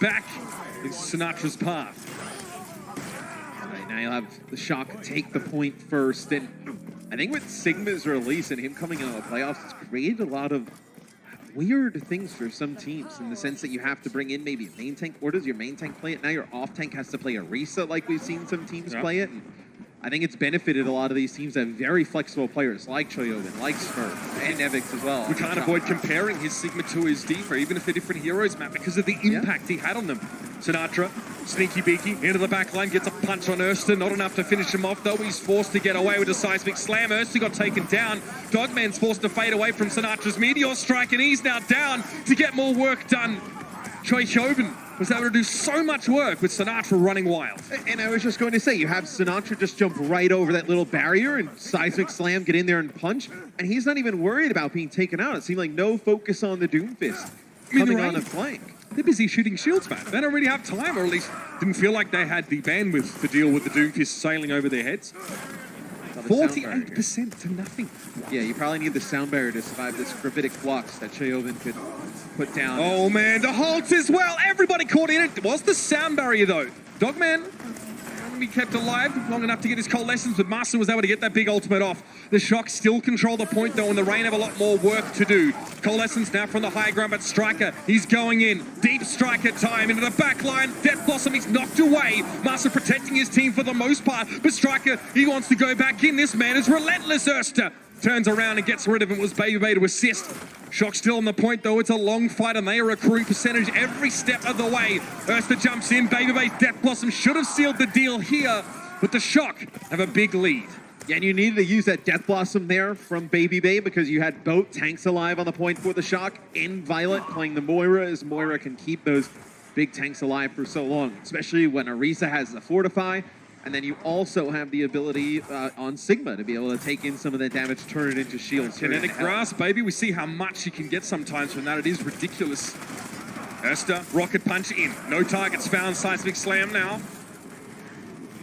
back in Sinatra's path. Right, now you'll have the Shock take the point first, and I think with Sigma's release and him coming into the playoffs, it's created a lot of weird things for some teams in the sense that you have to bring in maybe a main tank, or does your main tank play it? Now your off tank has to play a Risa like we've seen some teams play it. And I think it's benefited a lot of these teams that have very flexible players like Choyobin, like Smurf, and Nevix as well. We can't avoid comparing his Sigma to his Diva, even if they're different heroes, Matt, because of the impact he had on them. Sinatraa, sneaky beaky, into the back line, gets a punch on Erster. Not enough to finish him off, though. He's forced to get away with a seismic slam. Erster got taken down. Dogman's forced to fade away from Sinatra's Meteor Strike, and he's now down to get more work done. Choyobin was able to do so much work with Sinatraa running wild. And I was just going to say, you have Sinatraa just jump right over that little barrier and seismic slam, get in there and punch, and he's not even worried about being taken out. It seemed like no focus on the Doomfist coming on the flank. They're busy shooting shields, man. They don't really have time, or at least didn't feel like they had the bandwidth to deal with the Doomfist sailing over their heads. 48% to nothing. Yeah, you probably need the sound barrier to survive this gravitic flux that Choyobin could put down. Oh man, the halt as well. Everybody caught in it. It was the sound barrier though. Dogman be kept alive long enough to get his coalescence, but Master was able to get that big ultimate off. The Shock still control the point though, and the Rain have a lot more work to do. Coalescence now from the high ground, but Striker, he's going in. Deep Striker time into the back line. Death Blossom, he's knocked away. Master protecting his team for the most part, but Striker, he wants to go back in. This man is relentless. Erster turns around and gets rid of him. It was Baby Bay to assist. Shock still on the point though. It's a long fight and they are accruing percentage every step of the way. Erster jumps in. Baby Bay's Death Blossom should have sealed the deal here, but the Shock have a big lead. Yeah, and you needed to use that Death Blossom there from Baby Bay because you had both tanks alive on the point for the Shock in Violet playing the Moira, as Moira can keep those big tanks alive for so long, especially when Orisa has the Fortify. And then you also have the ability on Sigma to be able to take in some of that damage, turn it into shields. Kinetic Grasp, baby. We see how much you can get sometimes from that. It is ridiculous. Erster, Rocket Punch in. No targets found. Seismic Slam now.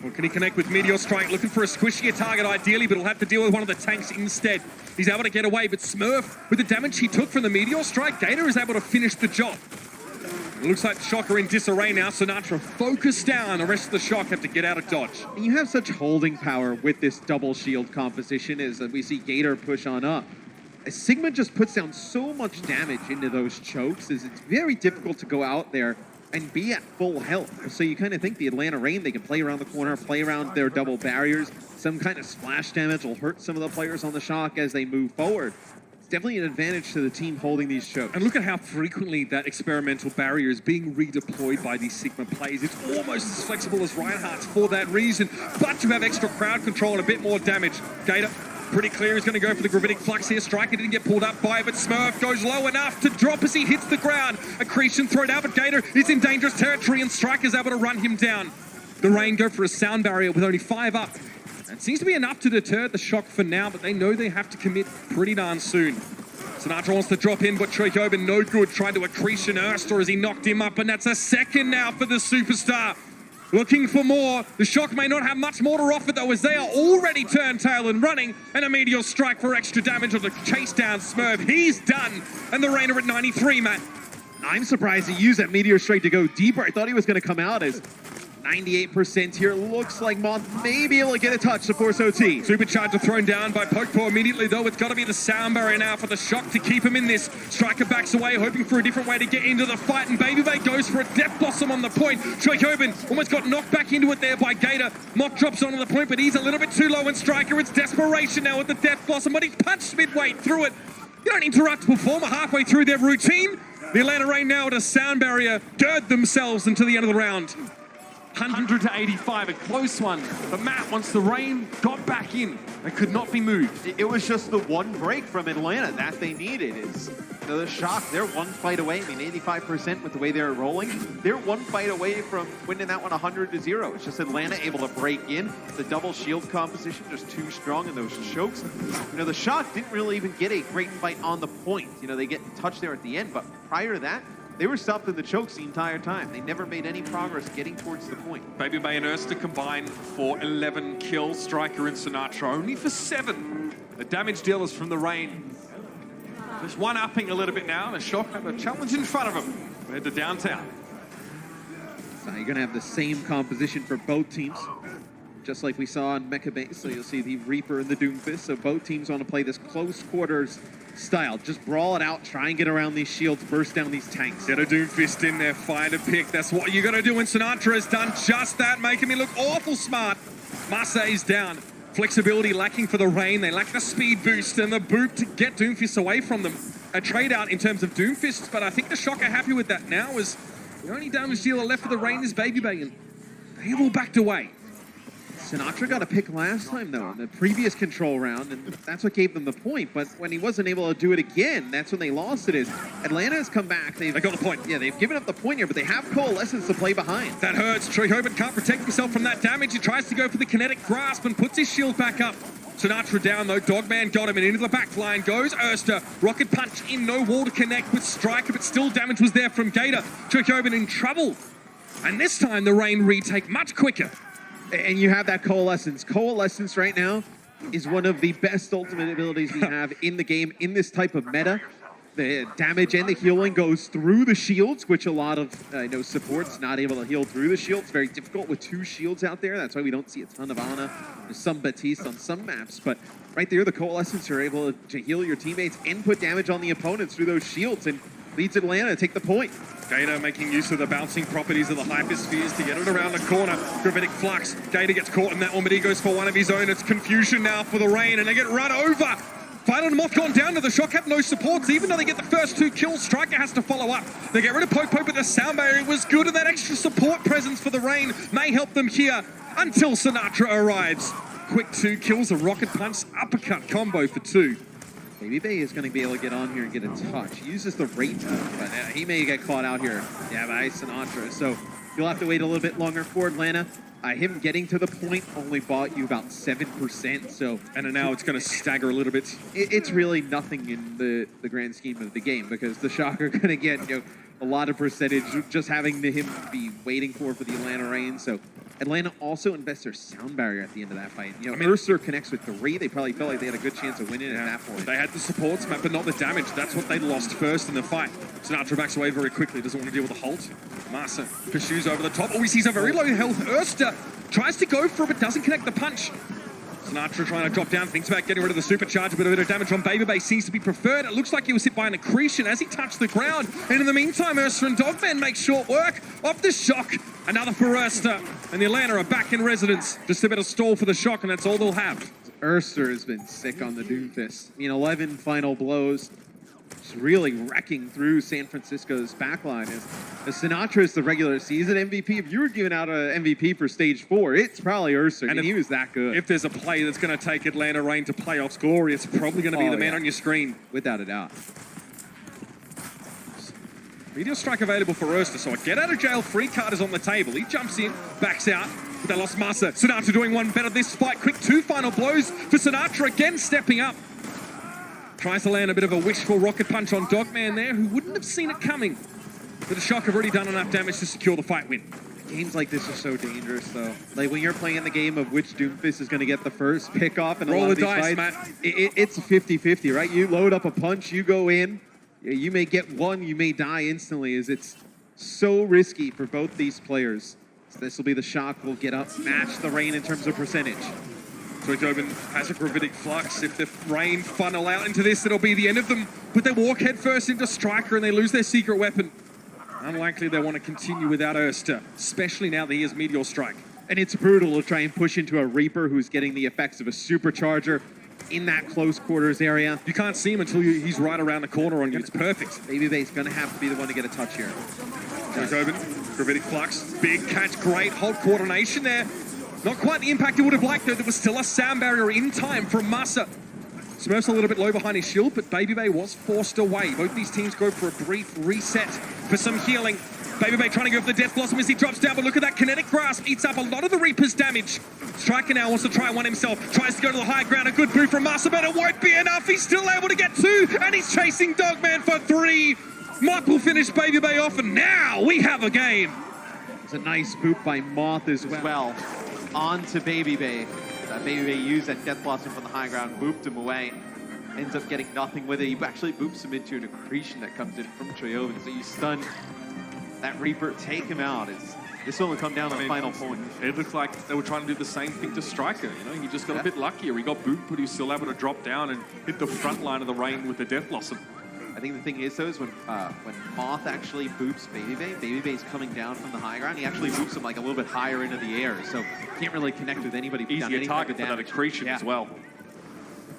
Or can he connect with Meteor Strike? Looking for a squishier target ideally, but he'll have to deal with one of the tanks instead. He's able to get away, but Smurf, with the damage he took from the Meteor Strike, Gator is able to finish the job. It looks like the Shock are in disarray now. Sinatraa focused down. The rest of the Shock have to get out of dodge. And you have such holding power with this double shield composition as we see Gator push on up. As Sigma just puts down so much damage into those chokes, it's very difficult to go out there and be at full health. So you kind of think the Atlanta Reign, they can play around the corner, play around their double barriers. Some kind of splash damage will hurt some of the players on the Shock as they move forward. Definitely an advantage to the team holding these chokes. And look at how frequently that experimental barrier is being redeployed by these Sigma plays. It's almost as flexible as Reinhardt's for that reason, but you have extra crowd control and a bit more damage. Gator, pretty clear, he's going to go for the Gravitic Flux here. Striker didn't get pulled up by it, but Smurf goes low enough to drop as he hits the ground. Accretion thrown out, but Gator is in dangerous territory and Striker's able to run him down. The Rain go for a sound barrier with only 5 up. It seems to be enough to deter the Shock for now, but they know they have to commit pretty darn soon. Sinatraa wants to drop in, but Choyobin no good. Tried to accretion Erster as he knocked him up, and that's a second now for the superstar. Looking for more. The Shock may not have much more to offer though, as they are already turned tail and running, and a Meteor Strike for extra damage on the chase down Smurf. He's done, and the Rain are at 93, Matt. I'm surprised he used that Meteor Strike to go deeper. I thought he was going to come out as 98% here. Looks like Moth may be able to get a touch to force OT. Supercharger thrown down by Pokepaw immediately though. It's got to be the sound barrier now for the Shock to keep him in this. Striker backs away, hoping for a different way to get into the fight, and Baby Bay goes for a Death Blossom on the point. Choyobin almost got knocked back into it there by Gator. Moth drops onto the point, but he's a little bit too low, and Striker, it's desperation now with the Death Blossom, but he's punched midway through it. You don't interrupt a performer halfway through their routine. The Atlanta Reign now at a sound barrier gird themselves until the end of the round. 100 to 85, a close one. But Matt, once the Rain got back in, they could not be moved. It was just the one break from Atlanta that they needed. Is the Shock, they're one fight away. I mean, 85% with the way they're rolling. They're one fight away from winning that one 100 to 0. It's just Atlanta able to break in. The double shield composition just too strong in those chokes. You know, the Shock didn't really even get a great fight on the point. You know, they get touched there at the end, but prior to that, they were stopped in the chokes the entire time. They never made any progress getting towards the point. Baby Bay and Erster combined for 11 kills. Striker and Sinatraa only for 7. The damage dealers from the Rain. Just one-upping a little bit now. The Shock have a challenge in front of them. They head to downtown. So you're going to have the same composition for both teams, just like we saw on Mecha Base. So you'll see the Reaper and the Doomfist. So both teams want to play this close quarters style. Just brawl it out, try and get around these shields, burst down these tanks. Get a Doomfist in there, find a pick. That's what you're going to do, and Sinatraa has done just that, making me look awful smart. Marseille's down. Flexibility lacking for the Rain. They lack the speed boost and the boot to get Doomfist away from them. A trade out in terms of Doomfist, but I think the Shock are happy with that now, as the only damage dealer left for the Rain is Baby Bay, and they have all backed away. Sinatraa got a pick last time, though, in the previous control round, and that's what gave them the point. But when he wasn't able to do it again, that's when they lost it. Is Atlanta has come back. They got the point. Yeah, they've given up the point here, but they have Coalescence to play behind. That hurts. Trehoben can't protect himself from that damage. He tries to go for the kinetic grasp and puts his shield back up. Sinatraa down, though. Dogman got him, and into the back line goes Erster. Rocket punch in, no wall to connect with Striker, but still damage was there from Gator. Trehoben in trouble. And this time, the Rain retake much quicker. And you have that Coalescence. Coalescence right now is one of the best ultimate abilities we have in the game in this type of meta. The damage and the healing goes through the shields, which a lot of supports not able to heal through the shields. Very difficult with two shields out there. That's why we don't see a ton of Ana. There's some Batiste on some maps, but right there, the Coalescence are able to heal your teammates and put damage on the opponents through those shields, and leads Atlanta to take the point. Gator making use of the bouncing properties of the Hyperspheres to get it around the corner. Gravitic Flux. Gator gets caught in that one, but he goes for one of his own. It's confusion now for the Rain, and they get run over. Final Moth gone down to the Shock, have no supports. Even though they get the first two kills, Striker has to follow up. They get rid of Popo, but the sound barrier was good, and that extra support presence for the Rain may help them here until Sinatraa arrives. Quick 2 kills, a rocket punch, uppercut combo for 2. Baby Bay is going to be able to get on here and get a touch. He uses the rate move, but he may get caught out here. Yeah, by Sinatraa. So you'll have to wait a little bit longer for Atlanta. Him getting to the point only bought you about 7%. So and now it's going to stagger a little bit. It's really nothing in the grand scheme of the game, because the Shock are going to get a lot of percentage just having him be waiting for the Atlanta Rain. So Atlanta also invests their sound barrier at the end of that fight. Ursa connects with 3. They probably felt like they had a good chance of winning at that point. They had the supports, but not the damage. That's what they lost first in the fight. Sinatraa backs away very quickly, doesn't want to deal with the halt. Marsa pursues over the top. Oh, he sees a very low health Erster. Tries to go for it, but doesn't connect the punch. Sinatraa trying to drop down, thinks about getting rid of the supercharger, but a bit of damage on Baby Bay seems to be preferred. It looks like he was hit by an accretion as he touched the ground. And in the meantime, Ursa and Dogman make short work off the Shock. Another for Ursa. And the Atlanta are back in residence. Just a bit of stall for the Shock, and that's all they'll have. Ursa has been sick on the Doomfist. 11 final blows. Just really wrecking through San Francisco's backline. As Sinatraa is the regular season MVP, if you were giving out an MVP for Stage 4, it's probably Ursa, and he was that good. If there's a play that's going to take Atlanta Rain to playoffs glory, it's probably going to be the man on your screen. Without a doubt. Meteor Strike available for Ursa, so a get out of jail free card is on the table. He jumps in, backs out, but they lost Marsa. Sinatraa doing one better this fight. Quick 2 final blows for Sinatraa, again stepping up. Tries to land a bit of a wishful rocket punch on Dogman there, who wouldn't have seen it coming. But the Shock have already done enough damage to secure the fight win. Games like this are so dangerous, though. Like, when you're playing the game of which Doomfist is going to get the first pick off in a lot of these fights, Matt. It's 50-50, right? You load up a punch, you go in, you may get one, you may die instantly, as it's so risky for both these players. So this will be the Shock will get up, match the Rain in terms of percentage. Trehoben has a Gravitic Flux. If the Rain funnel out into this, it'll be the end of them. But they walk headfirst into Striker and they lose their secret weapon. Unlikely they want to continue without Erster, especially now that he has Meteor Strike. And it's brutal to try and push into a Reaper who's getting the effects of a supercharger in that close quarters area. You can't see him until he's right around the corner on you. It's perfect. Baby Bay's going to have to be the one to get a touch here. Trehoben, Gravitic Flux, big catch, great hold coordination there. Not quite the impact he would have liked, though. There was still a sound barrier in time from Marsa. Smurf's a little bit low behind his shield, but Baby Bay was forced away. Both these teams go for a brief reset for some healing. Baby Bay trying to go for the Death Blossom as he drops down, but look at that kinetic grasp. Eats up a lot of the Reaper's damage. Striker now wants to try one himself. Tries to go to the high ground. A good boot from Marsa, but it won't be enough. He's still able to get 2, and he's chasing Dogman for 3. Moth will finish Baby Bay off, and now we have a game. It's a nice boot by Moth as well. On to Baby Bay. Baby Bay used that Death Blossom from the high ground, booped him away. Ends up getting nothing with it. He actually boops him into an accretion that comes in from Trehoben. So you stun that Reaper, take him out. This one will come down to the final point. It looked like they were trying to do the same thing to Striker. You know, he just got a bit luckier. He got booped, but he was still able to drop down and hit the front line of the rain with the Death Blossom. I think the thing is, though, is when Moth actually boops Baby Bay's coming down from the high ground. He actually boops him like a little bit higher into the air, so can't really connect with anybody. Easier target for that accretion as well.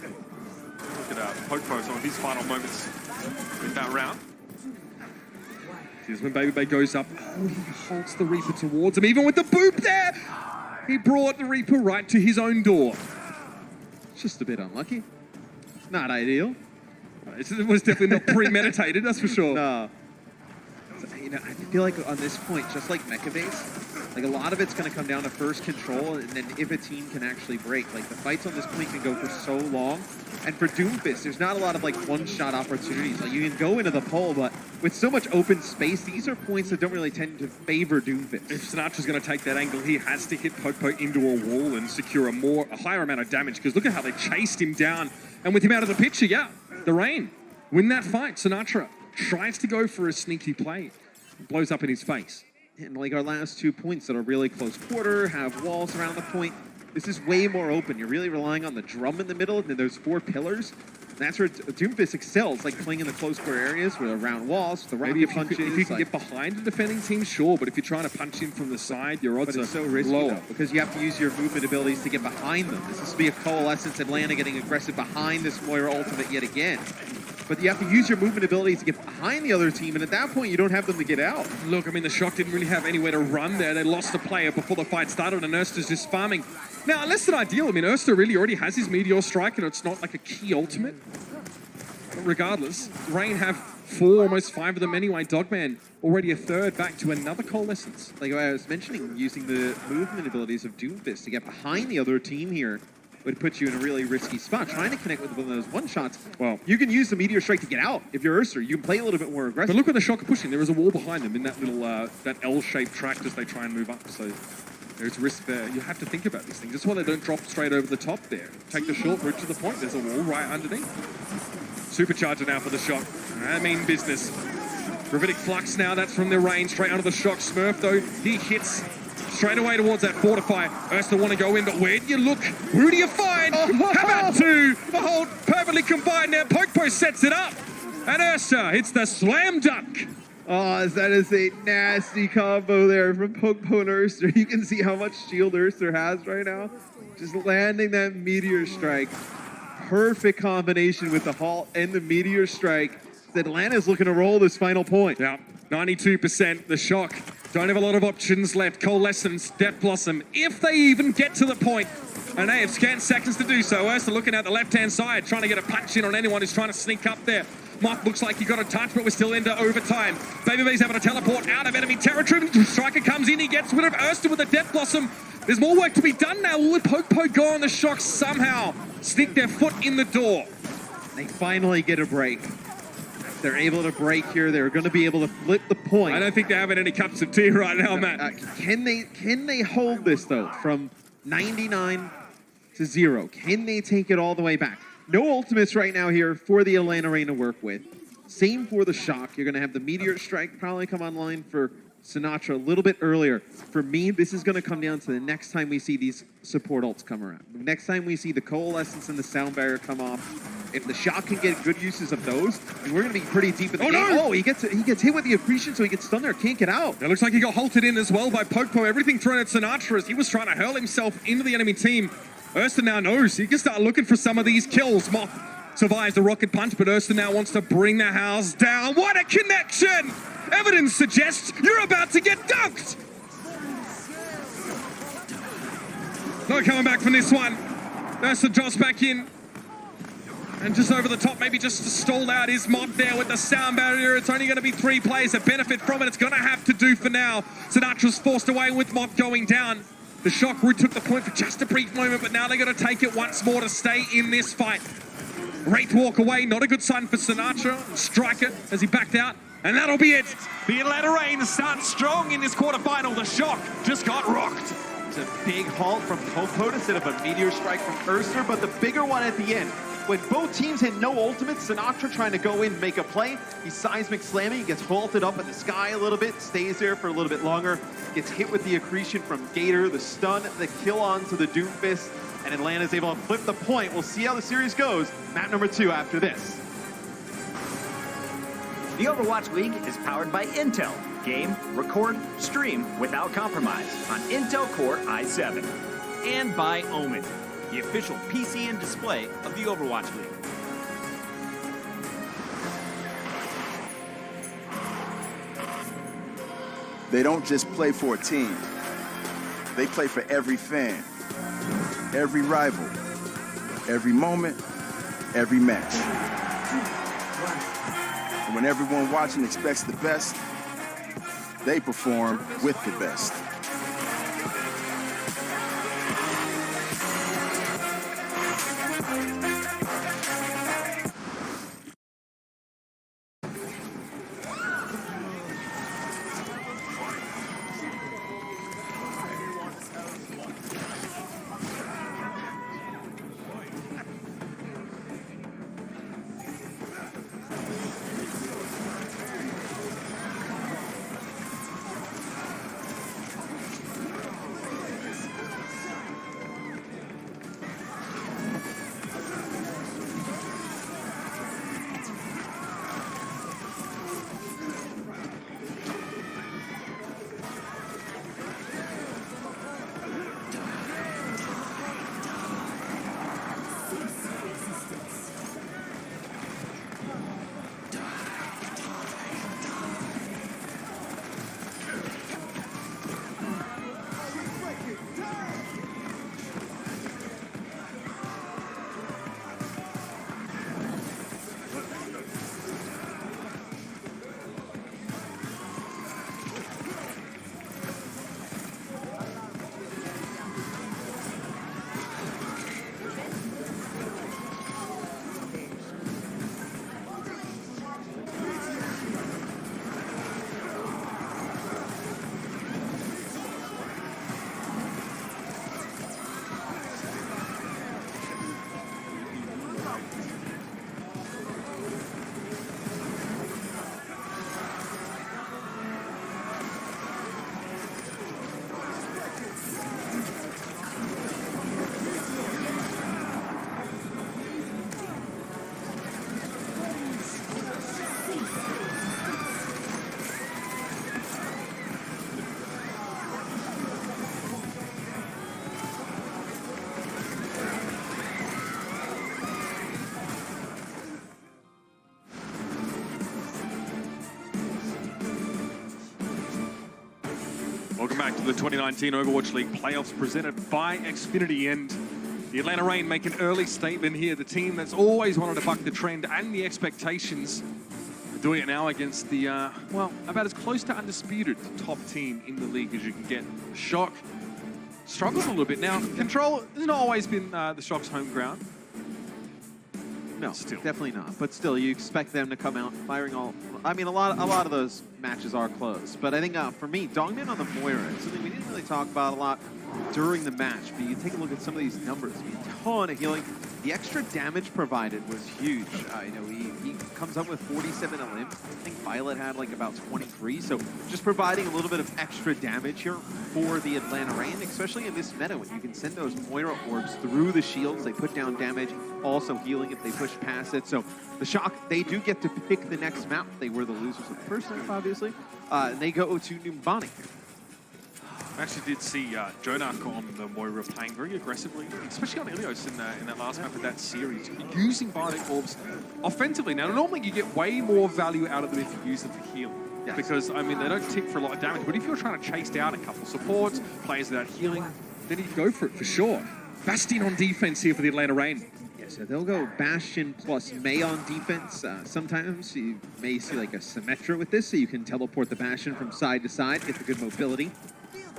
Look at Popo, some of his final moments in that round. Here's when Baby Bay goes up. Oh, he holds the Reaper towards him. Even with the boop there, he brought the Reaper right to his own door. It's just a bit unlucky. Not ideal. It was definitely not premeditated, that's for sure. No. So, you know, I feel like on this point, just like Mecha Base, like a lot of it's going to come down to first control, and then if a team can actually break. Like the fights on this point can go for so long. And for Doomfist, there's not a lot of like one-shot opportunities. Like you can go into the pole, but with so much open space, these are points that don't really tend to favor Doomfist. If Sinatra's going to take that angle, he has to hit Popo into a wall and secure a higher amount of damage, because look at how they chased him down. And with him out of the picture, yeah, the rain. Win that fight. Sinatraa tries to go for a sneaky play. Blows up in his face. And like our last 2 points that are really close quarter, have walls around the point, this is way more open. You're really relying on the drum in the middle, and then there's 4 pillars. And that's where Doomfist excels, like playing in the close quarter areas with around walls, the rocket punches. If you can get behind the defending team, sure, but if you're trying to punch in from the side, your odds are so risky, lower. though, because you have to use your movement abilities to get behind them. This will be a Coalescence Atlanta getting aggressive behind this Moira ultimate yet again. But you have to use your movement abilities to get behind the other team, and at that point, you don't have them to get out. Look, I mean, the Shock didn't really have anywhere to run there. They lost a player before the fight started, and Ursta's just farming. Now, less than ideal. I mean, Ursta really already has his Meteor Strike, and it's not like a key ultimate. But regardless, Rain have 4, almost 5 of them anyway. Dogman already a third, back to another Coalescence. Like I was mentioning, using the movement abilities of Doomfist to get behind the other team here would put you in a really risky spot. Trying to connect with one of those one-shots, well, you can use the Meteor Strike to get out. If you're Ursa, you can play a little bit more aggressive. But look where the Shock are pushing. There is a wall behind them in that little, that L-shaped tract as they try and move up. So there's risk there. You have to think about these things. That's why they don't drop straight over the top there. Take the short route to the point. There's a wall right underneath. Supercharger now for the Shock. I mean business. Gravitic Flux now, that's from the range. Straight under the Shock. Smurf, though, he hits straight away towards that Fortify. Ursta want to go in, but where do you look? Who do you find? How about 2? The whole perfectly combined now. Popo sets it up. And Ursta hits the slam dunk. Oh, that is a nasty combo there from Popo and Ursa. You can see how much shield Ursa has right now. Just landing that Meteor Strike. Perfect combination with the halt and the Meteor Strike. Atlanta's looking to roll this final point. Yeah, 92%. The Shock don't have a lot of options left. Coalescence, Death Blossom, if they even get to the point. And they have scant seconds to do so. Ursa looking at the left-hand side, trying to get a punch in on anyone who's trying to sneak up there. Moth looks like he got a touch, but we're still into overtime. Baby Bay's having to teleport out of enemy territory. Striker comes in, he gets rid of Ursa with a Death Blossom. There's more work to be done now. Will Popo go on the Shock somehow? Sneak their foot in the door. They finally get a break. They're able to break here. They're going to be able to flip the point. I don't think they're having any cups of tea right now, Matt. Can they hold this, though, from 99 to 0? Can they take it all the way back? No ultimates right now here for the Atlanta Reign to work with. Same for the Shock. You're going to have the Meteor Strike probably come online for Sinatraa a little bit earlier. For me, this is going to come down to the next time we see these support ults come around. The next time we see the Coalescence and the Sound Barrier come off, if the Shock can get good uses of those, then we're going to be pretty deep in the game. No! Oh, he gets hit with the accretion, so he gets stunned there, can't get out. It looks like he got halted in as well by Popo. Everything thrown at Sinatraa as he was trying to hurl himself into the enemy team. Ursa now knows he can start looking for some of these kills. Moth survives the rocket punch, but Ursa now wants to bring the house down. What a connection! Evidence suggests you're about to get dunked! No coming back from this one. Ursa drops back in. And just over the top, maybe just stalled out is Moth there with the Sound Barrier. It's only going to be 3 players that benefit from it. It's going to have to do for now. Sinatra's forced away with Moth going down. The Shock route took the point for just a brief moment, but now they're going to take it once more to stay in this fight. Wraith walk away, not a good sign for Sinatraa. Striker as he backed out, and that'll be it. The Atlanta Reign starts strong in this quarterfinal. The Shock just got rocked. It's a big halt from Popo instead of a Meteor Strike from Ursa, but the bigger one at the end. when both teams had no ultimates, Sinatraa trying to go in, make a play. He seismic slamming, he gets halted up in the sky a little bit, stays there for a little bit longer, gets hit with the accretion from Gator, the stun, the kill onto the Doomfist, and Atlanta's able to flip the point. We'll see how the series goes. Map number 2 after this. The Overwatch League is powered by Intel. Game, record, stream without compromise on Intel Core i7. And by Omen, the official PC and display of the Overwatch League. They don't just play for a team. They play for every fan, every rival, every moment, every match. And when everyone watching expects the best, they perform with the best. Welcome back to the 2019 Overwatch League playoffs presented by Xfinity, and the Atlanta Reign make an early statement here. The team that's always wanted to buck the trend and the expectations are doing it now against the, well, about as close to undisputed top team in the league as you can get. Shock struggles a little bit. Now, Control has not always been the Shock's home ground. No, Still. definitely not. But still, you expect them to come out firing all. I mean, a lot of those matches are close. But I think for me, Dongmin on the Moira is something we didn't really talk about a lot during the match. But you take a look at some of these numbers. I mean, a ton of healing. The extra damage provided was huge. You know, he comes up with 47 a limb. I think Violet had like about 23. So just providing a little bit of extra damage here for the Atlanta Reign, especially in this meta when you can send those Moira orbs through the shields. They put down damage, also healing if they push past it. So the Shock, they do get to pick the next map. They were the losers of the first map, obviously. And they go to Numbani. I actually did see Jonak on the Moira playing very aggressively, especially on Ilios in that last map of that series, using Bionic Orbs offensively. Now, normally you get way more value out of them if you use them for healing. Yes. Because, I mean, they don't tick for a lot of damage, but if you're trying to chase down a couple supports, players without healing, Then you go for it for sure. Bastion on defense here for the Atlanta Reign. Yeah, so they'll go Bastion plus Mei on defense. Sometimes you may see like a Sinatraa with this, so you can teleport the Bastion from side to side, get the good mobility.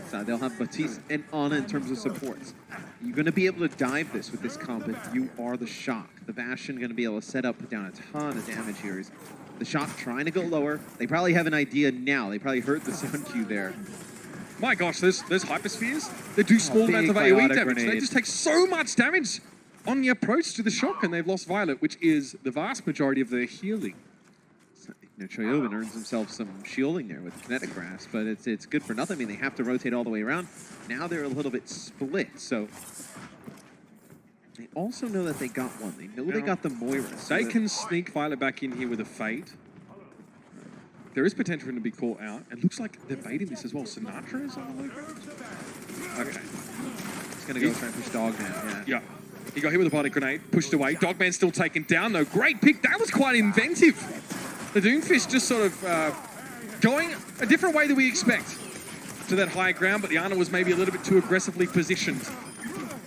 So they'll have Batiste and Ana in terms of supports. You're going to be able to dive this with this comp if you are the Shock. The Bastion going to be able to set up, put down a ton of damage here. The Shock trying to go lower. They probably have an idea now. They probably heard the sound cue there. My gosh, those hyperspheres, they do small amounts of AoE damage. grenade. They just take so much damage. on the approach to the shock, and they've lost Violet, which is the vast majority of their healing. Choyobin earns himself some shielding there with the kinetic grasp, but it's good for nothing. I mean, they have to rotate all the way around. Now they're a little bit split, so they also know that they got one. They know they got the Moira. So they can sneak Violet back in here with a Fade. There is potential for him to be caught out. It looks like they're baiting this as well. Sinatraa is on the loop. Okay. He's going to go try and push Dogman. Yeah. He got hit with a body grenade, pushed away. Dogman's still taken down, though. Great pick. That was quite inventive. The Doomfist just sort of going a different way than we expect to that high ground, but the Ana was maybe a little bit too aggressively positioned.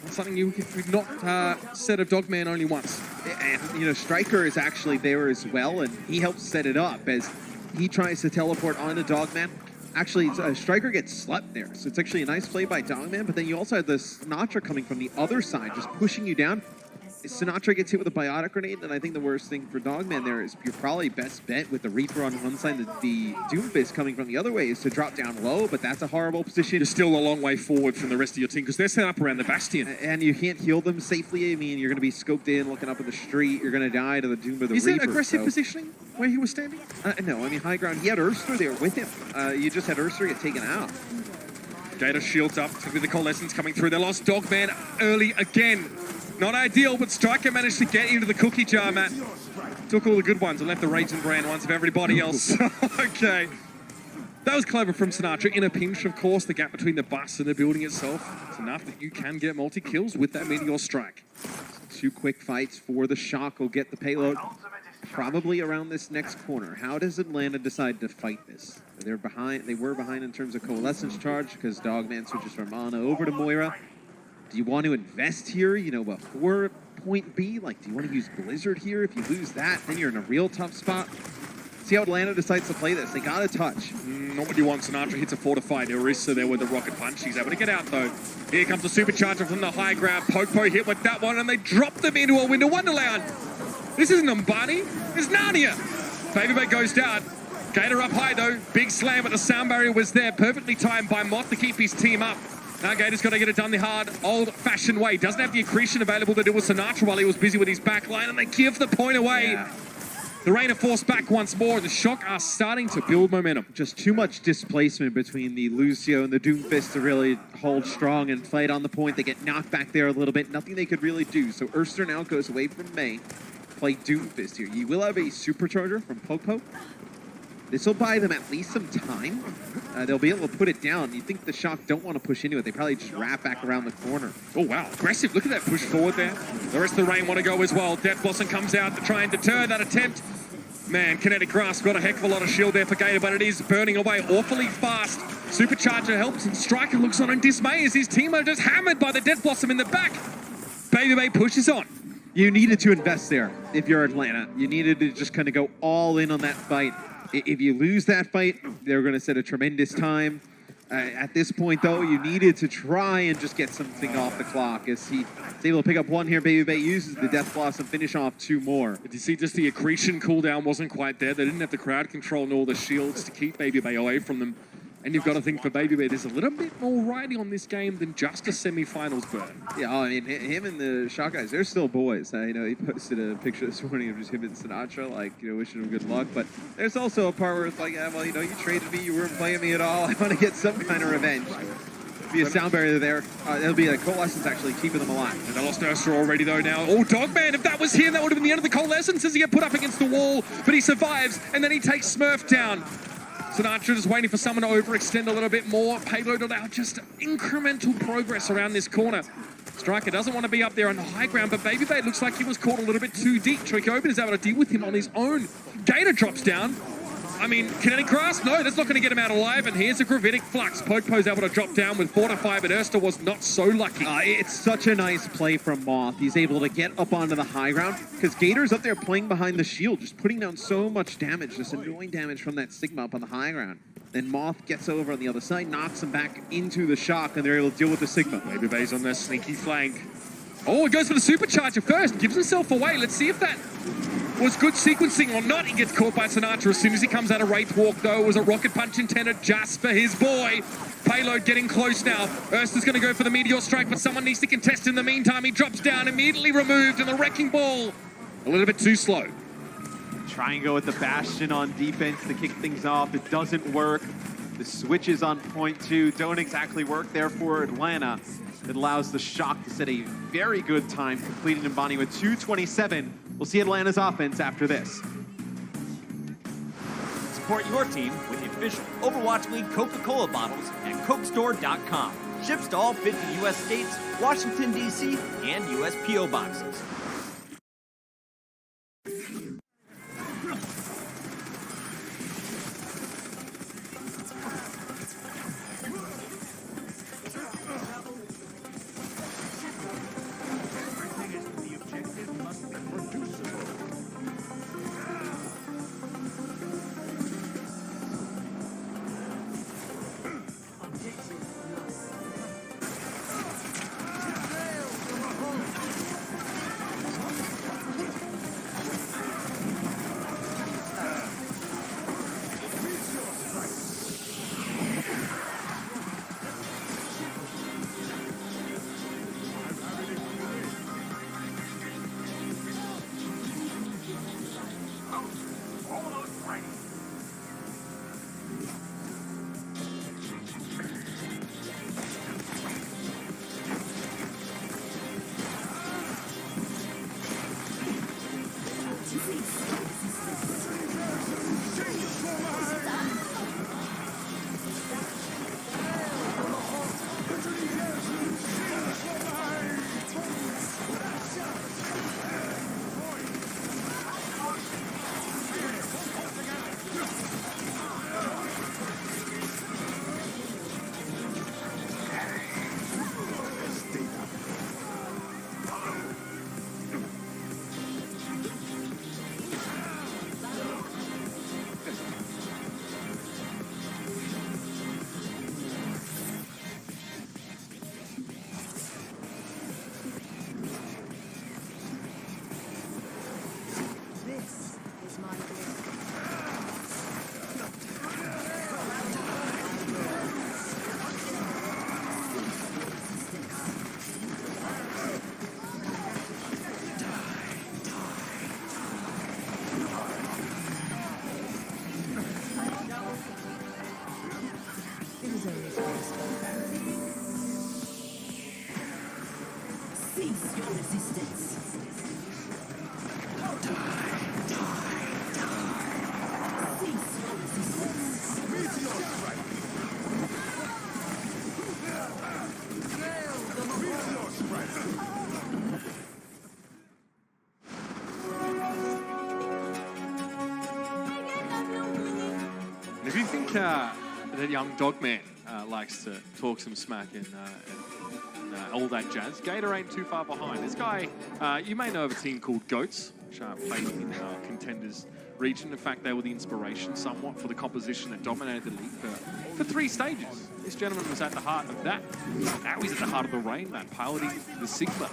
That's something we've not said of Dogman only once. And, you know, Striker is actually there as well, and he helps set it up as he tries to teleport onto Dogman. Actually, Striker gets slept there, so it's actually a nice play by Dogman, but then you also have the Sinatraa coming from the other side, just pushing you down. Sinatraa gets hit with a biotic grenade, and I think the worst thing for Dogman there is your probably best bet with the Reaper on one side, the Doomfist coming from the other way is to drop down low, but that's a horrible position. You're still a long way forward from the rest of your team because they're set up around the Bastion. And you can't heal them safely. I mean, you're going to be scoped in, looking up in the street. You're going to die to the Doom of the Reaper. Is it aggressive positioning where he was standing? No, I mean, high ground. He had Urster there with him. You just had Urster get taken out. Gator shields up with the coalescence coming through. They lost Dogman early again. Not ideal, but Striker managed to get into the cookie jar, Matt. Took all the good ones and left the Raging Brand ones of everybody else. Okay. That was clever from Sinatraa. In a pinch, of course, the gap between the bus and the building itself. It's enough that you can get multi-kills with that Meteor Strike. 2 quick fights for the Shock will get the payload. Probably around this next corner. How does Atlanta decide to fight this? They're behind. They were behind in terms of coalescence charge because Dogman switches from Ana over to Moira. Do you want to invest here, you know, before point B? Like, do you want to use Blizzard here? If you lose that, then you're in a real tough spot. See how Atlanta decides to play this. They got to touch. Not what you want. Sinatraa hits a fortified Orisa there with the rocket punch. He's able to get out, though. Here comes the supercharger from the high ground. Popo hit with that one, and they drop them into a Winter Wonderland. This isn't Umbani. It's Narnia. Baby goes down. Gator up high, though. Big slam, but the sound barrier was there. Perfectly timed by Moth to keep his team up. Now Gator's got to get it done the hard, old-fashioned way. Doesn't have the accretion available to do with Sinatraa while he was busy with his back line, and they give the point away. Yeah. The Rain are forced back once more. The Shock are starting to build momentum. Just too much displacement between the Lucio and the Doomfist to really hold strong and fight on the point. They get knocked back there a little bit. Nothing they could really do. So Urster now goes away from May. Play Doomfist here. You will have a supercharger from Popo. This will buy them at least some time. They'll be able to put it down. You think the Shock don't want to push into it. They probably just wrap back around the corner. Oh, wow. Aggressive. Look at that push forward there. The rest of the Rain want to go as well. Death Blossom comes out to try and deter that attempt. Man, Kinetic Grasp got a heck of a lot of shield there for Gator, but it is burning away awfully fast. Supercharger helps, and Striker looks on in dismay as his team are just hammered by the Death Blossom in the back. Baby pushes on. You needed to invest there if you're Atlanta. You needed to just kind of go all in on that fight. If you lose that fight, they're going to set a tremendous time. At this point, though, you needed to try and just get something off the clock. As he's able to pick up one here, Baby uses the Death Blossom, finish off 2 more. Did you see just the accretion cooldown wasn't quite there? They didn't have the crowd control and all the shields to keep Baby away from them. And you've got to think for Baby there's a little bit more riding on this game than just a semi-finals burn. Yeah, I mean, him and the Shock guys, they're still boys. You know, he posted a picture this morning of just him and Sinatraa, like, you know, wishing him good luck. But there's also a part where it's like, yeah, well, you know, you traded me, you weren't playing me at all. I want to get some kind of revenge. Be a sound barrier there. It'll be a Coalescence actually keeping them alive. And they lost Ursa already though now. Oh, Dogman, if that was him, that would have been the end of the Coalescence as he get put up against the wall. But he survives, and then he takes Smurf down. Sinatraa just waiting for someone to overextend a little bit more. Payload allowed just incremental progress around this corner. Striker doesn't want to be up there on the high ground, but Baby looks like he was caught a little bit too deep. Choyobin is able to deal with him on his own. Gator drops down. I mean, Kinetic Grasp? No, that's not going to get him out alive. And here's a Gravitic Flux. Popo's able to drop down with 4-5, but Urster was not so lucky. It's such a nice play from Moth. He's able to get up onto the high ground because Gator's up there playing behind the shield, just putting down so much damage, just annoying damage from that Sigma up on the high ground. Then Moth gets over on the other side, knocks him back into the Shock, and they're able to deal with the Sigma. Baby's on their sneaky flank. Oh, he goes for the supercharger first. Gives himself away. Let's see if that was good sequencing or not. He gets caught by Sinatraa as soon as he comes out of Wraith Walk, though. It was a rocket punch intended just for his boy. Payload getting close now. Ursa's going to go for the Meteor Strike, but someone needs to contest in the meantime. He drops down, immediately removed, and the Wrecking Ball a little bit too slow. Try and go with the Bastion on defense to kick things off. It doesn't work. The switches on point two don't exactly work there for Atlanta. It allows the Shock to set a very good time, completing Mbani with 2:27. We'll see Atlanta's offense after this. Support your team with the official Overwatch League Coca-Cola bottles at CokeStore.com. Ships to all 50 U.S. states, Washington, D.C., and U.S. P.O. boxes. If you think that young Dogman likes to talk some smack and all that jazz, Gator ain't too far behind. This guy, you may know of a team called Goats, which played in Contenders region. In fact, they were the inspiration somewhat for the composition that dominated the league for 3 stages. This gentleman was at the heart of that. Now he's at the heart of the rain, man, piloting the Sigma.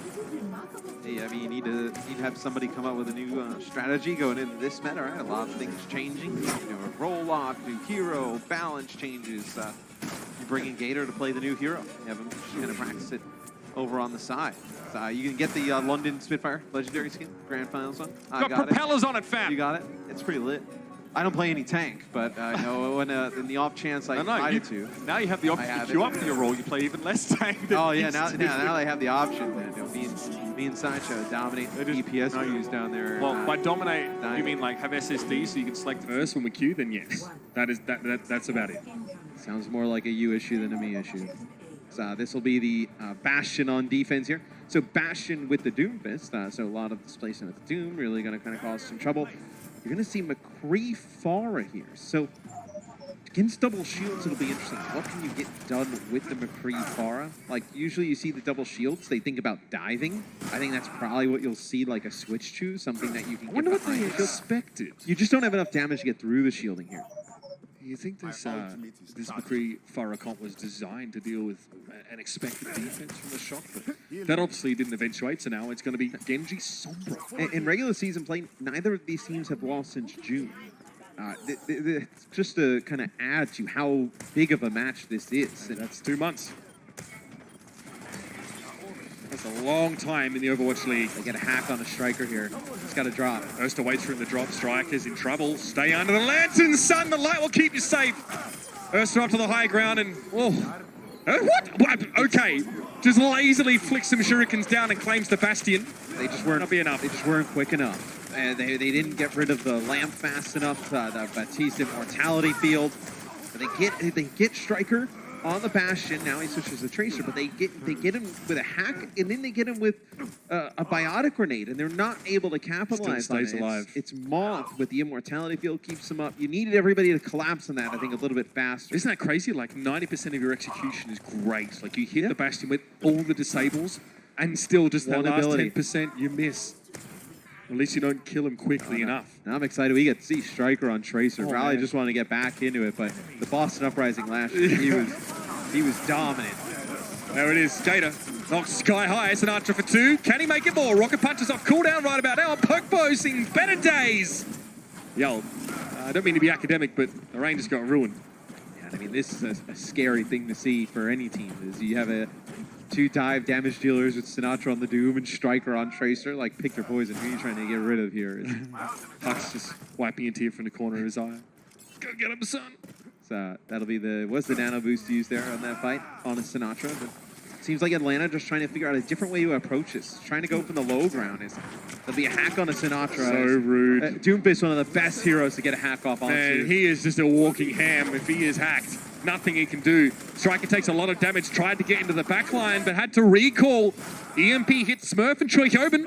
Hey, I mean, you need to have somebody come up with a new strategy going into this meta, right? A lot of things changing. You know, a roll-off, new hero, balance changes. You bring in Gator to play the new hero. You have him kind of practice it over on the side. You can get the London Spitfire Legendary skin, Grand Finals one. Got propellers on it, fam. You got it? It's pretty lit. I don't play any tank, but you know, when in the off chance I decided to. Now you have the option to queue up for your role. You play even less tank. Oh yeah, now they have the option. You know, me and Sideshow dominate EPS views down there. Well, by dominate, you mean like have SSD so you can select first when we queue? Then yes, that's about it. Sounds more like a you issue than a me issue. So this will be the Bastion on defense here. So Bastion with the Doomfist. So a lot of displacement with the Doom, really going to kind of cause some trouble. You're going to see McCree Farah here. So against double shields, it'll be interesting. What can you get done with the McCree Farah? Like, usually you see the double shields, they think about diving. I think that's probably what you'll see, like a switch choose, something that you can get behind. I wonder what they expected. You just don't have enough damage to get through the shielding here. You think this McCree Farah comp was designed to deal with an expected defense from the Shock, but that obviously didn't eventuate, so now it's going to be Genji Sombra. In regular season play, neither of these teams have lost since June. Just to kind of add to how big of a match this is. And That's 2 months. That's a long time in the Overwatch League. they get a hack on a striker here. He's got to drop. Ursta waits for him to drop. Striker's in trouble. Stay under the lantern, son. The light will keep you safe. Ursta up to the high ground and... What? Okay. Just lazily flicks some shurikens down and claims the Bastion. They just weren't Not be enough. They just weren't quick enough. And they didn't get rid of the lamp fast enough. The Baptiste immortality field. But they get Striker on the Bastion. Now he switches to Tracer, but they get him with a hack, and then they get him with a biotic grenade, and they're not able to capitalize Still on stays it. alive. It's Moth with the immortality field keeps him up. You needed everybody to collapse on that, I think, a little bit faster. Isn't that crazy? Like 90% of your execution is great. Like you hit the Bastion with all the disables, and still just that One last ability. 10% you miss. At least you don't kill him quickly enough. Now I'm excited. We get to see Striker on Tracer. Oh, Probably man. just wanted to get back into it, but the Boston Uprising last year, he was dominant. There it is. Gator knocks sky high. Sinatraa for 2. Can he make it more? Rocket punches off cooldown right about now. Pokebo's seen better days. Yo, I don't mean to be academic, but the range just got ruined. Yeah, I mean, this is a scary thing to see for any team. Is you have 2 dive damage dealers with Sinatraa on the Doom and Striker on Tracer. Like, pick your poison. Who are you trying to get rid of here? Huck's just wiping a tear from the corner of his eye. Go get him, son. So that'll be what's the nano boost used there on that fight on a Sinatraa? But it seems like Atlanta just trying to figure out a different way to approach this. Trying to go from the low ground. There'll be a hack on a Sinatraa. So rude. Doomfist, one of the best heroes to get a hack off onto. And he is just a walking ham. If he is hacked, nothing he can do. Striker takes a lot of damage, tried to get into the back line, but had to recall. EMP hits Smurf and Troy Hoban.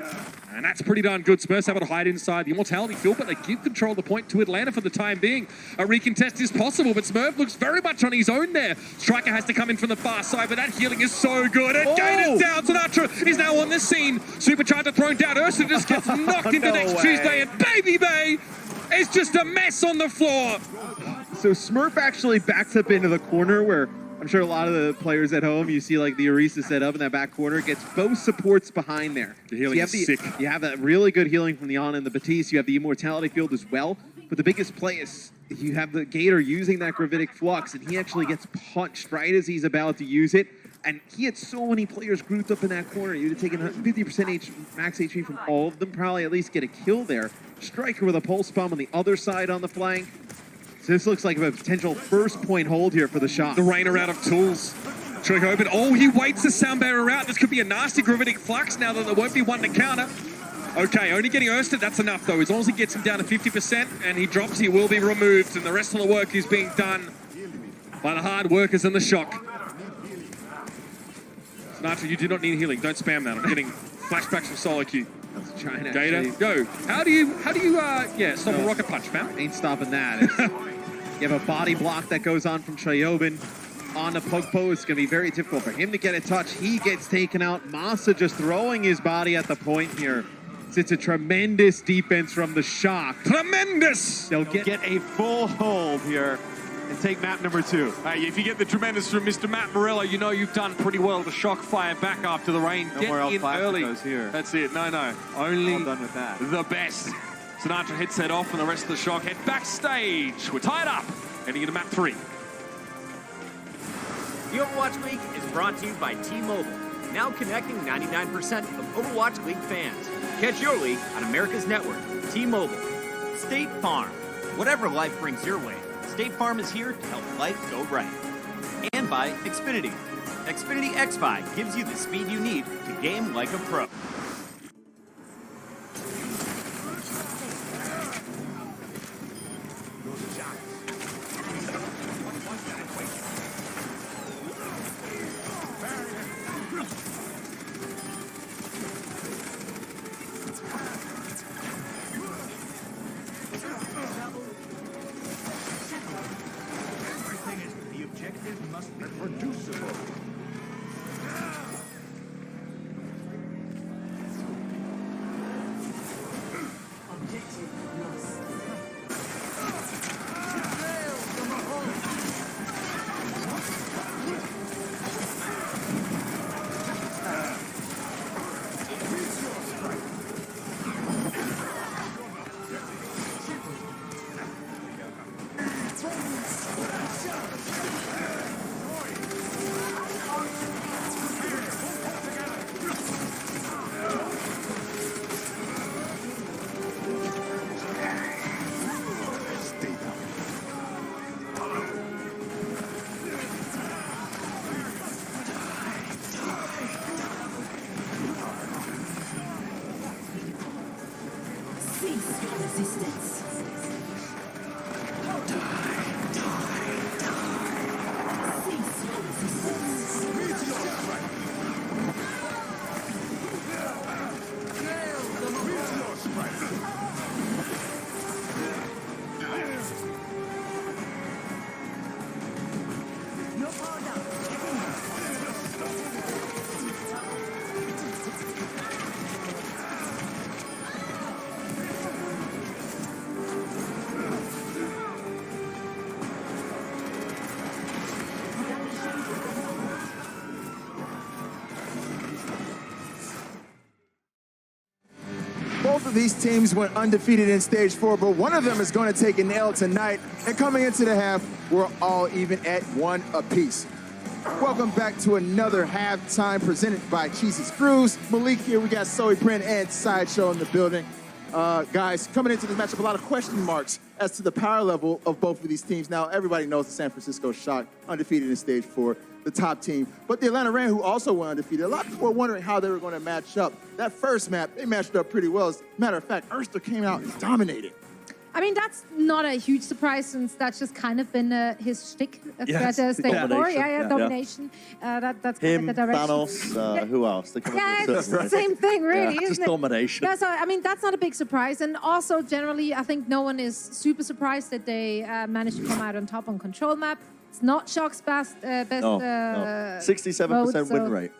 And that's pretty darn good. Smurf's able to hide inside the immortality field, but they give control of the point to Atlanta for the time being. A recontest is possible, but Smurf looks very much on his own there. Striker has to come in from the far side, but that healing is so good. And Gator's down. Sinatraa is now on the scene. Supercharger thrown down. Ursa just gets knocked into next Tuesday, and Baby Bay is just a mess on the floor. So Smurf actually backs up into the corner where I'm sure a lot of the players at home, you see like the Orisa set up in that back corner, gets both supports behind there. The healing you have is sick. You have that really good healing from the Ana and the Baptiste. You have the immortality field as well. But the biggest play is you have the Gator using that gravitic flux, and he actually gets punched right as he's about to use it. And he had so many players grouped up in that corner. You'd have taken 50% max HP from all of them, probably at least get a kill there. Striker with a pulse bomb on the other side on the flank. So this looks like a potential first point hold here for the shot. The Rainer out of tools. Troy Hoban, oh, he waits the sound barrier out. This could be a nasty gravitic flux now that there won't be one to counter. Okay, only getting Ursta, that's enough though. As long as he gets him down to 50% and he drops, he will be removed. And the rest of the work is being done by the hard workers and the shock. Sinatraa, you do not need healing. Don't spam that. I'm getting flashbacks from solo queue. That's trying to Gator, actually, go. How do you stop a rocket punch, fam? ain't stopping that. You have a body block that goes on from Choyobin on the Pugpo. It's going to be very difficult for him to get a touch. He gets taken out. Masa just throwing his body at the point here. It's a tremendous defense from the Shock. Tremendous! They'll Get a full hold here and take map number 2. Hey, if you get the tremendous from Mr. Matt Morello, you know you've done pretty well to shock fire back after the rain. No Get more in L5 early. goes here. That's it. No. Only All done with that. the best. Sinatraa heads that off, and the rest of the shock head backstage. We're tied up. Heading into map 3. The Overwatch League is brought to you by T-Mobile, now connecting 99% of Overwatch League fans. Catch your league on America's network, T-Mobile. State Farm. Whatever life brings your way, State Farm is here to help life go right. And by Xfinity. Xfinity X5 gives you the speed you need to game like a pro. Both of these teams went undefeated in stage 4, but one of them is going to take an L tonight. And coming into the half, we're all even at 1 apiece. Welcome back to another halftime presented by Cheesy Screws. Malik here, we got Zoe Print and Sideshow in the building. Guys, coming into this matchup, a lot of question marks as to the power level of both of these teams. Now, everybody knows the San Francisco Shock, undefeated in stage 4, the top team. But the Atlanta Reign, who also went undefeated, a lot of people were wondering how they were going to match up. That first map, they matched up pretty well. As a matter of fact, Erster came out and dominated. I mean, that's not a huge surprise since that's just kind of been his shtick throughout the stage 4. Domination. That's Him, kind of the direction. Thanos, who else? It's the same thing, really, isn't just it? domination. Yeah, so, I mean, that's not a big surprise. And also, generally, I think no one is super surprised that they managed to come out on top on control map. It's not Shock's best No. 67% vote, win so- rate.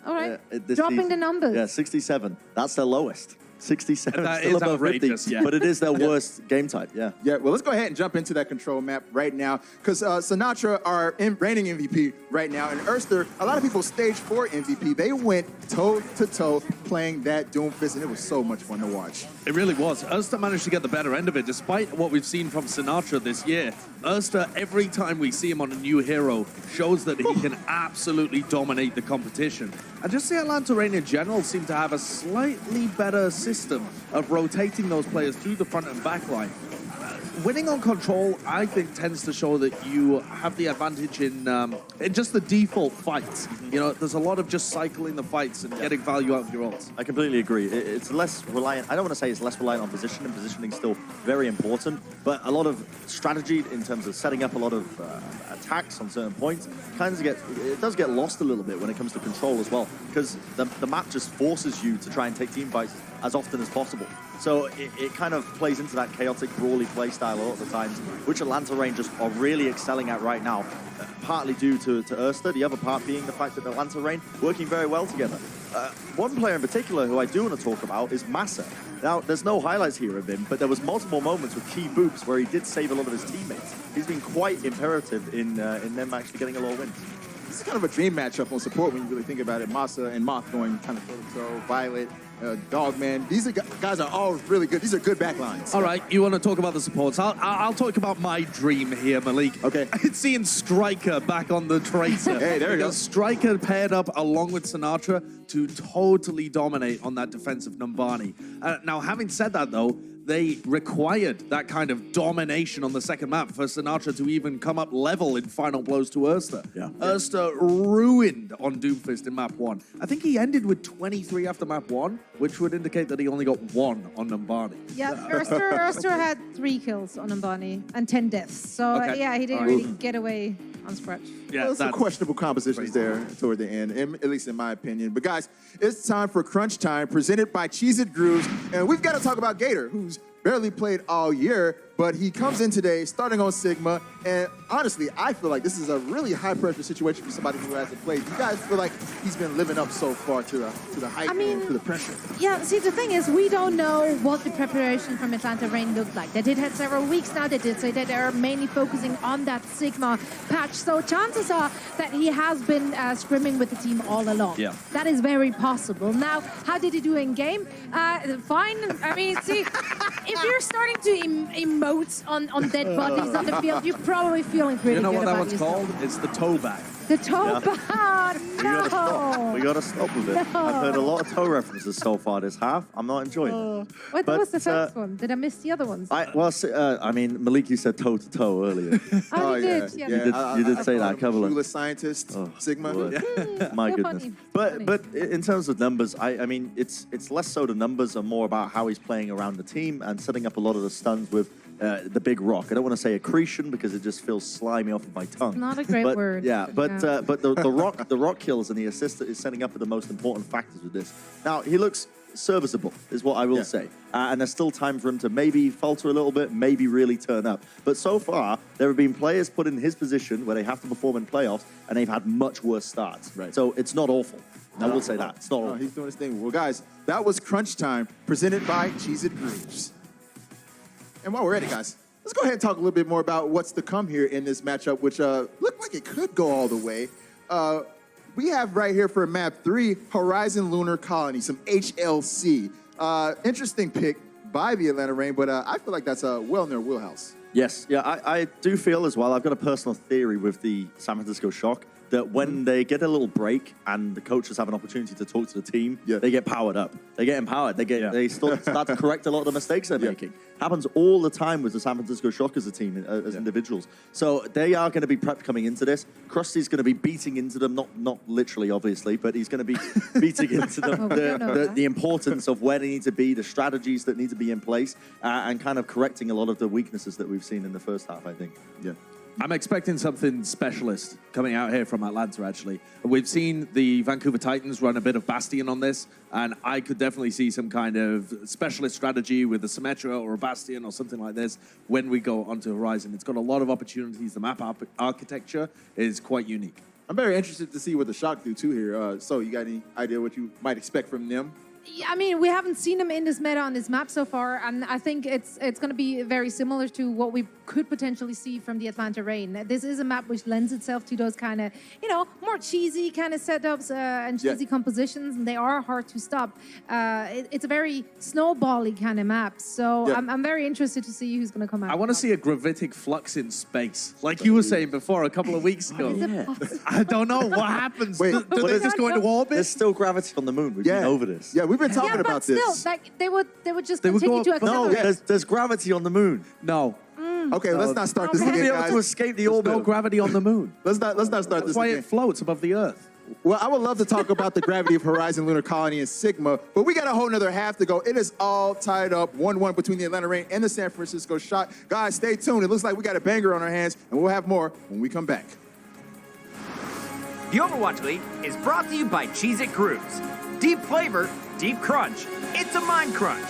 All right, This dropping season. the numbers. Yeah, 67. That's their lowest. 67. That Still is above 50, outrageous, yeah. but it is their worst game type, yeah. Yeah, well, let's go ahead and jump into that control map right now, because Sinatraa are reigning MVP right now, and Erster, a lot of people stage 4 MVP. They went toe-to-toe playing that Doomfist, and it was so much fun to watch. It really was. Erster managed to get the better end of it, despite what we've seen from Sinatraa this year. Erster, every time we see him on a new hero, shows that he can absolutely dominate the competition. And just the Atlanta Reign in general seem to have a slightly better system of rotating those players through the front and back line. Winning on control, I think, tends to show that you have the advantage in just the default fights. You know, there's a lot of just cycling the fights and getting value out of your ults. I completely agree. It's less reliant. I don't want to say it's less reliant on position, and positioning is still very important. But a lot of strategy in terms of setting up a lot of attacks on certain points it does get lost a little bit when it comes to control as well, because the map just forces you to try and take team fights as often as possible. So it kind of plays into that chaotic, brawly play style a lot of the times, which Atlanta Reign just are really excelling at right now, partly due to Erster, the other part being the fact that Atlanta Reign working very well together. One player in particular who I do want to talk about is Massa. Now, there's no highlights here of him, but there was multiple moments with key boops where he did save a lot of his teammates. He's been quite imperative in them actually getting a lot of wins. This is kind of a dream matchup on support when you really think about it. Massa and Moth going kind of toe-to-toe, Violet, Dogman. These guys are all really good. These are good backlines. All right, you want to talk about the supports. I'll talk about my dream here, Malik. Okay. It's seeing Striker back on the Tracer. Hey, there you go. Striker paired up along with Sinatraa to totally dominate on that defensive Numbani. Now, having said that, though, they required that kind of domination on the second map for Sinatraa to even come up level in final blows to Erster. Yeah. Erster ruined on Doomfist in map 1. I think he ended with 23 after map 1, which would indicate that he only got 1 on Numbani. Yeah, Erster had 3 kills on Numbani and 10 deaths. So, Okay. yeah, he didn't really get away on scratch. Yeah, Well, some questionable compositions there toward the end, at least in my opinion. But guys, it's time for Crunch Time, presented by Cheez-It Grooves. And we've got to talk about Gator, who's barely played all year, but he comes in today starting on Sigma. And honestly, I feel like this is a really high-pressure situation for somebody who hasn't played. You guys feel like he's been living up so far to the hype and to the pressure? Yeah, see, the thing is, we don't know what the preparation from Atlanta Reign looked like. They did have several weeks now. They did say that they're mainly focusing on that Sigma patch. So chances are that he has been scrimming with the team all along. Yeah. That is very possible. Now, how did he do in game? Fine. I mean, see, if you're starting to emote on dead bodies on the field, you're probably feeling pretty You know good what that about one's yourself. called? It's the toe back. The toe bar. We gotta stop with it. No. I've heard a lot of toe references so far this half. I'm not enjoying it. What But, was the first one? Did I miss the other ones? I mean, Malik, you said toe to toe earlier. Oh, you did. Yeah. You did say that a couple of. Clueless scientist, Sigma. My You're goodness. funny. But in terms of numbers, I mean, it's less so the numbers are more about how he's playing around the team and setting up a lot of the stuns with the big rock. I don't want to say accretion because it just feels slimy off of my tongue. It's not a great but, word. Yeah, but the rock kills and the assist is setting up for the most important factors with this. Now he looks serviceable, is what I will say. And there's still time for him to maybe falter a little bit, maybe really turn up. But so far, there have been players put in his position where they have to perform in playoffs, and they've had much worse starts. Right. So it's not awful. I will say that. It's not awful. He's doing his thing. Well, guys, that was Crunch Time, presented by Cheez-It Grooves. And while we're at it, guys, let's go ahead and talk a little bit more about what's to come here in this matchup, which looked like it could go all the way. We have right here for map 3, Horizon Lunar Colony, some HLC. Interesting pick by the Atlanta Reign, but I feel like that's well in their wheelhouse. Yes, yeah, I do feel as well. I've got a personal theory with the San Francisco Shock that when they get a little break and the coaches have an opportunity to talk to the team, they get powered up. They get empowered. They start to correct a lot of the mistakes they're making. Happens all the time with the San Francisco Shock as a team, as individuals. So they are going to be prepped coming into this. Krusty's going to be beating into them, not literally, obviously, but he's going to be beating into them the importance of where they need to be, the strategies that need to be in place, and kind of correcting a lot of the weaknesses that we've seen in the first half, I think. Yeah. I'm expecting something specialist coming out here from Atlanta, actually. We've seen the Vancouver Titans run a bit of Bastion on this, and I could definitely see some kind of specialist strategy with a Sinatraa or a Bastion or something like this when we go onto Horizon. It's got a lot of opportunities. The map architecture is quite unique. I'm very interested to see what the Shock do, too, here. So you got any idea what you might expect from them? I mean, we haven't seen him in this meta on this map so far, and I think it's going to be very similar to what we could potentially see from the Atlanta Reign. This is a map which lends itself to those kind of, more cheesy kind of setups and cheesy compositions, and they are hard to stop. It's a very snowbally kind of map, so I'm very interested to see who's going to come out. I want to see a gravitic flux in space, like you were saying before a couple of weeks ago. I don't know what happens. Wait, do they just go into orbit? There's still gravity on the moon. We've been over this. Yeah, we've been talking about still, this. like they would just continue to No, accelerate. there's gravity on the moon. No. Okay, let's not start this Okay. again, Be able guys. to escape the orbit. No gravity on the moon. Let's not start That's this why again. it floats above the Earth. Well, I would love to talk about the gravity of Horizon Lunar Colony and Sigma, but we got a whole nother half to go. It is all tied up 1-1 between the Atlanta Reign and the San Francisco Shock. Guys, stay tuned. It looks like we got a banger on our hands, and we'll have more when we come back. The Overwatch League is brought to you by Cheez-It Grooves. Deep flavor, deep crunch. It's a mind crunch.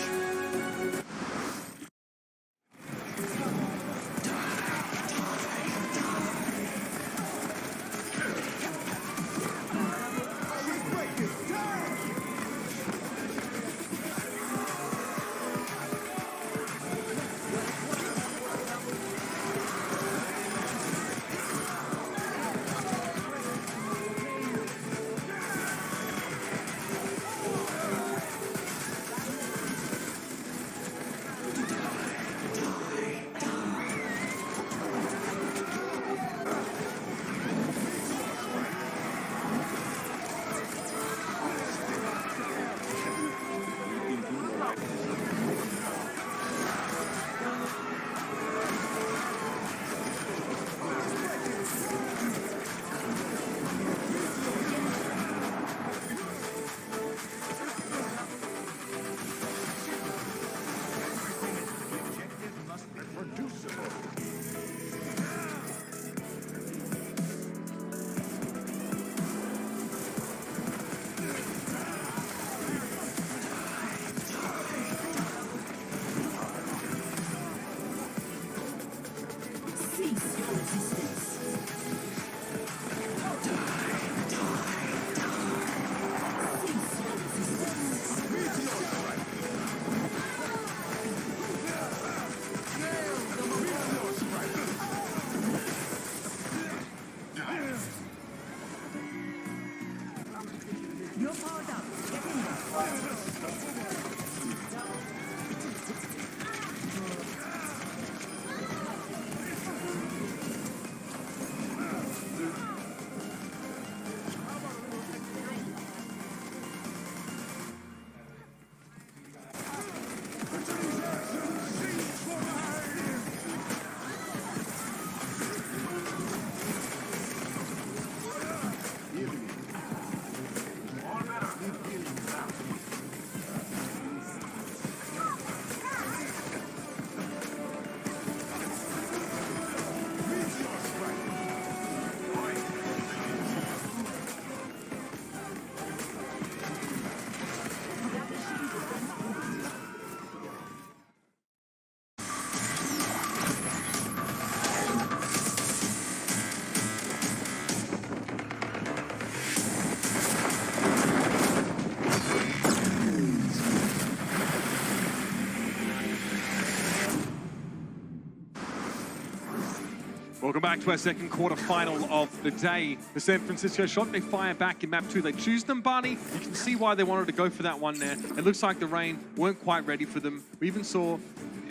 Welcome back to our second quarter final of the day. The San Francisco Shock, they fire back in map 2. They choose them, Barney. You can see why they wanted to go for that one there. It looks like the Rain weren't quite ready for them. We even saw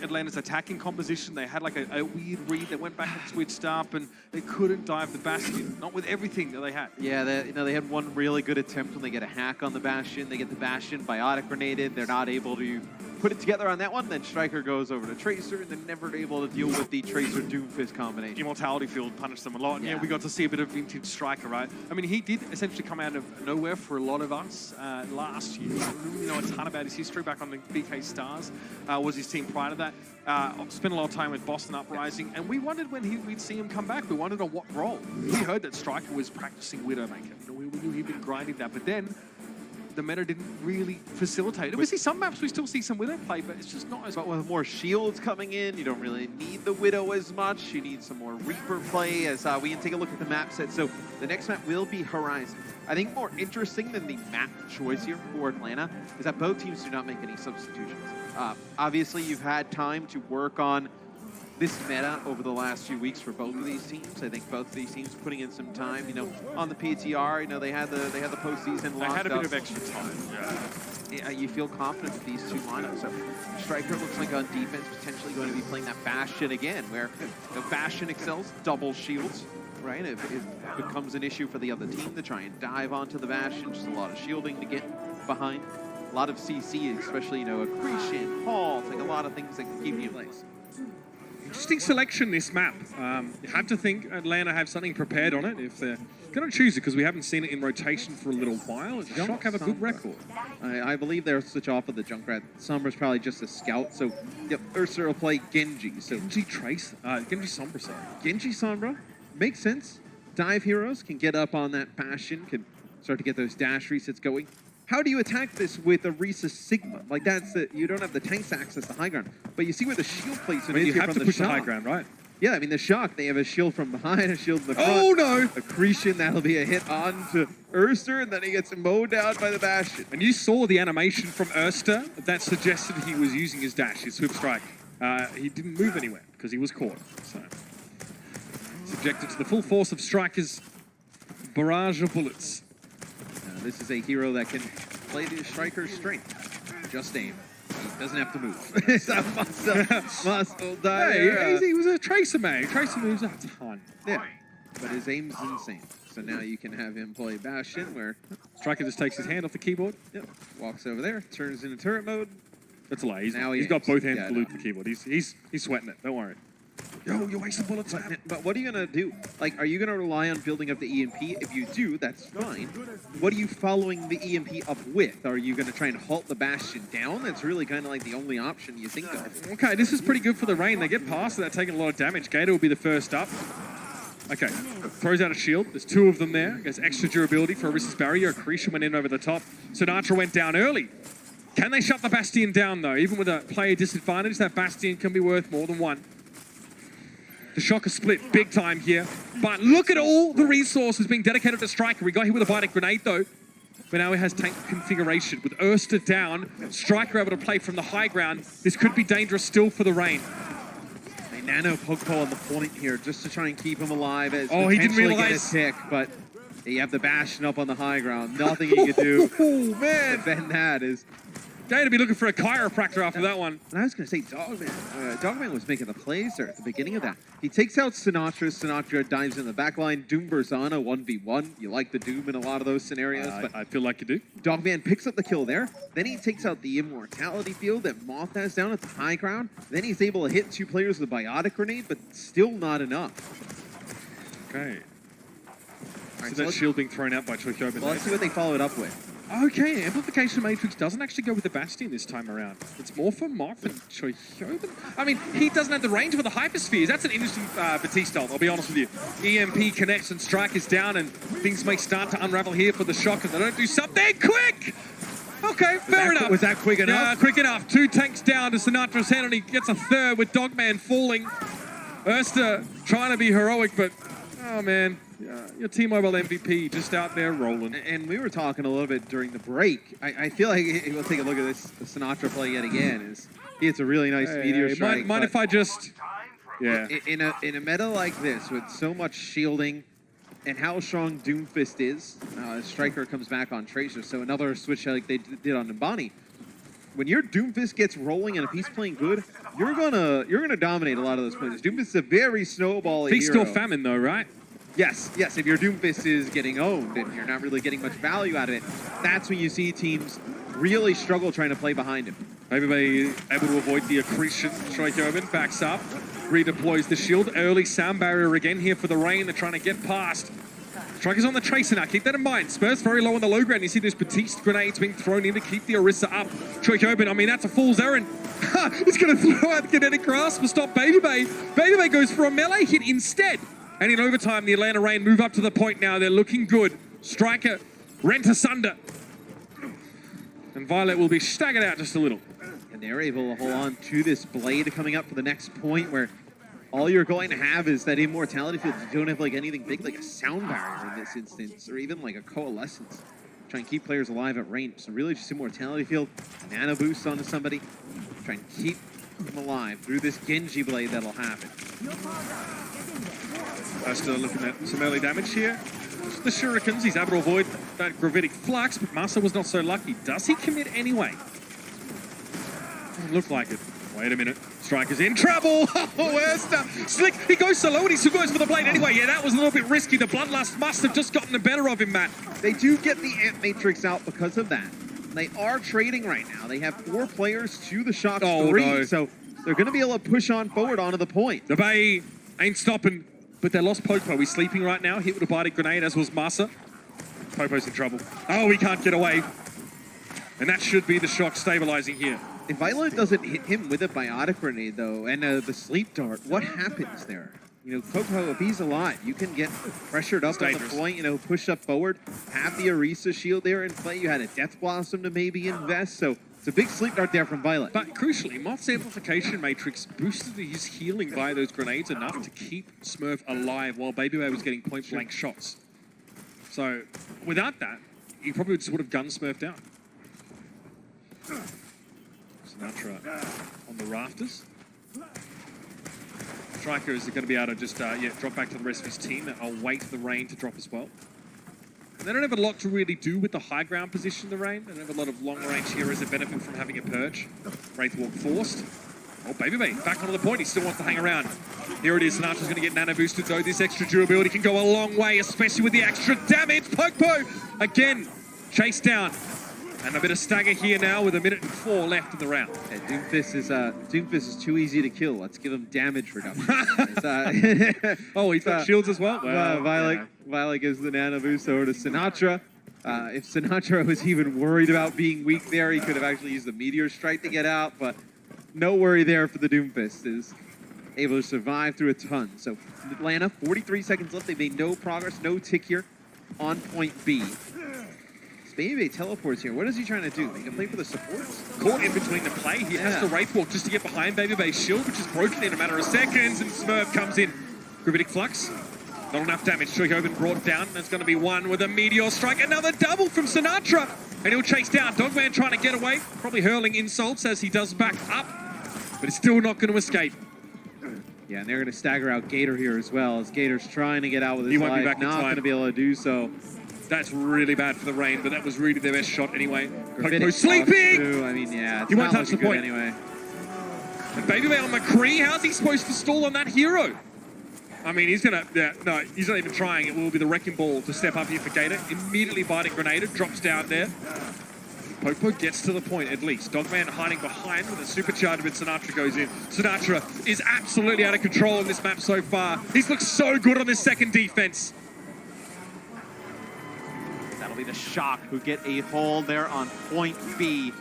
Atlanta's attacking composition. They had like a weird read that went back and switched up, and they couldn't dive the Bastion, not with everything that they had. Yeah, they had one really good attempt when they get a hack on the Bastion. They get the Bastion biotic grenaded. They're not able to put it together on that one. Then Striker goes over to Tracer, and they're never able to deal with the Tracer Doomfist combination. Immortality Field punished them a lot. Yeah, we got to see a bit of vintage Striker, right? I mean, he did essentially come out of nowhere for a lot of us last year. We know a ton about his history back on the BK Stars. Was his team prior to that. Spent a lot of time with Boston Uprising, and we wondered when we'd see him come back. We wondered on what role. We heard that Striker was practicing Widowmaker. We knew he'd been grinding that, but then the meta didn't really facilitate it. We see some maps, we still see some Widow play, but it's just not as... But with more shields coming in, you don't really need the Widow as much. You need some more Reaper play as we can take a look at the map set. So the next map will be Horizon. I think more interesting than the map choice here for Atlanta is that both teams do not make any substitutions. Obviously, you've had time to work on this meta over the last few weeks for both of these teams. I think both of these teams putting in some time. You know, on the PTR, they had the postseason. They had a bit of extra time. Yeah, you feel confident with these two lineups. So Striker looks like on defense potentially going to be playing that Bastion again, where the Bastion excels, double shields. Right, it becomes an issue for the other team to try and dive onto the Bastion. Just a lot of shielding to get behind. A lot of CC, especially accretion, halls, like a lot of things that can keep you in place. Interesting selection, this map. You have to think Atlanta have something prepared on it if they're going to choose it, because we haven't seen it in rotation for a little while. Does Shock have a good record? I believe they'll switch off of the Junkrat. Sombra's probably just a scout, so yep, Ursa will play Genji. So Genji Trace? Genji Sombra, sorry. Genji Sombra makes sense. Dive heroes can get up on that Bastion, can start to get those dash resets going. How do you attack this with a Risa Sigma? Like, you don't have the tanks to access the high ground, but you see where the shield placement is you here have from to the push the high Shock. ground, right? Yeah, I mean, the Shock, they have a shield from behind, a shield in the front. Oh, no! Accretion, that'll be a hit on to Urster, and then he gets mowed down by the Bastion. And you saw the animation from Urster that suggested he was using his dash, his Swift Strike. He didn't move anywhere because he was caught. So, subjected to the full force of Striker's barrage of bullets. This is a hero that can play the Striker's strength. Just aim. He doesn't have to move. It's a muscle diver. Hey, he was a Tracer, man. Tracer moves a ton. Yeah, but his aim's insane. So now you can have him play Bastion, where Striker just takes his hand off the keyboard. Yep, walks over there, turns into turret mode. That's a lie. He's got both hands glued to the keyboard. He's sweating it. Don't worry. Yo, you're wasting bullets. But what are you going to do? Like, are you going to rely on building up the EMP? If you do, that's fine. What are you following the EMP up with? Are you going to try and halt the Bastion down? That's really kind of like the only option you think of. Okay, this is pretty good for the Rain. They get past without taking a lot of damage. Gator will be the first up. Okay, throws out a shield. There's two of them there. Gets extra durability for Orisa's barrier. Accretion went in over the top. Sinatraa went down early. Can they shut the Bastion down, though? Even with a player disadvantage, that Bastion can be worth more than one. The Shock is split big time here. But look at all the resources being dedicated to Striker. We got hit with a biotic grenade, though. But now he has tank configuration. With Urster down, Striker able to play from the high ground. This could be dangerous still for the Rain. A nano pokeball on the point here just to try and keep him alive. As he didn't realize. Get a tick, but you have the Bastion up on the high ground. Nothing he can do. Oh, man. Then that is... Gator be looking for a chiropractor after that one. And I was going to say Dogman. Dogman was making the plays there at the beginning of that. He takes out Sinatraa. Sinatraa dives in the back line. Doom Berzana 1v1. You like the Doom in a lot of those scenarios. But I feel like you do. Dogman picks up the kill there. Then he takes out the Immortality field that Moth has down at the high ground. Then he's able to hit two players with a biotic grenade, but still not enough. Okay. Right, so that shield being thrown out by Choihyobin. Well, let's see what they followed up with. Okay, Amplification Matrix doesn't actually go with the Bastion this time around. It's more for Moth and Choihyobin. I mean, he doesn't have the range with the Hyperspheres. That's an interesting Batista, I'll be honest with you. EMP connects and Strike is down, and things may start to unravel here for the Shock if they don't do something quick! Okay, fair enough. Was that quick enough? Yeah, quick enough. Two tanks down to Sinatra's hand, and he gets a third with Dogman falling. Urster trying to be heroic, but, oh man. Your T-Mobile MVP just out there rolling. And we were talking a little bit during the break. I feel like we'll take a look at this Sinatraa play yet again. He hits a really nice meteor strike. Mind if I just Yeah. In a meta like this, with so much shielding and how strong Doomfist is, Striker comes back on Tracer, so another switch like they did on Nimbani. When your Doomfist gets rolling and if he's playing good, you're gonna dominate a lot of those plays. Doomfist is a very snowbally Feast hero. or famine, though, right? Yes. If your Doomfist is getting owned and you're not really getting much value out of it, that's when you see teams really struggle trying to play behind him. Maybe able to avoid the accretion. Stroikoven backs up, redeploys the shield. Early sound barrier again here for the Rain. They're trying to get past. Striker's on the Tracer now. Keep that in mind. Spurs very low on the low ground. You see those Batiste grenades being thrown in to keep the Orisa up. Stroikoven, I mean, that's a fool's errand. He's going to throw out the Kinetic Grasp to stop Baby Bay. Baby Bay goes for a melee hit instead. And in overtime, the Atlanta Rain move up to the point now. They're looking good. Striker rent asunder. And Violet will be staggered out just a little. And they're able to hold on to this blade coming up for the next point where all you're going to have is that immortality field. You don't have like anything big like a sound barrier in this instance, or even like a coalescence. Try and keep players alive at range. So really just immortality field, nano boost onto somebody. Try and keep them alive through this Genji blade that'll happen. Still looking at some early damage here. Just the shurikens, he's able to avoid that gravitic flux, but Masa was not so lucky. Does he commit anyway? Doesn't look like it. Wait a minute. Striker's in trouble. Slick, he goes solo and he still goes for the blade anyway. Yeah, that was a little bit risky. The Bloodlust must have just gotten the better of him, Matt. They do get the Ant Matrix out because of that. They are trading right now. They have 4 players to the Shock's 3, no. so they're going to be able to push on forward onto the point. The Bay ain't stopping, but they lost Popo. He's sleeping right now. Hit with a biting grenade, as was Masa. Popo's in trouble. Oh, he can't get away. And that should be the Shock stabilizing here. If Violet doesn't hit him with a biotic grenade, though, and the sleep dart, what happens there? You know, Popo, if he's alive, you can get pressured up on the point, you know, push up forward, have the Orisa shield there in play. You had a Death Blossom to maybe invest, so it's a big sleep dart there from Violet. But crucially, Moth's Amplification Matrix boosted his healing via those grenades enough to keep Smurf alive while Baby Bay was getting point-blank shots. So, without that, he probably just would have gunned Smurf down. Sinatraa on the rafters. Striker is going to be able to just drop back to the rest of his team. I'll wait for the Rain to drop as well. And they don't have a lot to really do with the high ground position, the Rain. They don't have a lot of long-range heroes that benefit from having a Purge. Wraithwalk forced. Oh, Baby Bay, back onto the point. He still wants to hang around. Here it is. Sinatra's going to get nano boosted, though. This extra durability can go a long way, especially with the extra damage. Popo, again, chased down. And a bit of stagger here now with 1:04 left in the round. Yeah, Doomfist is too easy to kill. Let's give him damage reduction. Oh, he's got shields as well? Violet gives the nano boost over to Sinatraa. If Sinatraa was even worried about being weak there, he could have actually used the Meteor Strike to get out, but no worry there for the Doomfist. Is able to survive through a ton. So Atlanta, 43 seconds left. They made no progress, no tick here on point B. Baby Bay teleports here. What is he trying to do? He can play for the supports? Caught in between the play. He has to Wraithwalk just to get behind Baby Bay's shield, which is broken in a matter of seconds, and Smurf comes in. Gravitic Flux. Not enough damage. Stroikoven brought down. There's going to be one with a Meteor Strike. Another double from Sinatraa. And he'll chase down. Dogman trying to get away. Probably hurling insults as he does back up. But it's still not going to escape. Yeah, and they're going to stagger out Gator here as well, as Gator's trying to get out with his life. He won't be back in not time. going to be able to do so. That's really bad for the Rain, but that was really their best shot anyway. Popo sleeping! I mean, yeah, it's he won't not touch the looking point good anyway. And Baby Bay on McCree, how's he supposed to stall on that hero? I mean, he's gonna, no, he's not even trying. It will be the Wrecking Ball to step up here for Gator. Immediately biting Grenade, drops down there. Popo gets to the point at least. Dogman hiding behind with a supercharger, but Sinatraa goes in. Sinatraa is absolutely out of control on this map so far. He's looked so good on this second defense. That'll be the Shock who get a hold there on point B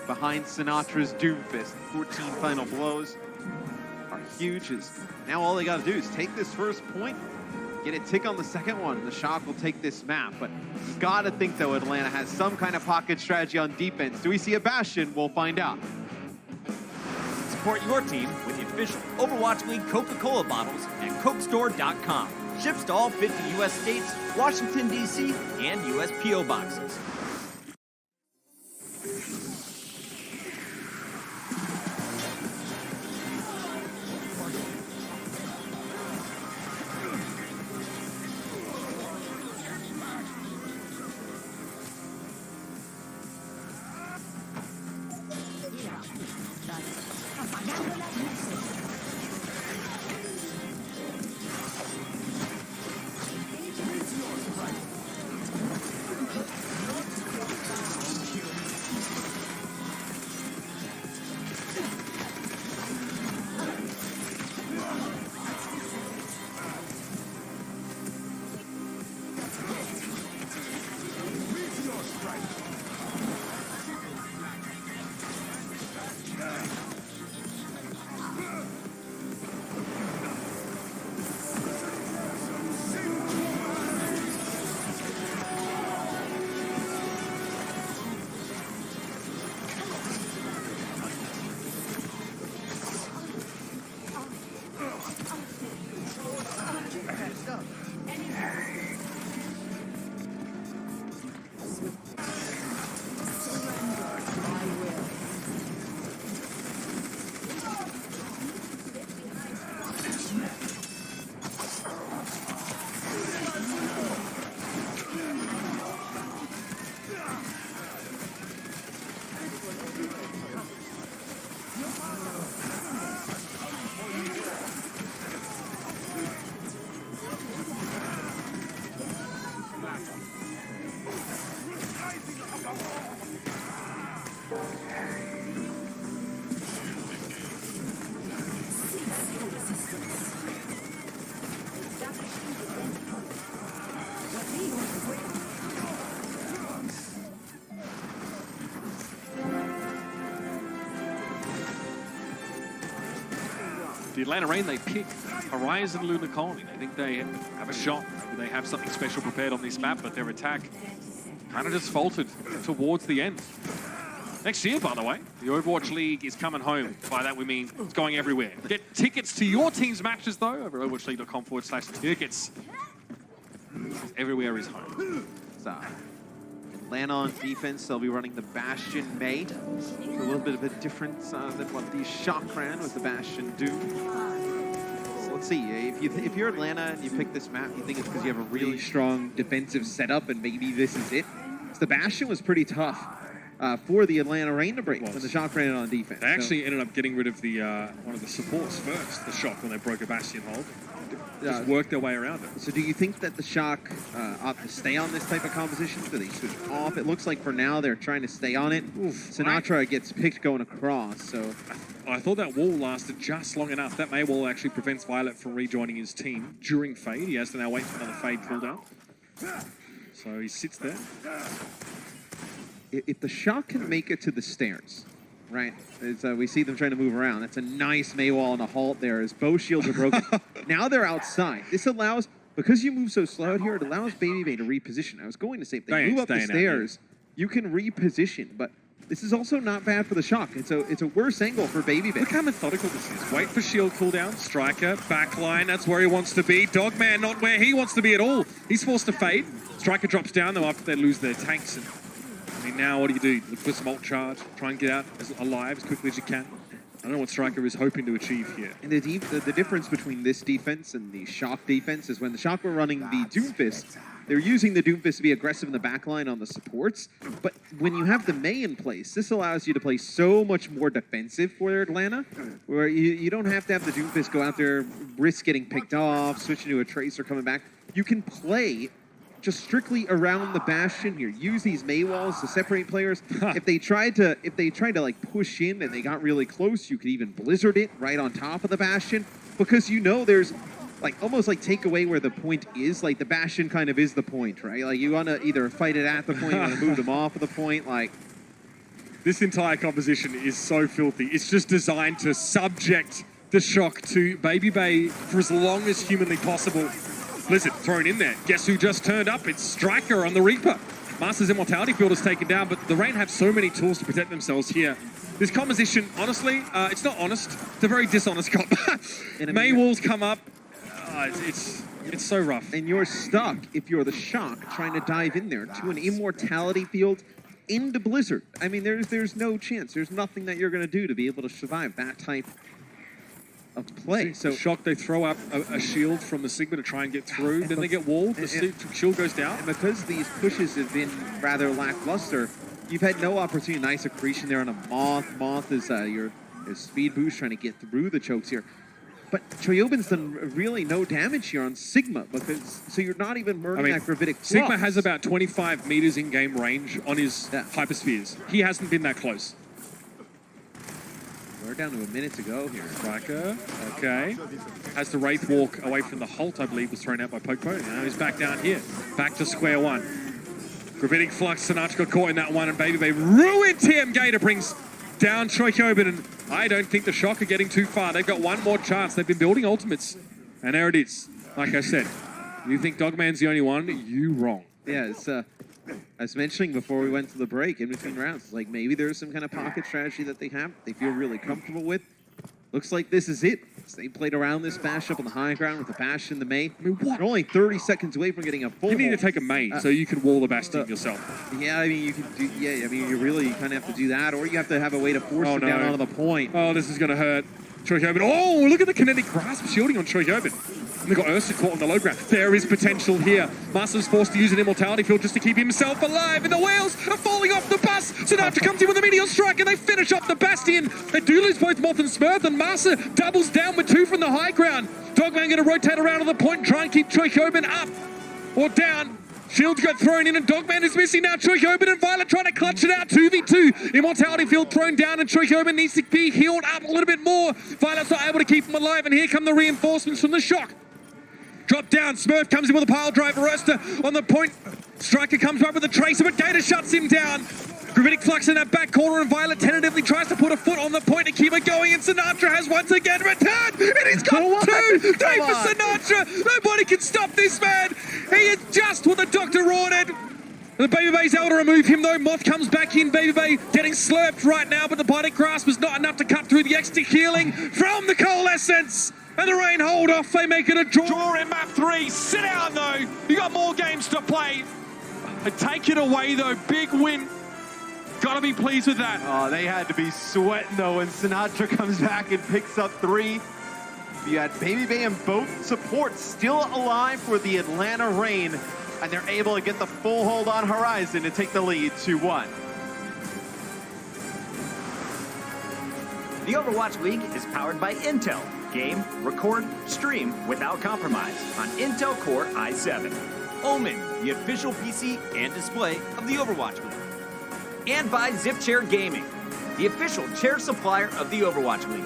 behind Sinatra's Doomfist. 14 final blows are huge. Now all they got to do is take this first point, get a tick on the second one. The Shock will take this map, but you got to think, though, Atlanta has some kind of pocket strategy on defense. Do we see a Bastion? We'll find out. Support your team with the official Overwatch League Coca-Cola bottles at CokeStore.com. Ships to all 50 U.S. states, Washington, D.C., and U.S. P.O. boxes. The Atlanta Reign, they pick Horizon Lunar Colony. They think they have a shot. Maybe they have something special prepared on this map, but their attack kind of just faltered towards the end. Next year, by the way, the Overwatch League is coming home. By that we mean it's going everywhere. Get tickets to your team's matches, though, over overwatchleague.com/tickets. Everywhere is home. So, Atlanta on defense, they'll be running the Bastion May. A little bit of a difference than what the Shock ran with the Bastion Doom. So let's see, if you're Atlanta and you pick this map, you think it's because you have a Really strong defensive setup, and maybe this is it. So the Bastion was pretty tough for the Atlanta Reign to break when the Shock ran it on defense. They actually ended up getting rid of the one of the supports first, the Shock, when they broke a Bastion hold. Just worked their way around it. So do you think that the Shock opt to stay on this type of composition? Do they switch off? It looks like for now they're trying to stay on it. Sinatraa gets picked going across, so... I thought that wall lasted just long enough. That May wall actually prevents Violet from rejoining his team during Fade. He has to now wait for another Fade cooldown. So he sits there. If the Shock can make it to the stairs, right? We see them trying to move around. That's a nice May wall and a halt there as both shields are broken. Now they're outside. This allows, because you move so slow out here, it allows Baby Bay to reposition. I was going to say, if they move up the stairs, you can reposition, but this is also not bad for the Shock. It's a worse angle for Baby Bay. Look how methodical this is. Wait for shield cooldown, Striker, backline, that's where he wants to be. Dogman not where he wants to be at all. He's forced to fade. Striker drops down though after they lose their tanks. And I mean, now what do? Look for some ult charge, try and get out alive as quickly as you can. I don't know what Striker is hoping to achieve here. And the difference between this defense and the Shock defense is when the Shock were running the Doomfist, they're using the Doomfist to be aggressive in the backline on the supports. But when you have the May in place, this allows you to play so much more defensive for Atlanta, where you don't have to have the Doomfist go out there, risk getting picked off, switching to a Tracer coming back. You can play just strictly around the Bastion here. Use these May walls to separate players. If they tried to like push in and they got really close, you could even Blizzard it right on top of the Bastion, because you know there's like almost like take away where the point is. Like the Bastion kind of is the point, right? Like you want to either fight it at the point, you want to move them off of the point. Like this entire composition is so filthy. It's just designed to subject the Shock to Baby Bay for as long as humanly possible. Blizzard thrown in there. Guess who just turned up? It's Striker on the Reaper. Master's Immortality Field is taken down, but the Reign have so many tools to protect themselves here. This composition, honestly, it's not honest. It's a very dishonest comp. May walls come up. It's so rough. And you're stuck, if you're the Shock, trying to dive in there to an Immortality Field into Blizzard. I mean, there's no chance. There's nothing that you're going to do to be able to survive that type of play. So Shock, they throw up a shield from the Sigma to try and get through. Then they get walled. The shield goes down. And because these pushes have been rather lackluster, you've had no opportunity. Nice accretion there on a Moth. Moth is your speed boost trying to get through the chokes here. But Choyobin's done really no damage here on Sigma, because so you're not even burning that gravitic flux. Sigma has about 25 meters in-game range on his hyperspheres. He hasn't been that close. We're down to a minute to go here. Striker, okay. Has the Wraith walk away from the Holt, I believe, was thrown out by Pokepo. Now he's back down here. Back to square one. Gravitic Flux, Sinatraa got caught in that one, and Baby Bay ruined TM Gator, brings down Choyobin, and I don't think the Shock are getting too far. They've got one more chance. They've been building ultimates, and there it is. Like I said, you think Dogman's the only one? You wrong. Yeah, it's I was mentioning before we went to the break, in between rounds, it's like maybe there's some kind of pocket strategy that they have, they feel really comfortable with. Looks like this is it. They played around this bash up on the high ground with the Bastion, the May. I mean, what? They're only 30 seconds away from getting a full. You need to take a May so you can wall the Bastion yourself. Yeah, I mean, you can do. Yeah, I mean, you really kind of have to do that, or you have to have a way to force them down onto the point. Oh, this is going to hurt. Choyobin. Oh, look at the kinetic grasp shielding on Choyobin. And they've got Ursa caught on the low ground. There is potential here. Master's forced to use an Immortality Field just to keep himself alive. And the wheels are falling off the bus. Sinatraa comes in with a Meteor Strike, and they finish off the Bastion. They do lose both Moth and Smurf, and Master doubles down with two from the high ground. Dogman going to rotate around to the point and try and keep Choyobin up or down. Shields got thrown in and Dogman is missing now. Choihoban and Violet trying to clutch it out. 2v2. Immortality Field thrown down and Choihoban needs to be healed up a little bit more. Violet's not able to keep him alive and here come the reinforcements from the Shock. Drop down, Smurf comes in with a pile driver. Resta on the point. Striker comes back with a tracer, but Gator shuts him down. Gravitic Flux in that back corner and Violet tentatively tries to put a foot on the point to keep it going and Sinatraa has once again returned and he's got two! Three for Sinatraa! Nobody can stop this man! He is just what the doctor ordered! The Baby Bay's able to remove him though. Moth comes back in. Baby Bay getting slurped right now, but the Bionic Grasp was not enough to cut through the extra healing from the Coalescence. And the Rain hold off. They make it a draw. Draw in map 3. Sit down though. You got more games to play. And take it away though. Big win. Gotta be pleased with that. Oh, they had to be sweating though when Sinatraa comes back and picks up 3. You had Baby Bay and both supports still alive for the Atlanta Rain, and they're able to get the full hold on Horizon to take the lead 2-1. The Overwatch League is powered by Intel. Game, record, stream without compromise on Intel Core i7. Omen, the official PC and display of the Overwatch League. And by Zip Chair Gaming, the official chair supplier of the Overwatch League.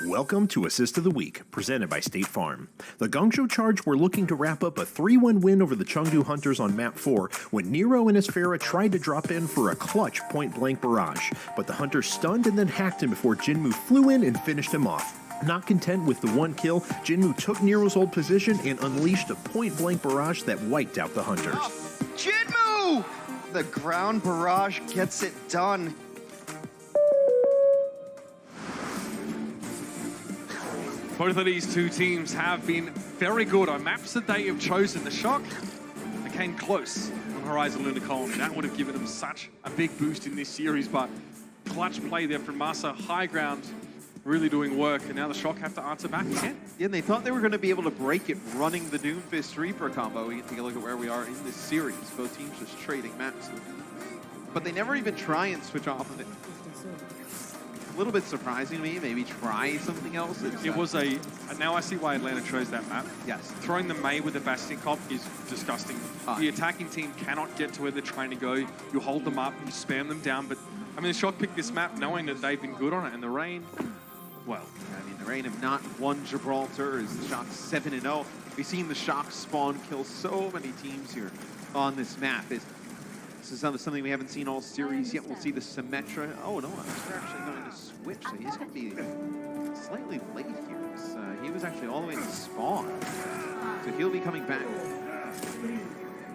Welcome to Assist of the Week, presented by State Farm. The Guangzhou Charge were looking to wrap up a 3-1 win over the Chengdu Hunters on Map 4 when Nero and his Pharah tried to drop in for a clutch point-blank barrage, but the Hunters stunned and then hacked him before Jinmu flew in and finished him off. Not content with the one kill, Jinmu took Nero's old position and unleashed a point-blank barrage that wiped out the Hunters. Jinmu! The ground barrage gets it done. Both of these two teams have been very good on maps that they have chosen. The Shock, they came close on Horizon Lunar Colony. That would have given them such a big boost in this series, but clutch play there from Masa. High ground, really doing work, and now the Shock have to answer back again. Yeah, and they thought they were going to be able to break it running the Doomfist Reaper combo. We can take a look at where we are in this series. Both teams just trading maps. But they never even try and switch off of it. A little bit surprising to me. Maybe try something else. It was now I see why Atlanta chose that map. Yes. Throwing the Mei with the Bastion comp is disgusting. The attacking team cannot get to where they're trying to go. You hold them up, you spam them down, but I mean, the Shock picked this map knowing that they've been good on it, and the Rain, well. I mean, the Rain have not won Gibraltar as the Shock 7-0. We've seen the Shock spawn kill so many teams here on this map. This is something we haven't seen all series yet. We'll see the Sinatraa. Oh no, they're actually going to switch. So he's going to be slightly late here. because he was actually all the way in the spawn. So he'll be coming back.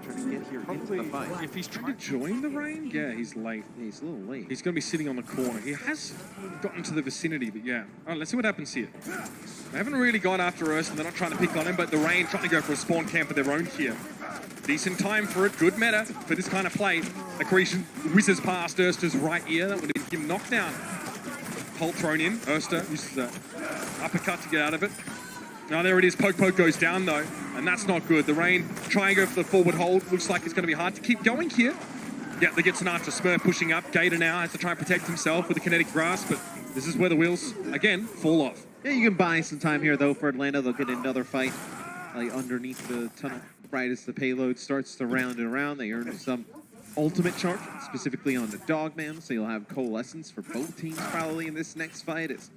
Trying to get here into the fight. If he's trying to join the rain, yeah, he's late. Yeah, he's a little late. He's going to be sitting on the corner. He has gotten to the vicinity, but yeah. All right, let's see what happens here. They haven't really gone after Urst, and they're not trying to pick on him, but the rain trying to go for a spawn camp of their own here. Decent time for it. Good meta for this kind of play. Accretion whizzes past Urster's right ear. That would have been him knocked down. Holt thrown in. Urster uses the uppercut to get out of it. Now there it is. Poke goes down though, and that's not good. The rain trying to go for the forward hold. Looks like it's going to be hard to keep going here. Yeah, they get Sinatraa. Smurf pushing up. Gator now has to try and protect himself with the kinetic grasp, but this is where the wheels, again, fall off. Yeah, you can buy some time here though for Atlanta. They'll get another fight like underneath the tunnel. Right as the payload starts to round and around, they earn some ultimate charge, specifically on the Dogman, so you'll have coalescence for both teams probably in this next fight. It's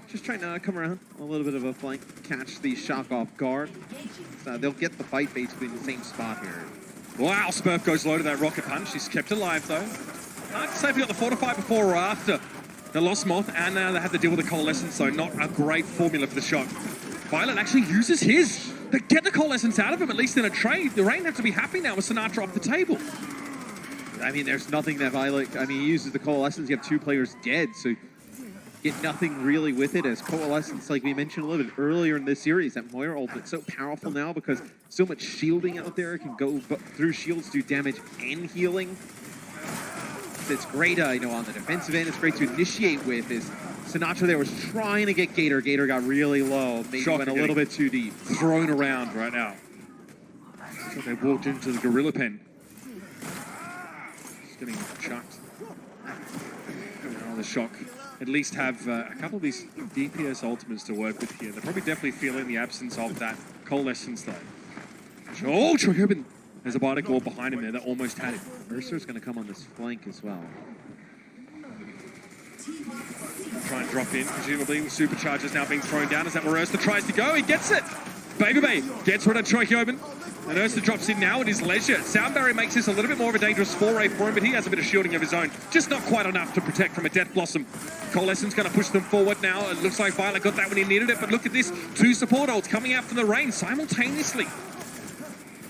just trying to come around a little bit of a flank, catch the shock off guard. So they'll get the fight basically in the same spot here. Wow, Smurf goes low to that rocket punch. He's kept alive though. Hard to say if he got the fortify before or after. They lost Moth, and now they have to deal with the coalescence, so not a great formula for the shot. Violet actually uses his. They get the coalescence out of him, at least in a trade. The Rain have to be happy now with Sinatraa off the table. I mean, there's nothing that Violet, he uses the coalescence. You have two players dead, so get nothing really with it as coalescence, like we mentioned a little bit earlier in this series, that Moira ult, it's so powerful now because so much shielding out there. It can go through shields, do damage and healing. It's great, on the defensive end. It's great to initiate with. Is Sinatraa there was trying to get Gator. Gator got really low. Maybe went a little bit too deep. Thrown around right now. So they walked into the gorilla pen. Just getting chucked. The shock. At least have a couple of these DPS ultimates to work with here. They're probably definitely feeling the absence of that coalescence though. Oh, Chocoban! There's a Bardic wall behind him there that almost had it. Ursa's going to come on this flank as well. Try and drop in, presumably with supercharges now being thrown down. Is that where Ursa tries to go? He gets it! Baby gets rid of Chocoban. And Ursa drops in now at his leisure. Sound Barrier makes this a little bit more of a dangerous foray for him, but he has a bit of shielding of his own. Just not quite enough to protect from a Death Blossom. Coalescence going to push them forward now. It looks like Violet got that when he needed it, but look at this. Two support ults coming out from the Rain simultaneously.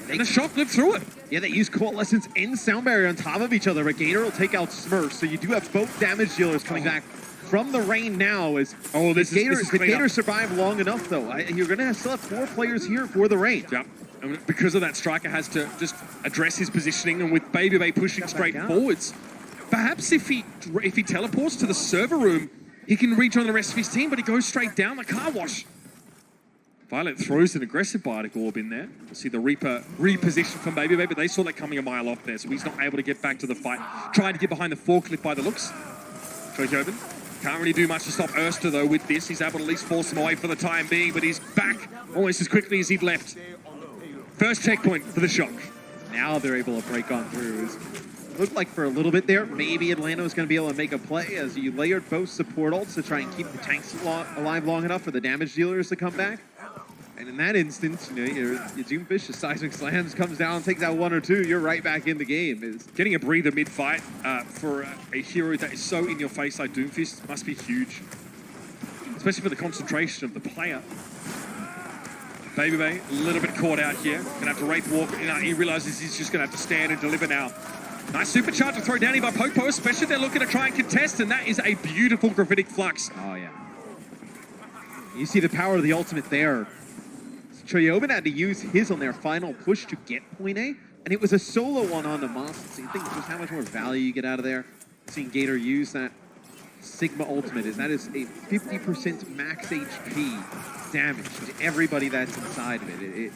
And the shock lived through it. Yeah, they use Coalescence and Sound Barrier on top of each other, but Gator will take out Smurf, so you do have both damage dealers coming back from the Rain now. Gator survived long enough, though. You're going to still have 4 players here for the Rain. Yep. And because of that, Striker has to just address his positioning, and with Baby pushing straight forwards, perhaps if he teleports to the server room, he can rejoin the rest of his team, but he goes straight down the car wash. Violet throws an aggressive Bardic Orb in there. We'll see the Reaper reposition from Baby, but they saw that coming a mile off there, so he's not able to get back to the fight. Trying to get behind the forklift by the looks. Chocoban can't really do much to stop Ursta, though, with this. He's able to at least force him away for the time being, but he's back almost as quickly as he'd left. First checkpoint for the shock. Now they're able to break on through. It looked like for a little bit there, maybe Atlanta was going to be able to make a play as you layered both support ults to try and keep the tanks alive long enough for the damage dealers to come back. And in that instance, your Doomfist, the Seismic Slams, comes down, takes out 1 or 2, you're right back in the game. Is getting a breather mid-fight for a hero that is so in your face like Doomfist must be huge. Especially for the concentration of the player. Baby a little bit caught out here. Gonna have to Wraith Walk. He realizes he's just gonna have to stand and deliver now. Nice supercharge to throw down here by Popo, especially if they're looking to try and contest, and that is a beautiful Graphitic Flux. Oh, yeah. You see the power of the ultimate there. Chocoban had to use his on their final push to get point A, and it was a solo one on the Monster. So you think just how much more value you get out of there. Seeing Gator use that Sigma ultimate that is a 50% max HP damage to everybody that's inside of it.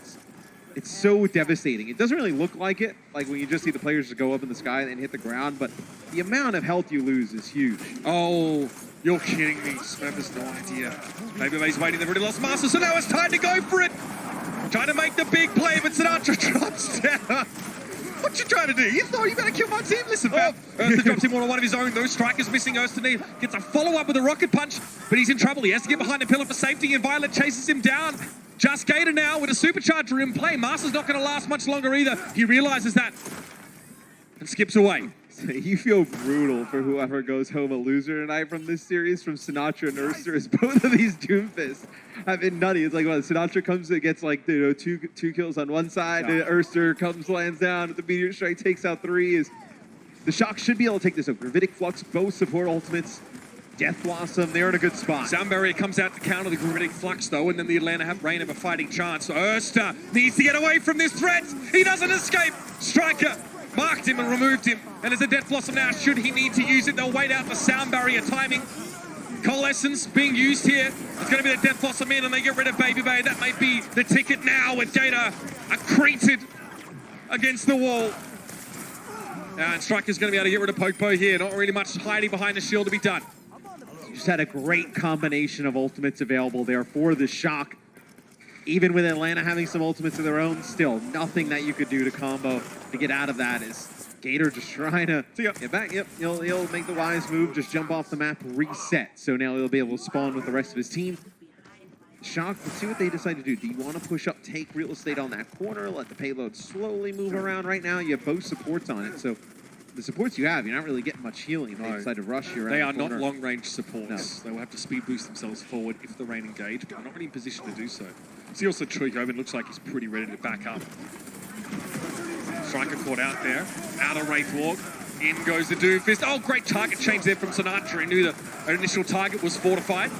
It's so devastating. It doesn't really look like it, like when you just see the players just go up in the sky and hit the ground, but the amount of health you lose is huge. Oh, you're kidding me. Smurf has no idea. Baby's waiting. They've already lost Master, so now it's time to go for it. Trying to make the big play, but Sinatraa drops down. What you trying to do? You thought you better kill my team. Listen, man. Ursa drops him on one of his own. Those Strikers missing. Ursa gets a follow-up with a rocket punch, but he's in trouble. He has to get behind the pillar for safety, and Violet chases him down. Just Gator now with a supercharger in play. Master's not going to last much longer either. He realizes that and skips away. You feel brutal for whoever goes home a loser tonight from this series, from Sinatraa and Urster, as both of these Doomfists have been nutty. It's like, well, Sinatraa comes and gets like, you know, two kills on one side, and Urster comes, lands down with the Meteor Strike, takes out 3. The Shock should be able to take this over. Gravitic Flux, both support ultimates. Death Blossom, they're in a good spot. Sound Barrier comes out to counter the Gravitic Flux, though, and then the Atlanta Rain have a fighting chance. Urster needs to get away from this threat. He doesn't escape. Striker marked him and removed him. And as a Death Blossom now, should he need to use it, they'll wait out the Sound Barrier timing. Coalescence being used here. It's going to be the Death Blossom in, and they get rid of Baby Bay. That may be the ticket now with Gator accreted against the wall. And Striker's going to be able to get rid of Popo here. Not really much hiding behind the shield to be done. Just had a great combination of ultimates available there for the Shock. Even with Atlanta having some ultimates of their own, still nothing that you could do to combo to get out of that. Is Gator just trying to get back. Yep, he'll make the wise move, just jump off the map, reset. So now he'll be able to spawn with the rest of his team. Shock, let's see what they decide to do. Do you want to push up, take real estate on that corner, let the payload slowly move around? Right now, you have both supports on it, so the supports you have, you're not really getting much healing if they decide to rush you around. They are the not corner. long-range supports. They will have to speed boost themselves forward if the Rain engage, but they're not really in position to do so. See also Choikoven looks like he's pretty ready to back up. Striker caught out there. Out of Wraith Walk. In goes the Doomfist. Oh, great target change there from Sinatraa. He knew the initial target was fortified.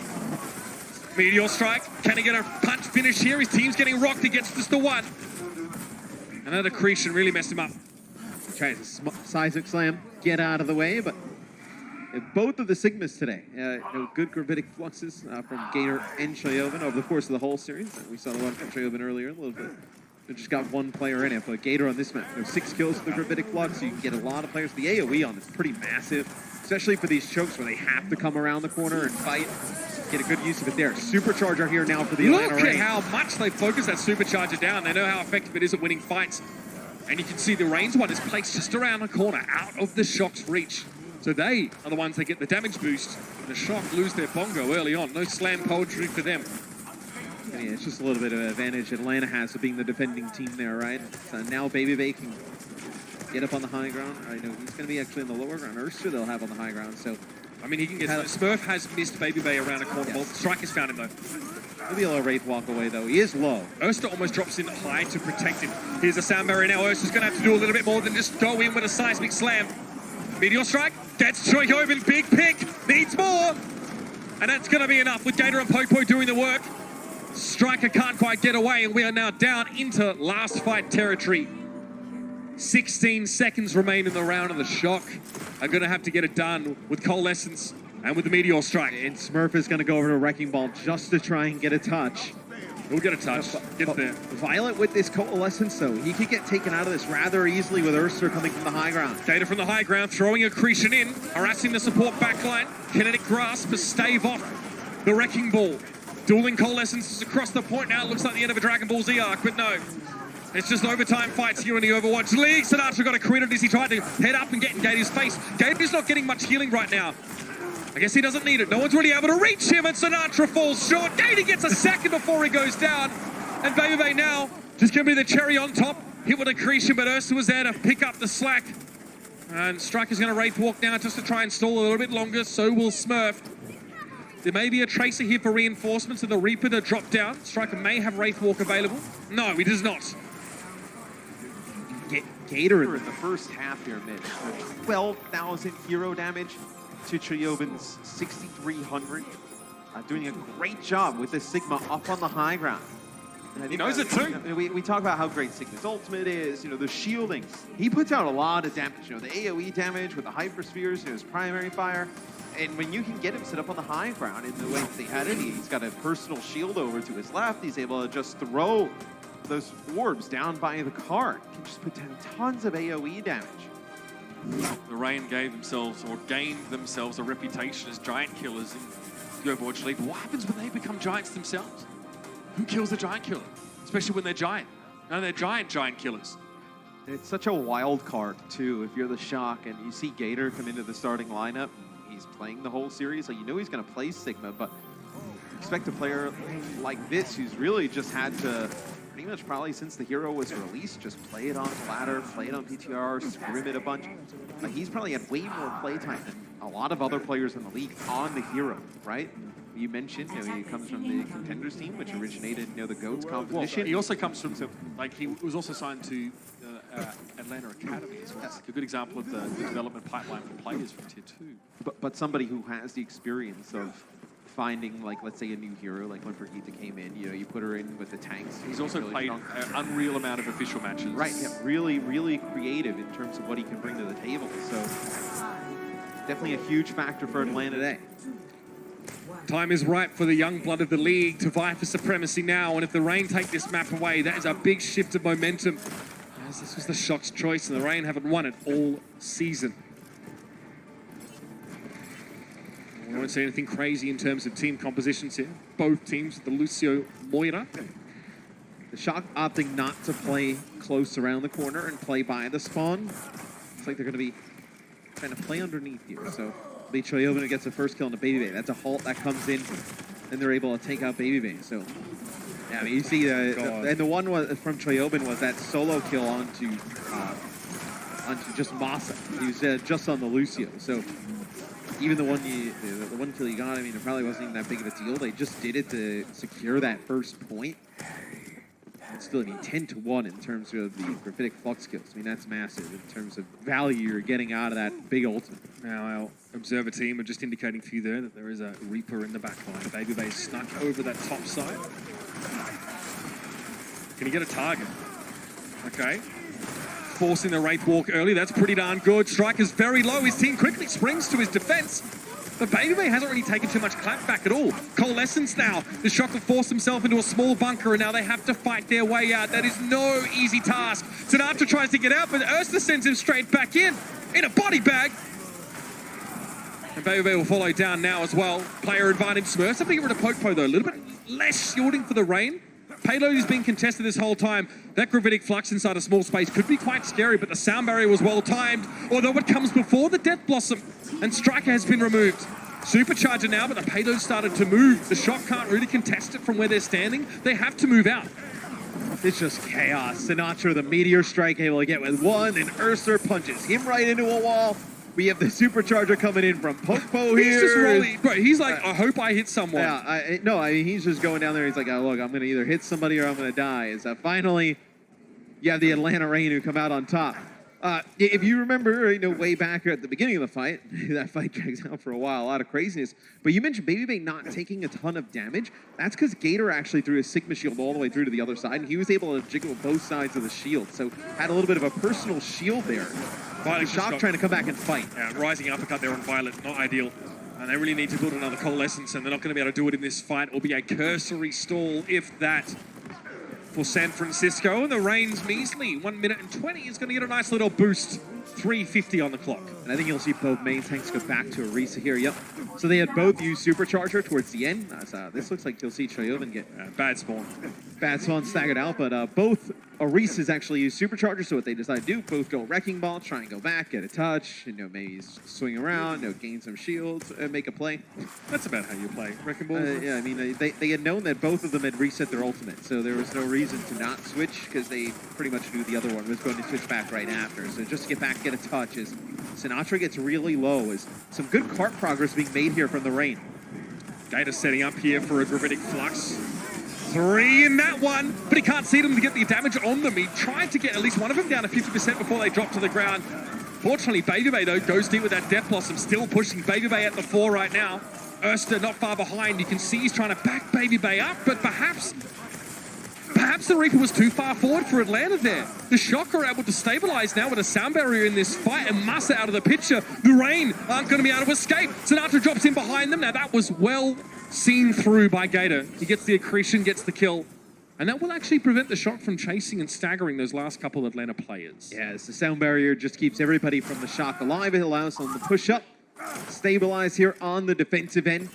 Meteor Strike. Can he get a punch finish here? His team's getting rocked. He gets just the 1. And that accretion really messed him up. Tries a seismic slam, get out of the way, but both of the Sigmas today, good gravitic fluxes from Gator and Choikoven over the course of the whole series. We saw the one from Choikoven earlier a little bit. They just got one player in it, but Gator on this map, 6 kills with the gravitic flux, so you can get a lot of players. The AoE on is pretty massive, especially for these chokes where they have to come around the corner and fight. Get a good use of it there. Supercharger here now for the Atlanta Look Rain. at how much they focus that Supercharger down. They know how effective it is at winning fights. And you can see the Rain's one is placed just around the corner, out of the Shock's reach. So they are the ones that get the damage boost. The Shock lose their bongo early on. No slam poetry for them. Yeah, it's just a little bit of an advantage Atlanta has of being the defending team there, right? So now Baby Bay can get up on the high ground. I know he's going to be actually in the lower ground. Urster they'll have on the high ground, so... I mean, he can get... Smurf has missed Baby Bay around a corner. Yes. Striker's found him, though. He'll be able to Wraith Walk away, though. He is low. Urster almost drops in high to protect him. Here's a Sound Barrier now. Urster's going to have to do a little bit more than just go in with a seismic slam. Meteor Strike gets Choikoven. Big pick. Needs more. And that's going to be enough with Gator and Popo doing the work. Striker can't quite get away, and we are now down into last fight territory. 16 seconds remain in the round, and the Shock are going to have to get it done with Coalescence and with the Meteor Strike. And Smurf is going to go over to Wrecking Ball just to try and get a touch. He'll get a touch. Get there. Violet with this Coalescence, though, he could get taken out of this rather easily with Urster coming from the high ground. Gator from the high ground, throwing accretion in, harassing the support backline. Kinetic Grasp to stave off the Wrecking Ball. Dueling Coalescences across the point now. It looks like the end of a Dragon Ball Z arc, but no. It's just overtime fights here in the Overwatch League. Sinatraa got a credit as he tried to head up and get in Gator's face. Gator's not getting much healing right now. I guess he doesn't need it. No one's really able to reach him, and Sinatraa falls short. Gator gets a second before he goes down. And Baby Bay now just going to be the cherry on top. Hit with accretion, but Urster was there to pick up the slack. And Striker's going to Wraith Walk now just to try and stall a little bit longer. So will Smurf. There may be a Tracer here for reinforcements and the Reaper to drop down. Striker may have Wraith Walk available. No, he does not. Gator in the first half here, Mitch. 12,000 hero damage to Choikoven's 6,300. Doing a great job with this Sigma up on the high ground. He knows it too. We talk about how great Sigma's ultimate is, the shielding. He puts out a lot of damage, the AoE damage with the hyperspheres, his primary fire. And when you can get him set up on the high ground in the way that they had it, he's got a personal shield over to his left. He's able to just throw those orbs down by the cart. Can just put tons of AoE damage. The Rain gained themselves a reputation as giant killers in the Overwatch League. But what happens when they become giants themselves? Who kills a giant killer? Especially when they're giant. No, they're giant killers. It's such a wild card, too, if you're the Shock and you see Gator come into the starting lineup. He's playing the whole series. Like, he's going to play Sigma, but expect a player like this who's really just had to pretty much probably since the hero was released. Just play it on ladder, play it on PTR, scrim it a bunch. He's probably had way more playtime than a lot of other players in the league on the hero, right? You mentioned, he comes from the Contenders team, which originated, the GOATS competition. Well, he also comes from, he was also signed to Atlanta Academy as well. A good example of the development pipeline for players from Tier 2. But somebody who has the experience of finding, let's say a new hero, like when Brigitte came in, you put her in with the tanks. He's also played an unreal amount of official matches. Right, yeah, really, really creative in terms of what he can bring to the table. So definitely a huge factor for Atlanta today. Time is right for the young blood of the league to vie for supremacy now, and if the Reign take this map away, that is a big shift of momentum, as this was the Shock's choice, and the Reign haven't won it all season. We won't say anything crazy in terms of team compositions here. Both teams, the Lucio Moira. The Shock opting not to play close around the corner and play by the spawn. Looks like they're going to be trying to play underneath here, so Choyobin gets the first kill on the Baby Bay. That's a halt that comes in, and they're able to take out Baby Bay. So, yeah, I mean, you see, and the one was from Choyobin was that solo kill onto just Masa. He was just on the Lucio. So, even the one kill you got, I mean, it probably wasn't even that big of a deal. They just did it to secure that first point. It's still, 10-1 in terms of the Graphitic Flux skills. I mean, that's massive in terms of value you're getting out of that big ultimate. Now, our observer team are just indicating for you there that there is a Reaper in the back line. Baby Bay snuck over that top side. Can he get a target? Okay. Forcing the Wraith walk early. That's pretty darn good. Striker's very low. His team quickly springs to his defense. But Baby Bay hasn't really taken too much clap back at all. Coalescence now. The Shock have forced himself into a small bunker, and now they have to fight their way out. That is no easy task. Sinatraa tries to get out, but Ursa sends him straight back in a body bag. And Baby Bay will follow down now as well. Player advantage Smurfs. I think get rid of Pokepo though. A little bit less shielding for the Reign. Payload is being contested this whole time. That Gravitic Flux inside a small space could be quite scary, but the sound barrier was well timed. Although it comes before the Death Blossom, and Striker has been removed. Supercharger now, but the payload started to move. The Shock can't really contest it from where they're standing. They have to move out. It's just chaos. Sinatraa, the Meteor Strike, able to get with one, and Ursa punches him right into a wall. We have the Supercharger coming in from Pokepo here. He's just rolling. Bro, he's like, I hope I hit someone. Yeah, he's just going down there. He's like, oh, look, I'm going to either hit somebody or I'm going to die. So finally, you have the Atlanta Reign who come out on top. If you remember, way back at the beginning of the fight, that fight drags out for a while, a lot of craziness. But you mentioned Baby Bay not taking a ton of damage. That's because Gator actually threw a Sigma shield all the way through to the other side, and he was able to jiggle both sides of the shield. So had a little bit of a personal shield there. The Shock trying to come back and fight. Yeah, rising uppercut there on Violet, not ideal. And they really need to build another Coalescence, and they're not going to be able to do it in this fight. It will be a cursory stall, if that, for San Francisco. And the Reign's measly 1 minute and 20 is going to get a nice little boost. 3:50 on the clock. And I think you'll see both main tanks go back to Orisa here. Yep. So they had both used Supercharger towards the end. This looks like you'll see Choyobin get bad spawn. Bad spawn staggered out, but both Orisas actually use Supercharger. So what they decide to do, both go Wrecking Ball, try and go back, get a touch, maybe swing around, gain some shields, and make a play. That's about how you play Wrecking Ball. Yeah, I mean, they had known that both of them had reset their ultimate, so there was no reason to not switch, because they pretty much knew the other one was going to switch back right after. So just to get back, get a touch, as Sinatraa gets really low, as some good cart progress being made here from the Reign. Gator setting up here for a Gravitic Flux. 3 in that one, but he can't see them to get the damage on them. He tried to get at least one of them down to 50% before they drop to the ground. Fortunately, Baby Bay, though, goes deep with that Death Blossom, still pushing Baby Bay at the 4 right now. Ursa not far behind. You can see he's trying to back Baby Bay up, but perhaps the Reaper was too far forward for Atlanta there. The Shock are able to stabilize now with a sound barrier in this fight, and Masa out of the picture. The Reign aren't going to be able to escape. Sinatraa drops in behind them. Now that was well seen through by Gator. He gets the accretion, gets the kill. And that will actually prevent the Shock from chasing and staggering those last couple of Atlanta players. Yes, the sound barrier just keeps everybody from the Shock alive. It allows them to push up, stabilize here on the defensive end.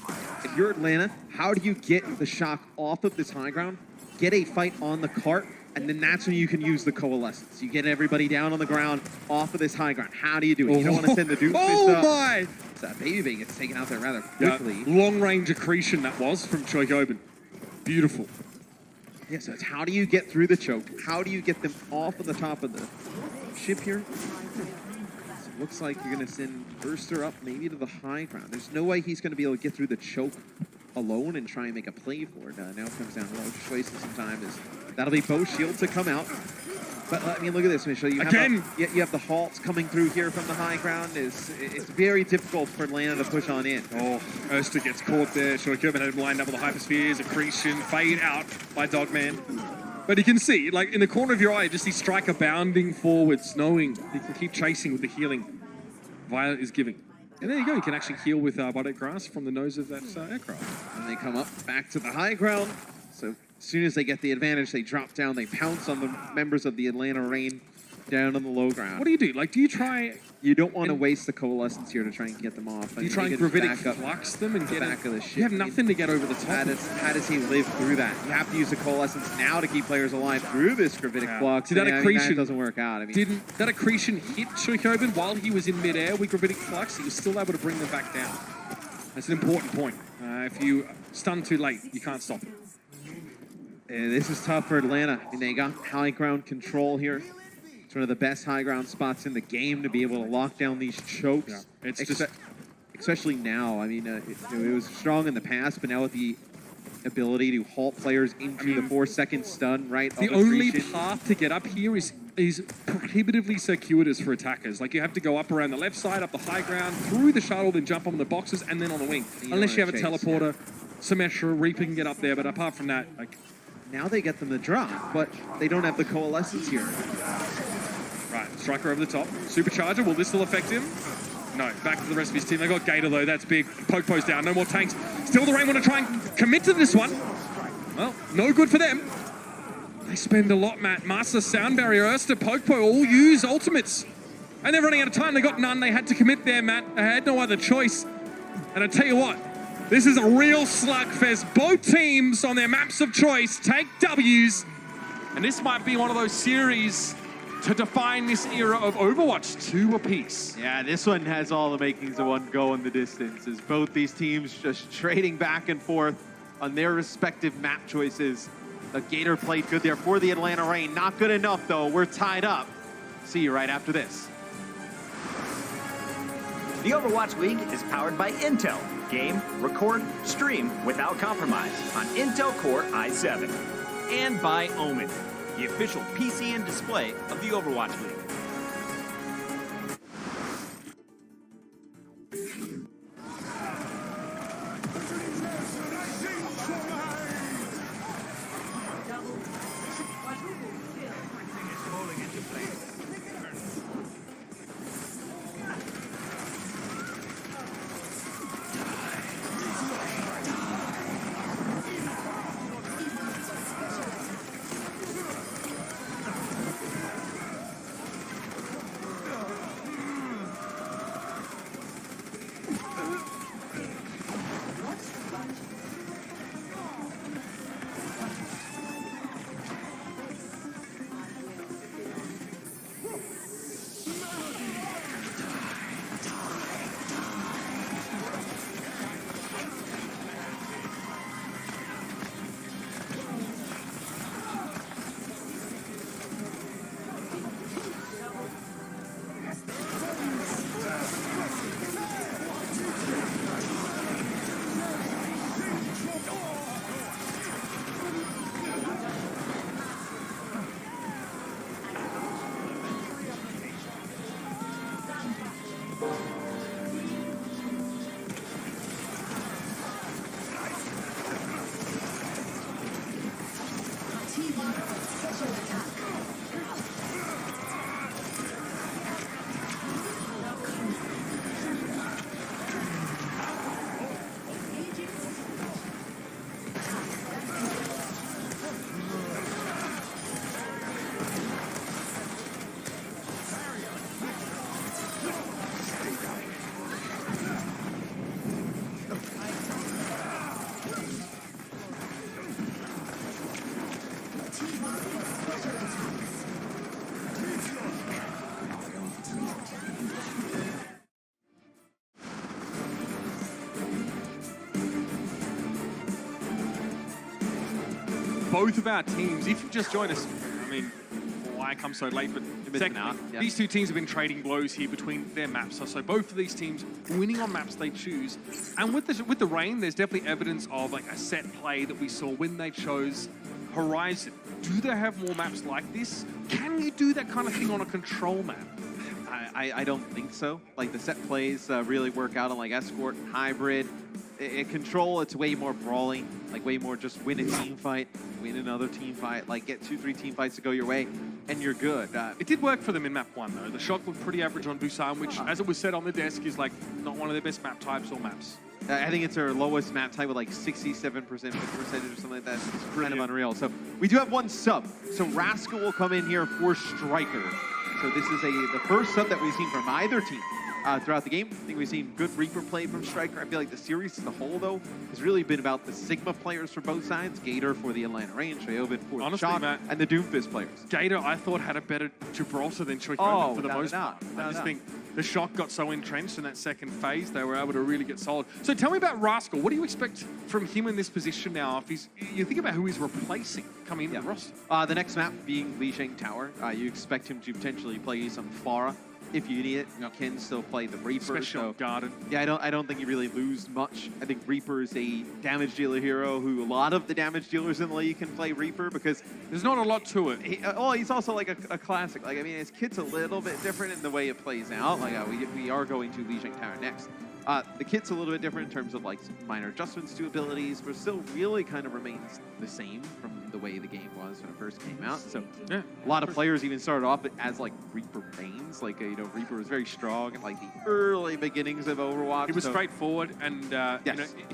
If you're Atlanta, how do you get the Shock off of this high ground, get a fight on the cart, and then that's when you can use the Coalescence. You get everybody down on the ground off of this high ground. How do you do it? You don't want to send the Doomfist up. Oh my! So Baby Bay gets taken out there rather quickly. Long range accretion that was from Choyobin. Beautiful. Yeah, so it's how do you get through the choke? How do you get them off of the top of the ship here? So it looks like you're going to send Burster up maybe to the high ground. There's no way he's going to be able to get through the choke alone and try and make a play for it. Now it comes down to just wasting some time. That'll be both shields to come out. But I mean, look at this, Mitchell. You have the halts coming through here from the high ground. It's very difficult for Lana to push on in. Oh, Erster gets caught there. Shoykoven had him lined up with the hyperspheres, accretion, fade out by Dogman. But you can see, like in the corner of your eye, just see Striker bounding forwards, knowing he can keep chasing with the healing Violet is giving. And there you go, you can actually heal with Bodic Grass from the nose of that aircraft. And they come up back to the high ground. So as soon as they get the advantage, they drop down, they pounce on the members of the Atlanta Reign down on the low ground. What do you do? Like, do you try... You don't want to waste the coalescence here to try and get them off. Do you try and gravitic flux them and get back of the ship? You have nothing to get over the top. How does he live through that? You have to use the coalescence now to keep players alive through this gravitic flux. See, that accretion that doesn't work out. I mean, that accretion hit Shoykoven while he was in midair with gravitic flux. He was still able to bring them back down. That's an important point. If you stun too late, you can't stop it. This is tough for Atlanta. I mean, they got high ground control here. It's one of the best high ground spots in the game to be able to lock down these chokes. Yeah, it's especially now. I mean, it was strong in the past, but now with the ability to halt players into the 4-second stun, right? The only path to get up here is prohibitively circuitous for attackers. Like, you have to go up around the left side, up the high ground, through the shuttle, then jump on the boxes, and then on the wing. Unless you have a teleporter, Symmetra, Reaper can get up there, but apart from that, like... Now they get them to drop, but they don't have the coalescence here. Right, Striker over the top. Supercharger, will this still affect him? No, back to the rest of his team. They got Gator though, that's big. Pokepo's down, no more tanks. Still the Reign want to try and commit to this one. Well, no good for them. They spend a lot, Matt. Master, Sound Barrier, Erster, Pokepo all use ultimates. And they're running out of time. They got none. They had to commit there, Matt. They had no other choice. And I tell you what, this is a real slugfest. Both teams on their maps of choice take W's. And this might be one of those series to define this era of Overwatch, 2 apiece. Yeah, this one has all the makings of one go in the distance, as both these teams just trading back and forth on their respective map choices. The Gator played good there for the Atlanta Reign. Not good enough, though. We're tied up. See you right after this. The Overwatch League is powered by Intel. Game, record, stream without compromise on Intel Core i7. And by Omen, the official PC and display of the Overwatch League. both of our teams, if you just joined us, I mean, why come so late? But these two teams have been trading blows here between their maps. So both of these teams winning on maps they choose. And with the rain, there's definitely evidence of like a set play that we saw when they chose Horizon. Do they have more maps like this? Can you do that kind of thing on a control map? I don't think so. Like the set plays really work out on like Escort, Hybrid. In Control, it's way more brawling, like way more just win a team fight, win another team fight, like get 2-3 team fights to go your way, and you're good. It did work for them in map 1 though. The Shock looked pretty average on Busan, which, as it was said on the desk, is like not one of their best map types or maps. I think it's their lowest map type with like 67% percentage or something like that. It's kind of unreal. So we do have one sub. So Rascal will come in here for Striker. So this is the first sub that we've seen from either team throughout the game. I think we've seen good Reaper play from Striker. I feel like the series as a whole, though, has really been about the Sigma players for both sides. Gator for the Atlanta Reign, Choyobin for the Shock, and the Doomfist players. Gator, I thought, had a better Gibraltar than Choyobin for the most part. I just think the Shock got so entrenched in that second phase, they were able to really get solid. So tell me about Rascal. What do you expect from him in this position now? If you think about who he's replacing coming into the roster. The next map being Lijiang Tower. You expect him to potentially play some Pharah. If you need it, you can still play the Reaper. Especially Garden. Yeah, I don't think you really lose much. I think Reaper is a damage dealer hero who a lot of the damage dealers in the league can play Reaper because there's not a lot to it. He's also like a classic. Like I mean, his kit's a little bit different in the way it plays out. Like we are going to Lijiang Tower next. The kit's a little bit different in terms of like minor adjustments to abilities, but still really kind of remains the same from the way the game was when it first came out. So yeah, a lot of players even started off as like Reaper mains. Like Reaper was very strong in like the early beginnings of Overwatch. He was straightforward, and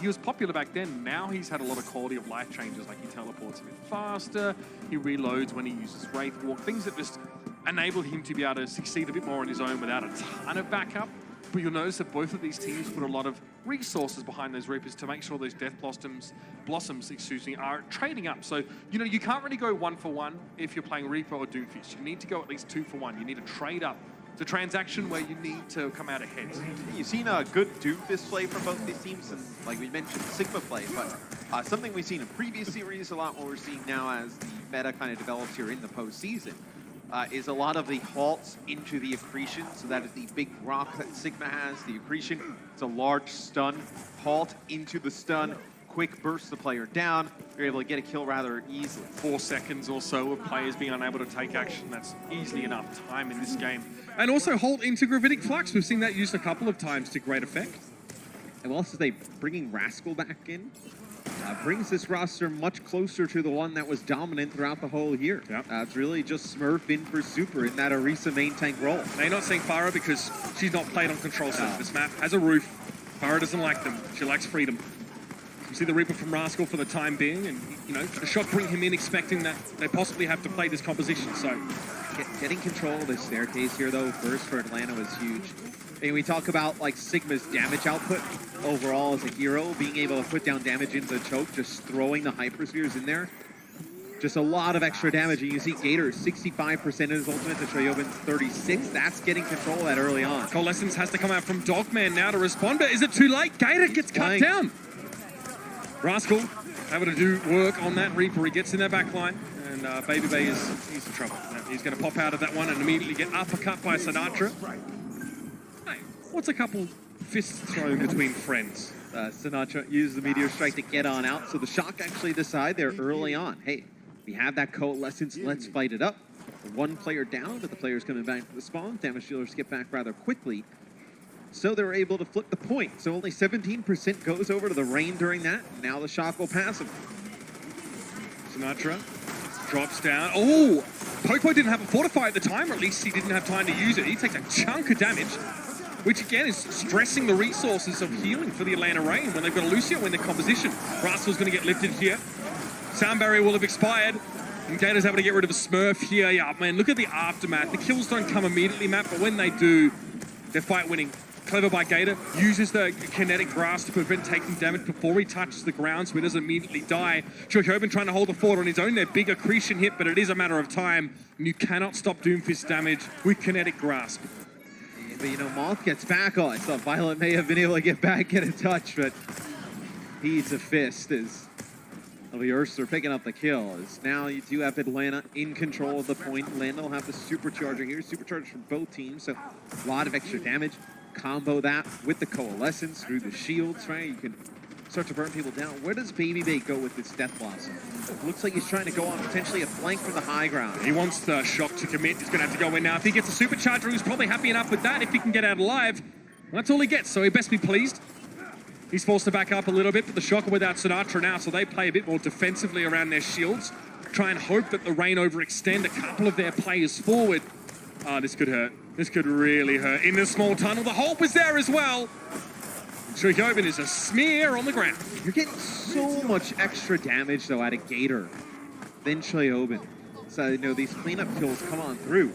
he was popular back then. Now he's had a lot of quality of life changes. Like he teleports a bit faster, he reloads when he uses Wraith Walk, things that just enable him to be able to succeed a bit more on his own without a ton of backup. But you'll notice that both of these teams put a lot of resources behind those Reapers to make sure those Death Blossoms, are trading up. So, you can't really go 1-for-1 if you're playing Reaper or Doomfist. You need to go at least 2-for-1. You need to trade up. It's a transaction where you need to come out ahead. You've seen a good Doomfist play from both these teams, and like we mentioned, Sigma play, but something we've seen in previous series, a lot what we're seeing now as the meta kind of develops here in the postseason. Is a lot of the halts into the accretion. So that is the big rock that Sigma has, the accretion. It's a large stun, halt into the stun, quick burst the player down. You're able to get a kill rather easily. 4 seconds or so of players being unable to take action. That's easily enough time in this game. And also halt into Gravitic Flux. We've seen that used a couple of times to great effect. And also they bringing Rascal back in. Brings this roster much closer to the one that was dominant throughout the whole year. Yep. It's really just Smurf in for Super in that Orisa main tank role. Now you're not seeing Pharah because she's not played on control set. This map has a roof. Pharah doesn't like them. She likes freedom. You see the Reaper from Rascal for the time being, and the Shock bring him in expecting that they possibly have to play this composition. So getting control of the staircase here though first for Atlanta was huge. And we talk about like Sigma's damage output overall as a hero, being able to put down damage into the choke, just throwing the hyperspheres in there. Just a lot of extra damage. And you see Gator 65% of his ultimate to Choyobin's 36. That's getting control of that early on. Coalescence has to come out from Dogman now to respond, but is it too late? Gator gets cut down. Rascal able to do work on that Reaper. He gets in their back line, and Baby Bay he's in trouble. He's going to pop out of that one and immediately get uppercut by Sinatraa. Hey, what's a couple fists thrown between friends? Sinatraa used the Meteor Strike to get on out, so the Shock actually decide there early on, hey, we have that Coalescence, let's fight it up. One player down, but the player's coming back to the spawn. Damage dealers get back rather quickly. So they're able to flip the point. So only 17% goes over to the Reign during that. Now the Shock will pass him. Sinatraa drops down. Oh! Popo didn't have a Fortify at the time, or at least he didn't have time to use it. He takes a chunk of damage, which again is stressing the resources of healing for the Atlanta Reign when they've got a Lucio in their composition. Rascal's going to get lifted here. Sound barrier will have expired. And Gator's able to get rid of a Smurf here. Yeah, man, look at the aftermath. The kills don't come immediately, Matt, but when they do, they're fight winning. Clever by Gator, uses the kinetic grasp to prevent taking damage before he touches the ground so he doesn't immediately die. Choyobin trying to hold the fort on his own. They're big accretion hit, but it is a matter of time. And you cannot stop Doomfist damage with kinetic grasp. But Moth gets back. Oh, I thought Violet may have been able to get back, get a touch, but he eats a fist as Well, the Ursa are picking up the kill. As now you do have Atlanta in control of the point. Atlanta will have the supercharger here. Supercharger from both teams, so a lot of extra damage. Combo that with the coalescence through the shields, right? You can start to burn people down. Where does Baby Bay go with this Death Blossom? Looks like he's trying to go on potentially a flank from the high ground. He wants the shock to commit. He's going to have to go in now. If he gets a supercharger, he's probably happy enough with that. If he can get out alive, that's all he gets, so he best be pleased. He's forced to back up a little bit, but the shocker without Sinatraa now, so they play a bit more defensively around their shields. Try and hope that the Rain overextend a couple of their players forward. This could hurt. This could really hurt. In the small tunnel, the Hulk was there as well. Tricobin is a smear on the ground. You're getting so much extra damage, though, out of Gator than Tricobin. So, you know, these cleanup kills come on through.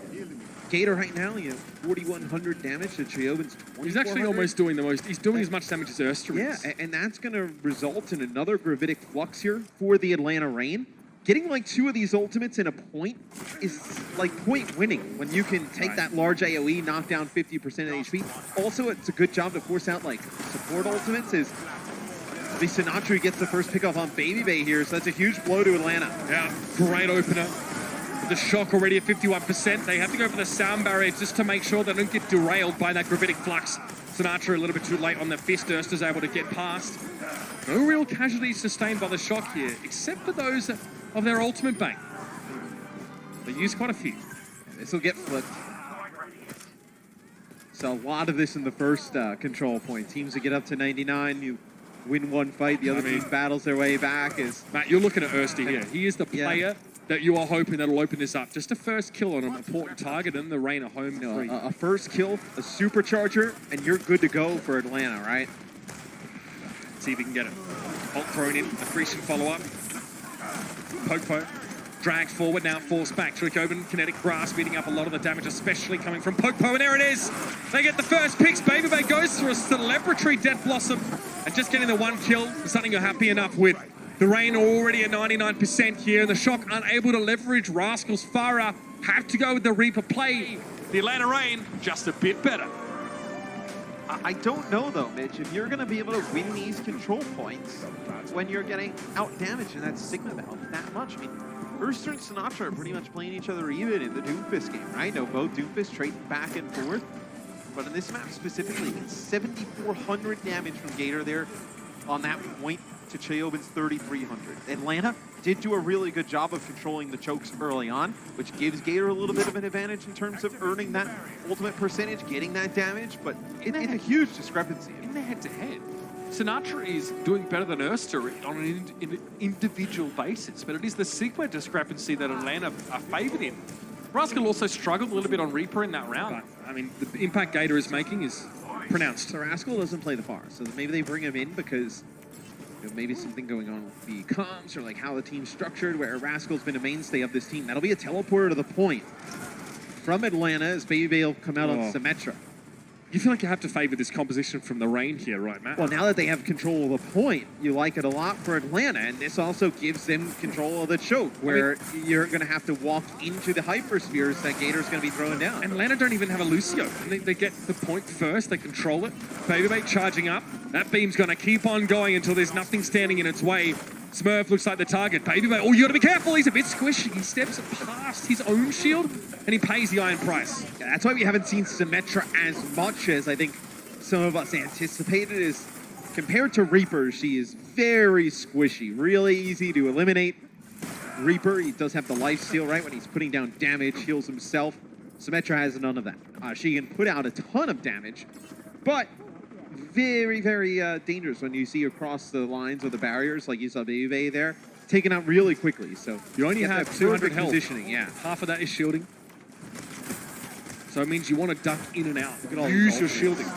Gator right now, you know, 4,100 damage to Triobin's 2,400. He's actually almost doing the most. He's doing as much damage as Erster is. Yeah, and that's going to result in another gravitic flux here for the Atlanta Reign. Getting like 2 of these ultimates in a point is like point winning when you can take that large AoE, knock down 50% of HP. Also, it's a good job to force out like support ultimates is the Sinatraa gets the first pick off on Baby Bay here, so that's a huge blow to Atlanta. Yeah, great opener. The shock already at 51%. They have to go for the sound barrier just to make sure they don't get derailed by that gravitic flux. Sinatraa a little bit too late on the fist. Erster's able to get past. No real casualties sustained by the shock here, except for those of their ultimate bank. They use quite a few. This will get flipped. So a lot of this in the first control point. Teams that get up to 99, you win one fight, the other team battles their way back. Matt, you're looking at Erster here. He is the player that you are hoping that'll open this up. Just a first kill on an important target and the Rain are home free. A first kill, a supercharger, and you're good to go for Atlanta, right? Let's see if he can get it. Hulk thrown in, accretion follow-up. Popo dragged forward, now forced back. Tricobin, kinetic grasp, beating up a lot of the damage, especially coming from Popo, and there it is! They get the first picks. Baby Bay goes through a celebratory Death Blossom, and just getting the one kill is something you're happy enough with. The Rain are already at 99% here, and the shock unable to leverage Rascal's Farah. Have to go with the Reaper play. The Atlanta Rain, just a bit better. I don't know, though, Mitch, if you're going to be able to win these control points when you're getting out-damaged in that Sigma battle that much. I mean, Erster and Sinatraa are pretty much playing each other even in the Doomfist game, right? No, both Doomfist trading back and forth. But in this map specifically, it's 7,400 damage from Gator there on that point to Triobin's 3,300. Atlanta did do a really good job of controlling the chokes early on, which gives Gator a little bit of an advantage in terms of earning that ultimate percentage, getting that damage, but it's a huge discrepancy. In the head-to-head, Sinatraa is doing better than Erster on an individual basis, but it is the Sigma discrepancy that Atlanta are favoured in. Rascal also struggled a little bit on Reaper in that round. But, I mean, the impact Gator is making is pronounced. So Rascal doesn't play the far, so maybe they bring him in because maybe something going on with the comms or like how the team's structured, where Rascal's been a mainstay of this team. That'll be a teleporter to the point from Atlanta as Baby Bay will come out on Symmetra. You feel like you have to favour this composition from the Rain here, right, Matt? Well, now that they have control of the point, you like it a lot for Atlanta, and this also gives them control of the choke, where you're going to have to walk into the hyperspheres that Gator's going to be throwing down. And Atlanta don't even have a Lucio. They get the point first, they control it. Baby Bay charging up. That beam's going to keep on going until there's nothing standing in its way. Smurf looks like the target. Baby Bay, oh, you got to be careful. He's a bit squishy. He steps past his own shield, and he pays the iron price. Yeah, that's why we haven't seen Symmetra as much as I think some of us anticipated. Is compared to Reaper, she is very squishy, really easy to eliminate. Reaper, he does have the life steal, right? When he's putting down damage, heals himself. Symmetra has none of that. She can put out a ton of damage, but very, very dangerous when you see across the lines or the barriers, like you saw Baby Bay there, taken out really quickly. So you only have 200 health. Positioning, yeah. Half of that is shielding. So it means you want to duck in and out. Use your shielding.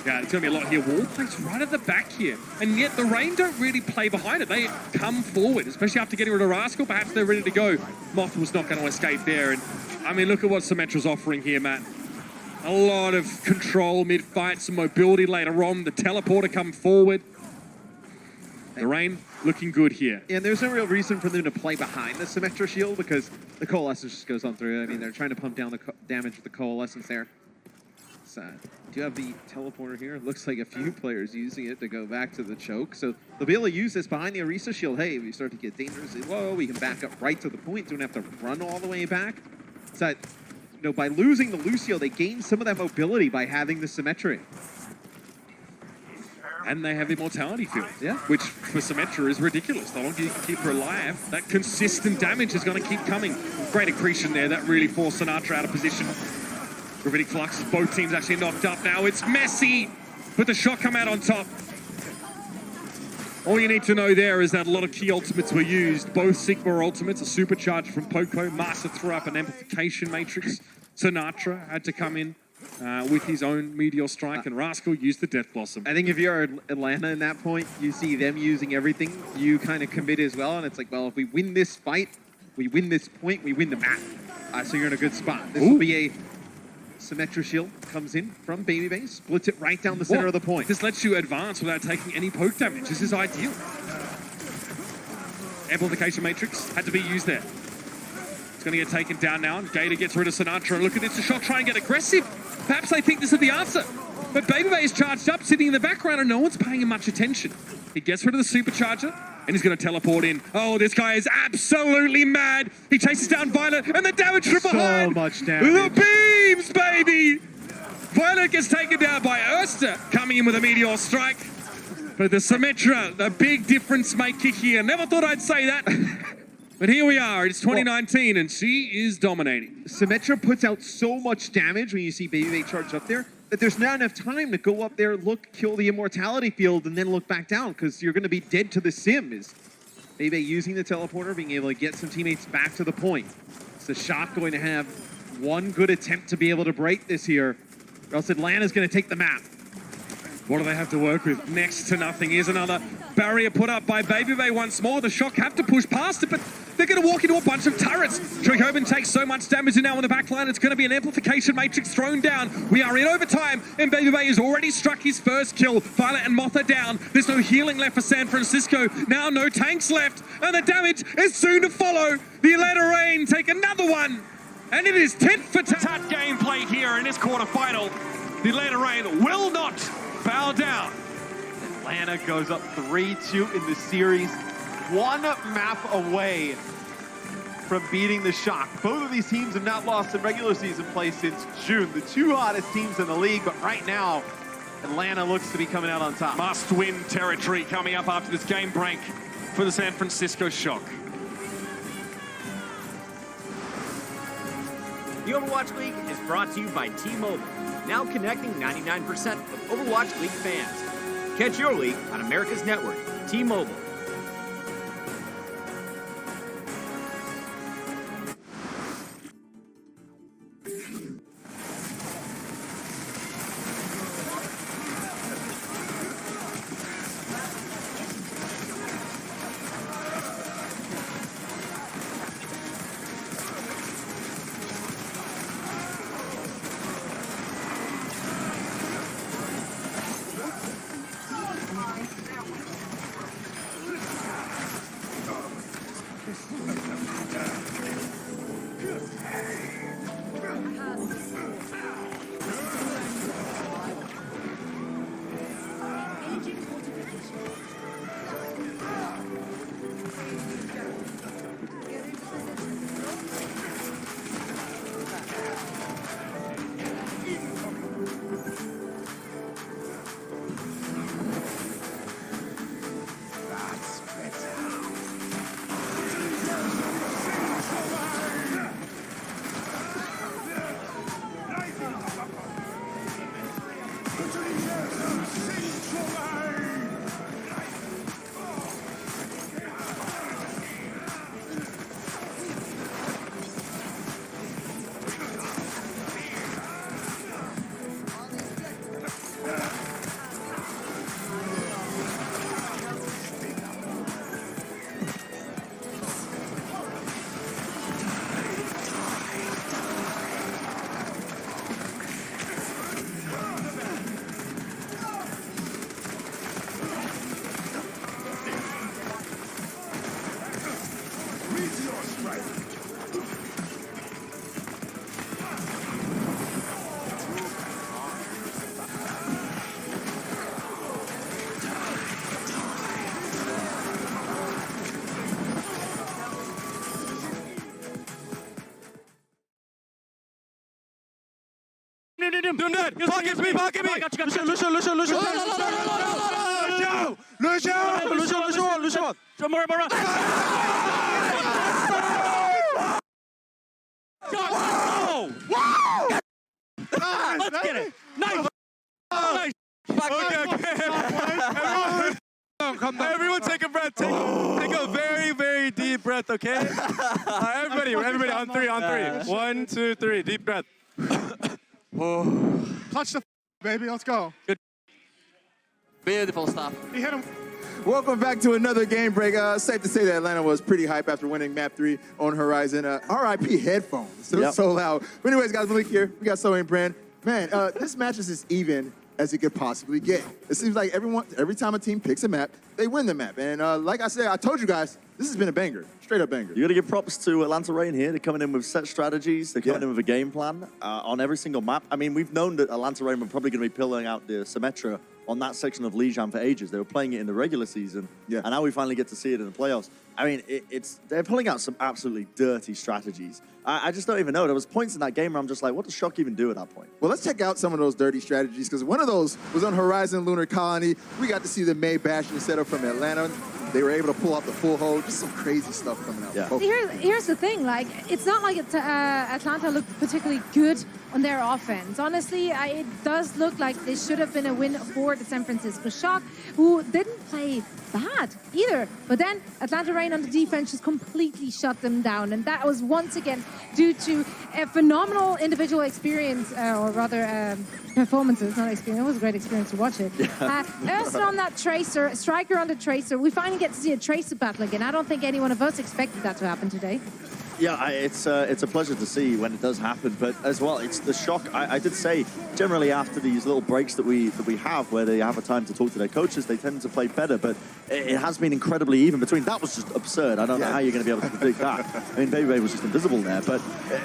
Yeah, it's going to be a lot here. Wall plays right at the back here. And yet the Rain don't really play behind it. They come forward, especially after getting rid of Rascal. Perhaps they're ready to go. Moth was not going to escape there. And I mean, look at what Symmetra's offering here, Matt. A lot of control mid-fight, some mobility later on. The teleporter come forward. The Rain looking good here. Yeah, and there's no real reason for them to play behind the Symmetra shield because the Coalescence just goes on through. I mean, they're trying to pump down the damage with the Coalescence there. It's do you have the teleporter here? It looks like a few players using it to go back to the choke. So they'll be able to use this behind the Orisa shield. Hey, if we start to get dangerously low, we can back up right to the point. Don't have to run all the way back. So, you know, by losing the Lucio, they gain some of that mobility by having the Symmetry. And they have Immortality Field, Yeah. which for Sinatraa is ridiculous. The longer you can keep her alive, that consistent damage is going to keep coming. Great accretion there. That really forced Sinatraa out of position. Gravitic Flux, both teams actually knocked up now. It's messy, but the shot come out on top. All you need to know there is that a lot of key ultimates were used. Both Sigma ultimates, a supercharge from Poco. Master threw up an amplification matrix. Sinatraa had to come in with his own Meteor Strike, and Rascal used the Death Blossom. I think if you're Atlanta in that point, you see them using everything, you kind of commit as well, and it's like, well, if we win this fight, we win this point, we win the map. So you're in a good spot. This will be a Symmetra shield, comes in from Baby, splits it right down the center of the point. This lets you advance without taking any poke damage. This is ideal. Amplification Matrix had to be used there. It's going to get taken down now, and Gator gets rid of Sinatraa. Look at this, the shot, try and get aggressive. Perhaps they think this is the answer. But Baby is charged up, sitting in the background, and no one's paying him much attention. He gets rid of the supercharger, and he's going to teleport in. Oh, this guy is absolutely mad. He chases down Violet, and the damage from behind. So much damage. The beams, baby! Violet gets taken down by Erster, coming in with a Meteor Strike. But the Symmetraa, the big difference maker here. Never thought I'd say that. But here we are, it's 2019, and she is dominating. Symmetraa puts out so much damage when you see Baby charged up there that there's not enough time to go up there, look, kill the Immortality Field, and then look back down, because you're going to be dead to the sim. Is Baby using the teleporter, being able to get some teammates back to the point. Is the Shock going to have one good attempt to be able to break this here, or else Atlanta's going to take the map? What do they have to work with? Next to nothing. Here's another barrier put up by Baby once more. The Shock have to push past it, but they're going to walk into a bunch of turrets. Trichoban takes so much damage, and now on the back line, it's going to be an amplification matrix thrown down. We are in overtime, and Baby has already struck his first kill. Violet and Moth are down. There's no healing left for San Francisco. Now no tanks left, and the damage is soon to follow. The Atlanta Reign take another one, and it is tit for tat gameplay here in this quarterfinal. The Atlanta Reign will not bow down. Atlanta goes up 3-2 in the series, one map away from beating the Shock. Both of these teams have not lost in regular season play since June. The two hottest teams in the league, but right now, Atlanta looks to be coming out on top. Must-win territory coming up after this game break for the San Francisco Shock. The Overwatch League is brought to you by T-Mobile, now connecting 99% of Overwatch League fans. Catch your league on America's network, T-Mobile. Doom dead. Pocket me. Lucio. Let's get it. Nice. Nice. Everyone take a breath. Take a very, very deep breath, okay? Everybody on three. 1, 2, 3. Deep breath. Clutch the baby. Let's go. Good. Beautiful stuff. He hit him. Welcome back to another game break. Safe to say that Atlanta was pretty hype after winning map 3 on Horizon. RIP headphones. They're so loud. But anyways, guys, Malik here. We got Soe and Brand. Man, this match is as even as it could possibly get. It seems like every time a team picks a map, they win the map. And like I said, I told you guys, this has been a banger. Straight up banger. You got to give props to Atlanta Reign here. They're coming in with set strategies. They're coming in with a game plan on every single map. I mean, we've known that Atlanta Reign were probably going to be pulling out the Sinatraa on that section of Lijiang for ages. They were playing it in the regular season, and now we finally get to see it in the playoffs. I mean, they're pulling out some absolutely dirty strategies. I just don't even know. There was points in that game where I'm just like, what does Shock even do at that point? Well, let's check out some of those dirty strategies, because one of those was on Horizon Lunar Colony. We got to see the May Bastion setup from Atlanta. They were able to pull out the full hold. Just some crazy stuff coming out. Yeah. Here's the thing, like, it's not like Atlanta looked particularly good on their offense. Honestly, it does look like this should have been a win for the San Francisco Shock, who didn't play bad either. But then Atlanta Reign on the defense just completely shut them down. And that was once again due to a phenomenal individual experience, or rather performances, not experience. It was a great experience to watch it. Erster on that Tracer, Striker on the Tracer. We finally get to see a Tracer battle again. I don't think any one of us expected that to happen today. Yeah, it's a pleasure to see when it does happen, but as well, it's the Shock. I did say, generally after these little breaks that we have, where they have a time to talk to their coaches, they tend to play better, but it has been incredibly even between. That was just absurd. I don't know how you're going to be able to predict that. I mean, Baby was just invisible there, but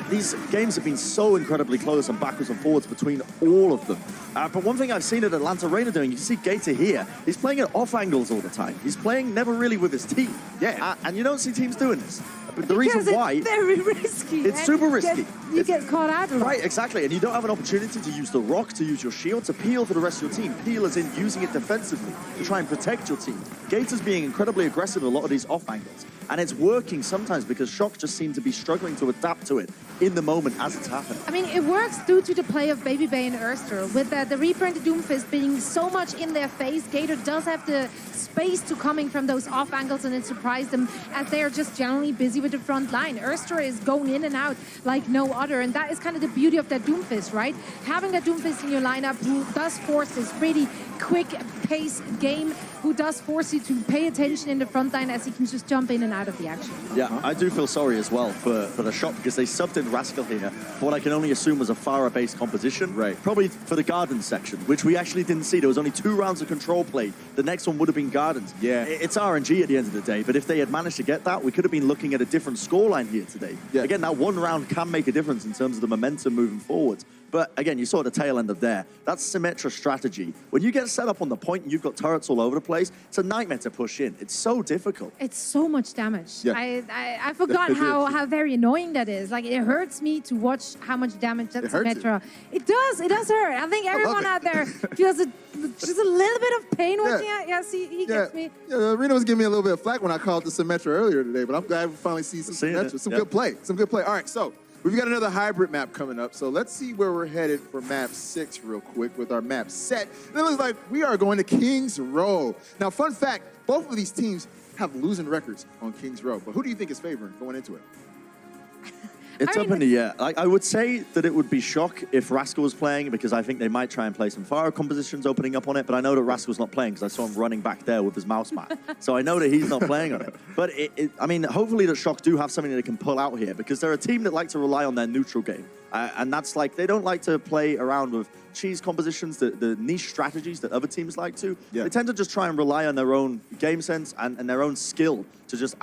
these games have been so incredibly close and backwards and forwards between all of them. But one thing I've seen at Atlanta Reign doing, you see Gator here, he's playing at off angles all the time. He's playing never really with his team. And you don't see teams doing this. But the reason why... It's very risky. It's super risky. You get caught out of it. Right, exactly. And you don't have an opportunity to use the rock, to use your shield, to peel for the rest of your team. Peel as in using it defensively to try and protect your team. Gator's being incredibly aggressive at a lot of these off angles. And it's working sometimes because Shock just seem to be struggling to adapt to it in the moment as it's happening. I mean, it works due to the play of Baby Bay and Erster. With the Reaper and the Doomfist being so much in their face, Gator does have the space to coming from those off angles, and it surprised them as they are just generally busy with the front line. Erster is going in and out like no other, and that is kind of the beauty of that Doomfist, right? Having that Doomfist in your lineup who does force this pretty quick pace game, who does force you to pay attention in the front line as he can just jump in and out of the action. Yeah, I do feel sorry as well for the Shock, because they subbed in Rascal here for what I can only assume was a Farah-based composition. Right. Probably for the Gardens section, which we actually didn't see. There was only 2 rounds of control played. The next one would have been Gardens. Yeah. It's RNG at the end of the day, but if they had managed to get that, we could have been looking at a different scoreline here today. Yeah. Again, that 1 round can make a difference in terms of the momentum moving forward. But again, you saw the tail end of there. That's Symmetra strategy. When you get set up on the point and you've got turrets all over the place, it's a nightmare to push in. It's so difficult. It's so much damage. Yeah. I forgot how very annoying that is. Like, it hurts me to watch how much damage that Symmetra. It does hurt. I think everyone out there feels just a little bit of pain watching it. Yeah, see, he gets me. Yeah, Arena was giving me a little bit of flack when I called the Symmetra earlier today, but I'm glad we finally see some Symmetra. Some good play. Some good play. All right, so we've got another hybrid map coming up, so let's see where we're headed for map 6 real quick with our map set. And it looks like we are going to Kings Row. Now, fun fact, both of these teams have losing records on Kings Row, but who do you think is favoring going into it? It's up in the air. I would say that it would be Shock if Rascal was playing, because I think they might try and play some fire compositions opening up on it, but I know that Rascal's not playing because I saw him running back there with his mouse mat. So I know that he's not playing on it. But, I mean, hopefully that Shock do have something they can pull out here, because they're a team that like to rely on their neutral game. And that's like, they don't like to play around with cheese compositions, the niche strategies that other teams like to. Yeah. They tend to just try and rely on their own game sense and their own skill to just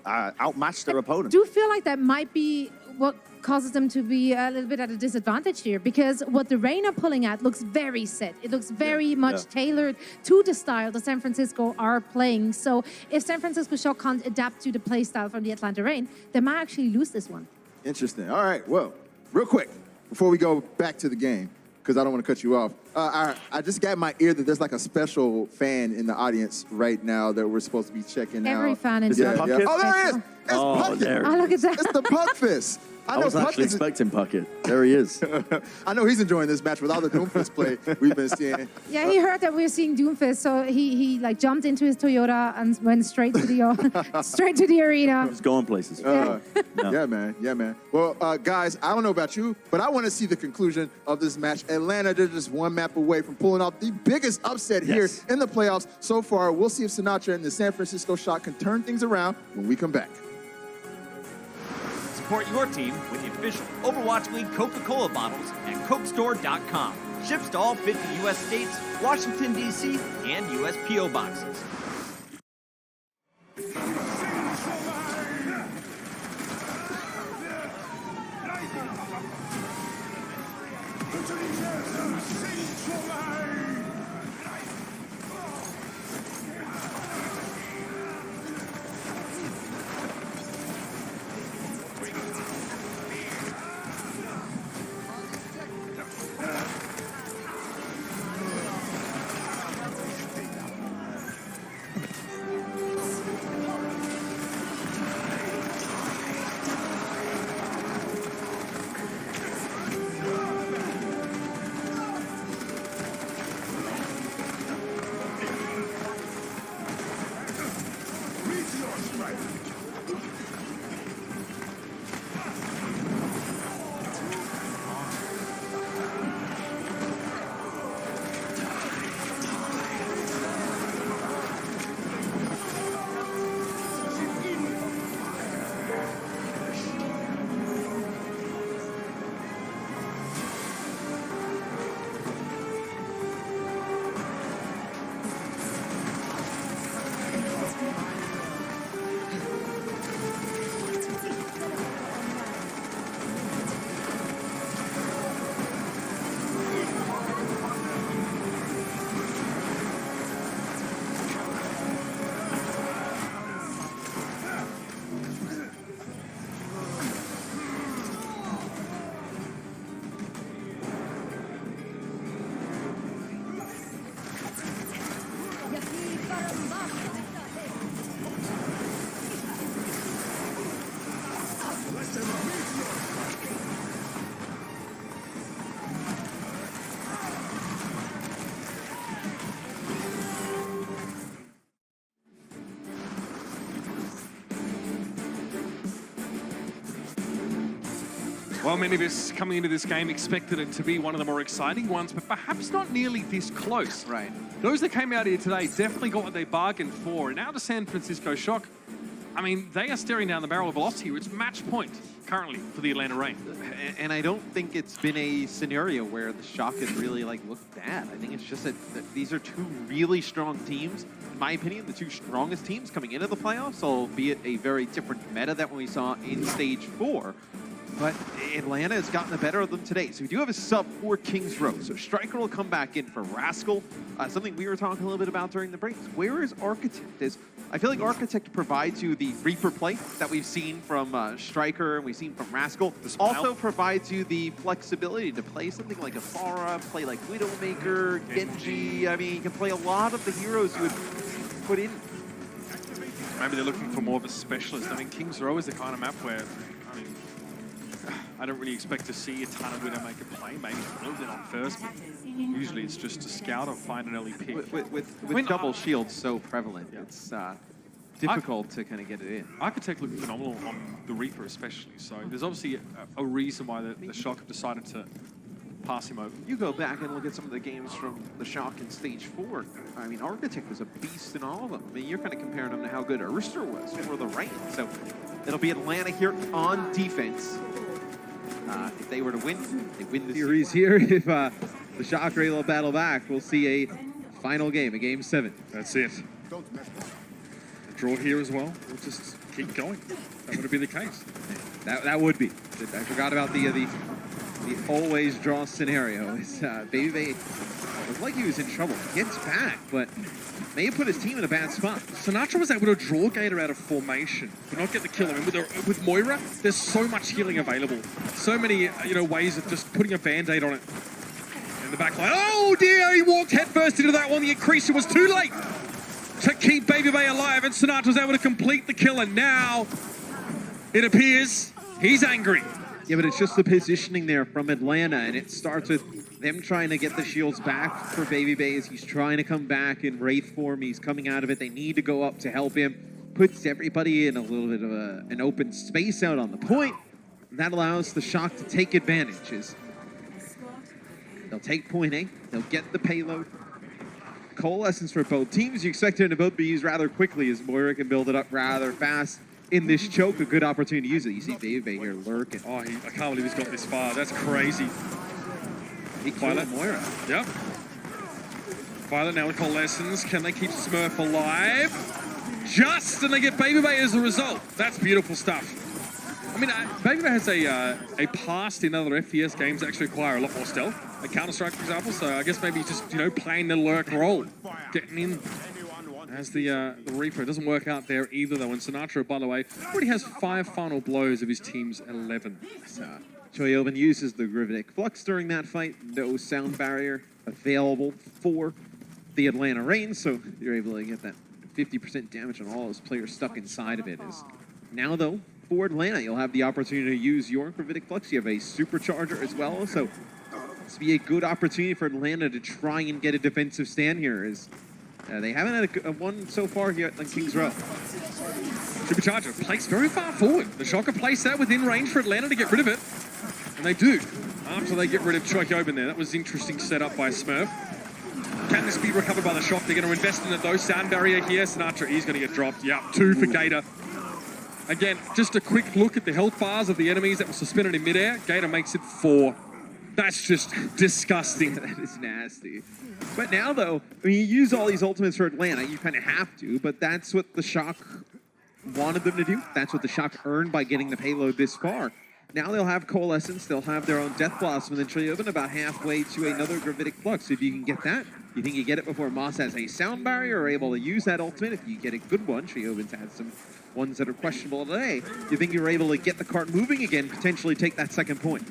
outmatch their opponent. I do feel like that might be what causes them to be a little bit at a disadvantage here, because what the Reign are pulling at looks very set. It looks very much tailored to the style the San Francisco are playing. So if San Francisco Shock can't adapt to the play style from the Atlanta Reign, they might actually lose this one. Interesting. All right, well, real quick, before we go back to the game, because I don't want to cut you off. I just got my ear that there's like a special fan in the audience right now that we're supposed to be checking out. Every fan in Yeah, the yeah. Oh, there it is. It's Oh, Puckett. there. Oh, look at that. It's the Puck Fist. I was actually expecting Puckett. There he is. I know he's enjoying this match with all the Doomfist play we've been seeing. Yeah, he heard that we were seeing Doomfist, so he like jumped into his Toyota and went straight to the straight to the arena. He's going places. Yeah, man. Yeah, man. Well, guys, I don't know about you, but I want to see the conclusion of this match. Atlanta, they're just one map away from pulling off the biggest upset here in the playoffs so far. We'll see if Sinatraa and the San Francisco Shock can turn things around when we come back. Support your team with the official Overwatch League Coca-Cola bottles at CokeStore.com. Ships to all 50 U.S. states, Washington, D.C., and U.S. P.O. boxes. Well, many of us coming into this game expected it to be one of the more exciting ones, but perhaps not nearly this close. Right. Those that came out here today definitely got what they bargained for. And now the San Francisco Shock, I mean, they are staring down the barrel of a loss here. It's match point currently for the Atlanta Reign. And I don't think it's been a scenario where the Shock has really looked bad. I think it's just that these are two really strong teams. In my opinion, the two strongest teams coming into the playoffs, albeit a very different meta than we saw in Stage 4. But Atlanta has gotten the better of them today. So we do have a sub for Kings Row. So Striker will come back in for Rascal. Something we were talking a little bit about during the breaks. Where is Architect? I feel like Architect provides you the Reaper play that we've seen from Striker and we've seen from Rascal. Also provides you the flexibility to play something like a Pharah, play like Widowmaker, Genji. I mean, you can play a lot of the heroes you would put in. Maybe they're looking for more of a specialist. I mean, Kings Row is the kind of map where, I mean, I don't really expect to see a ton of Widowmaker play. Maybe a little bit on first, but usually it's just to scout or find an early pick. With double shields so prevalent, it's difficult to kind of get it in. Architect looked phenomenal on the Reaper especially, so there's obviously a reason why the Shock have decided to pass him over. You go back and look at some of the games from the Shock in Stage 4. I mean, Architect was a beast in all of them. I mean, you're kind of comparing them to how good Urster was for the Reign. So it'll be Atlanta here on defense. If they were to win, they win the series here. If the Shock are able to battle back, we'll see a final game, a Game 7. That's it. Draw here as well. We'll just keep going. That would be the case. That would be. I forgot about the always draw scenario. It's Baby Bay looked like he was in trouble. Gets back, but may have put his team in a bad spot. Sinatraa was able to draw Gator out of formation, but not get the kill. I mean, with Moira, there's so much healing available. So many ways of just putting a band-aid on it. In the back line. Oh dear, he walked headfirst into that one. The accretion was too late to keep Baby Bay alive, and Sinatraa was able to complete the kill, and now it appears he's angry. Yeah, but it's just the positioning there from Atlanta, and it starts with them trying to get the shields back for Baby Bay as he's trying to come back in Wraith form. He's coming out of it. They need to go up to help him. Puts everybody in a little bit of an open space out on the point. And that allows the Shock to take advantage. They'll take point A. They'll get the payload. Coalescence for both teams. You expect them to both be used rather quickly as Moira can build it up rather fast. In this choke, a good opportunity to use it. You see Baby Bay here lurking. Oh, I can't believe he's got this far. That's crazy. Violet Moira. Yep. Violet now with Coalescence. Can they keep Smurf alive? Just, and they get Baby Bay as a result. That's beautiful stuff. I mean, Baby Bay has a past in other FPS games that actually require a lot more stealth. Like Counter-Strike, for example. So I guess maybe he's just, playing the lurk role. Getting in as the Reaper. It doesn't work out there either, though. And Sinatraa, by the way, already has 5 final blows of his team's 11. Choyoven uses the Gravitic Flux during that fight. No sound barrier available for the Atlanta Reign, so you're able to get that 50% damage on all those players stuck inside of it. Now, though, for Atlanta, you'll have the opportunity to use your Gravitic Flux. You have a Supercharger as well, so this will be a good opportunity for Atlanta to try and get a defensive stand here. They haven't had a one so far here on Kings Row. Supercharger placed very far forward. The Shocker placed that within range for Atlanta to get rid of it. And they do, after they get rid of Choyoven there. That was interesting setup by Smurf. Can this be recovered by the Shock? They're going to invest in it though. Sound barrier here. Sinatraa is going to get dropped. Yep, 2 for Gator. Again, just a quick look at the health bars of the enemies that were suspended in midair. Gator makes it 4. That's just disgusting. That is nasty. But now, though, when you use all these ultimates for Atlanta, you kind of have to, but that's what the Shock wanted them to do. That's what the Shock earned by getting the payload this far. Now they'll have Coalescence, they'll have their own Death Blossom, and then Choyoven about halfway to another Gravitic Flux. If you can get that, you think you get it before Moss has a sound barrier or able to use that ultimate. If you get a good one, Choyoven's had some ones that are questionable today. You think you're able to get the cart moving again, potentially take that second point.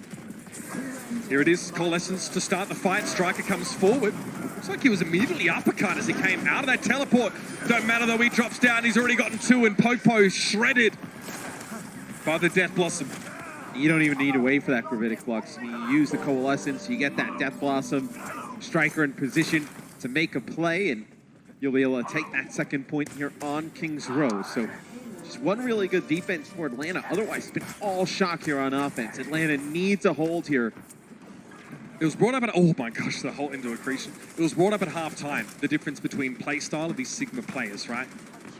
Here it is, Coalescence to start the fight. Striker comes forward. Looks like he was immediately uppercut as he came out of that teleport. Don't matter though, he drops down. He's already gotten 2, and Popo shredded by the Death Blossom. You don't even need to wait for that Gravitic Flux. You use the Coalescence, you get that Death Blossom, Striker in position to make a play, and you'll be able to take that second point here on Kings Row. So just one really good defense for Atlanta. Otherwise, it's been all Shock here on offense. Atlanta needs a hold here. It was brought up at, oh my gosh, the whole into accretion. It was brought up at halftime, the difference between play style of these Sigma players, right?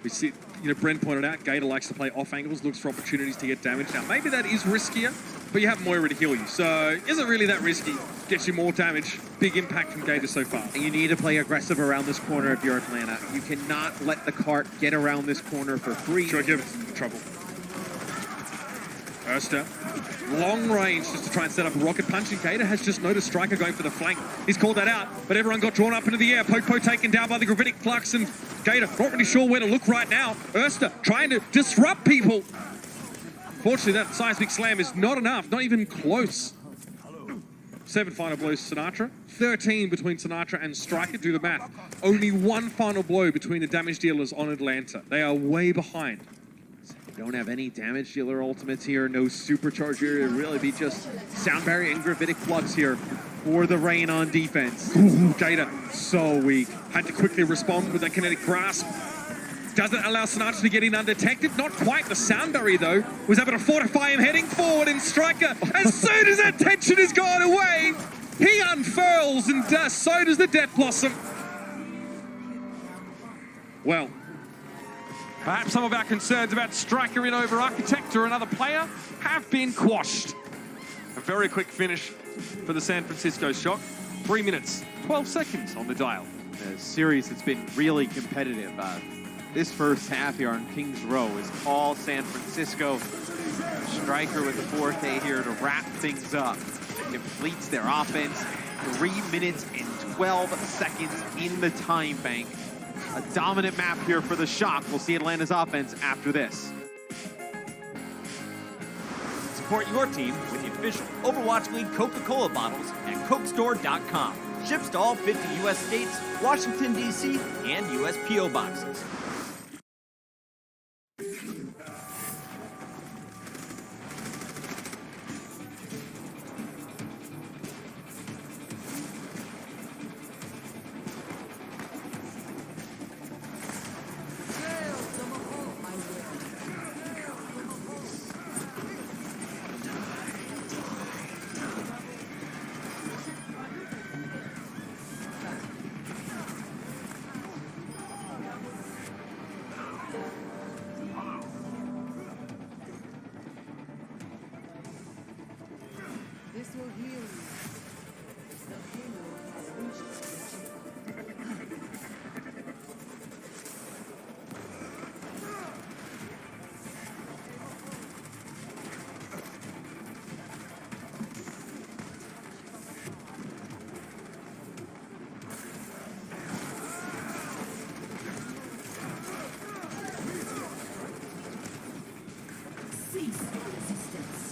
We see, Bren pointed out, Gator likes to play off angles, looks for opportunities to get damage. Now, maybe that is riskier, but you have Moira to heal you. So, is it really that risky? Gets you more damage. Big impact from Gator so far. And you need to play aggressive around this corner if you're Atlanta. You cannot let the cart get around this corner for free. Sure, give it some trouble. Erster, long range just to try and set up a rocket punch, and Gator has just noticed Striker going for the flank. He's called that out, but everyone got drawn up into the air. Popo taken down by the Gravitic Flux, and Gator not really sure where to look right now. Erster trying to disrupt people. Fortunately, that seismic slam is not enough, not even close. 7 final blows Sinatraa, 13 between Sinatraa and Striker. Do the math. Only 1 final blow between the damage dealers on Atlanta. They are way behind. Don't have any damage dealer ultimates here, no supercharger. It'll really be just sound barrier and Gravitic Flux here for the Reign on defense. Ooh, Gator, so weak. Had to quickly respond with that kinetic grasp. Doesn't allow Sinatraa to get in undetected. Not quite the sound barrier though. Was able to fortify him heading forward, and Striker, as soon as that tension has gone away, he unfurls, and so does the Death Blossom. Well, perhaps some of our concerns about Striker in over Architect or another player have been quashed. A very quick finish for the San Francisco Shock. 3 minutes, 12 seconds on the dial. A series that's been really competitive. This first half here on Kings Row is all San Francisco. Striker with the 4K here to wrap things up. It completes their offense. 3 minutes and 12 seconds in the time bank. A dominant map here for the Shock. We'll see Atlanta's offense after this. Support your team with the official Overwatch League Coca-Cola bottles at cokestore.com. Ships to all 50 U.S. states, Washington, D.C., and U.S. P.O. boxes. This will heal you. The halo has reached its cease resistance.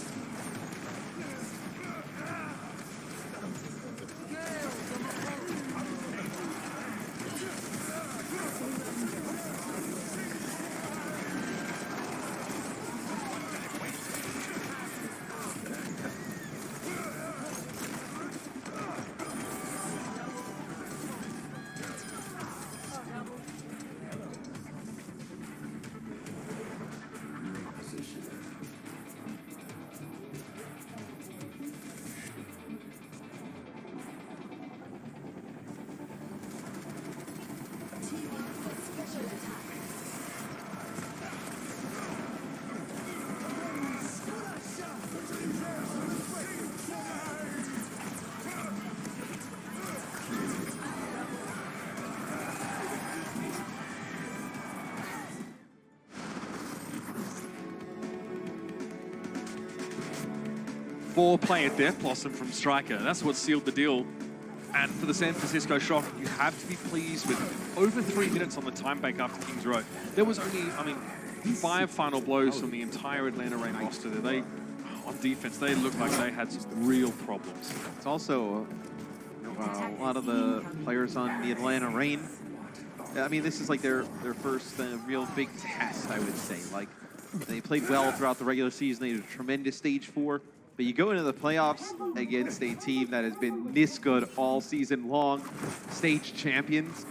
Four-player Death Blossom from Striker. That's what sealed the deal. And for the San Francisco Shock, you have to be pleased with over 3 minutes on the time bank after Kings Row. There was only, 5 final blows from the entire Atlanta Reign roster. They, on defense, they looked like they had some real problems. It's also a lot of the players on the Atlanta Reign. I mean, this is like their first real big test, I would say. Like, they played well throughout the regular season. They had a tremendous stage 4. But you go into the playoffs against a team that has been this good all season long, stage champions.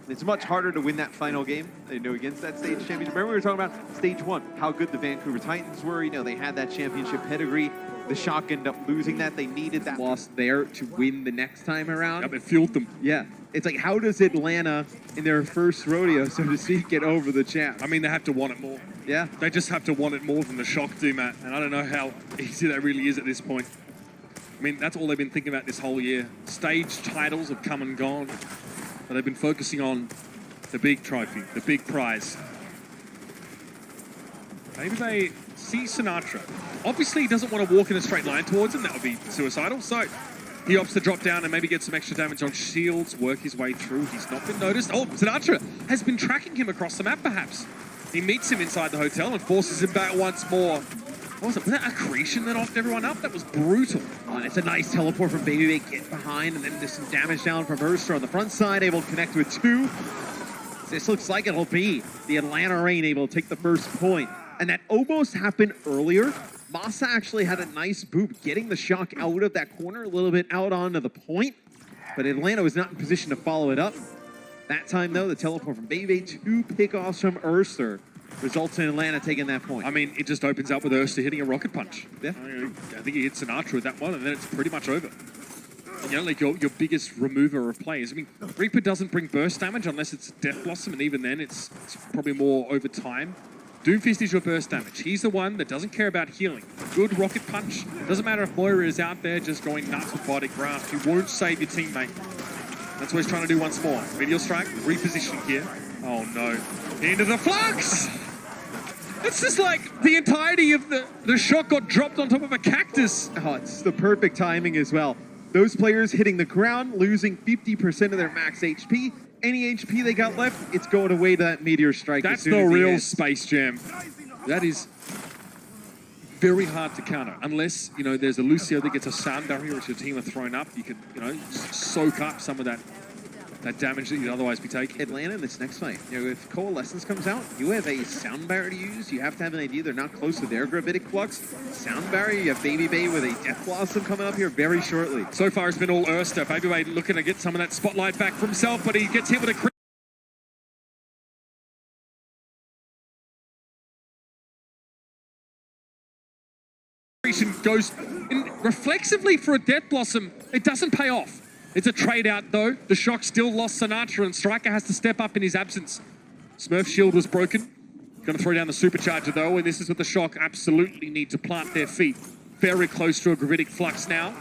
It's much harder to win that final game against that stage champion. Remember we were talking about stage 1, how good the Vancouver Titans were. They had that championship pedigree. The Shock ended up losing that. They needed that loss there to win the next time around. Yep, it fueled them. Yeah. It's like, how does Atlanta, in their first rodeo, so to speak, get over the champ? I mean, they have to want it more. Yeah. They just have to want it more than the Shock do, Matt. And I don't know how easy that really is at this point. I mean, that's all they've been thinking about this whole year. Stage titles have come and gone, but they've been focusing on the big trophy, the big prize. Maybe they see Sinatraa. Obviously, he doesn't want to walk in a straight line towards him. That would be suicidal. So he opts to drop down and maybe get some extra damage on shields, work his way through. He's not been noticed. Oh, Sinatraa has been tracking him across the map, perhaps. He meets him inside the hotel and forces him back once more. What was it? Was that accretion that offed everyone up? That was brutal. Oh, it's a nice teleport from Baby Bait, get behind, and then there's some damage down from Erster on the front side, able to connect with 2. This looks like it'll be the Atlanta Reign able to take the first point. And that almost happened earlier. Masa actually had a nice boop, getting the Shock out of that corner, a little bit out onto the point. But Atlanta was not in position to follow it up. That time, though, the teleport from Baby, 2 pickoffs from Erster, results in Atlanta taking that point. I mean, it just opens up with Erster hitting a rocket punch. Yeah. I think he hits Sinatraa with that one, and then it's pretty much over. And, like your biggest remover of players. I mean, Reaper doesn't bring burst damage unless it's Death Blossom, and even then it's probably more over time. Doomfist is your burst damage. He's the one that doesn't care about healing. Good rocket punch. Doesn't matter if Moira is out there just going nuts with body graft. He won't save your teammate. That's what he's trying to do once more. Meteor Strike, reposition here. Oh no. Into the flux! It's just like the entirety of the Shock got dropped on top of a cactus. Oh, it's the perfect timing as well. Those players hitting the ground, losing 50% of their max HP. Any HP they got left, it's going away to that Meteor Strike. That's the real Space Jam. That is very hard to counter unless, you know, there's a Lucio that gets a sound barrier which your team are thrown up. You can, you know, soak up some of that damage that you'd otherwise be taking. Atlanta in this next fight, you know, if Coalescence comes out, you have a sound barrier to use. You have to have an idea they're not close to their gravitic flux. Sound barrier, you have Baby Bay with a Death Blossom coming up here very shortly. So far it's been all Erster. Baby Bay looking to get some of that spotlight back for himself, but he gets hit with a crit. Goes in reflexively for a Death Blossom. It doesn't pay off. It's a trade out though. The Shock still lost Sinatraa and Striker has to step up in his absence. Smurf's shield was broken. Gonna throw down the Supercharger though, and this is what the Shock absolutely need to plant their feet. Very close to a Gravitic Flux now.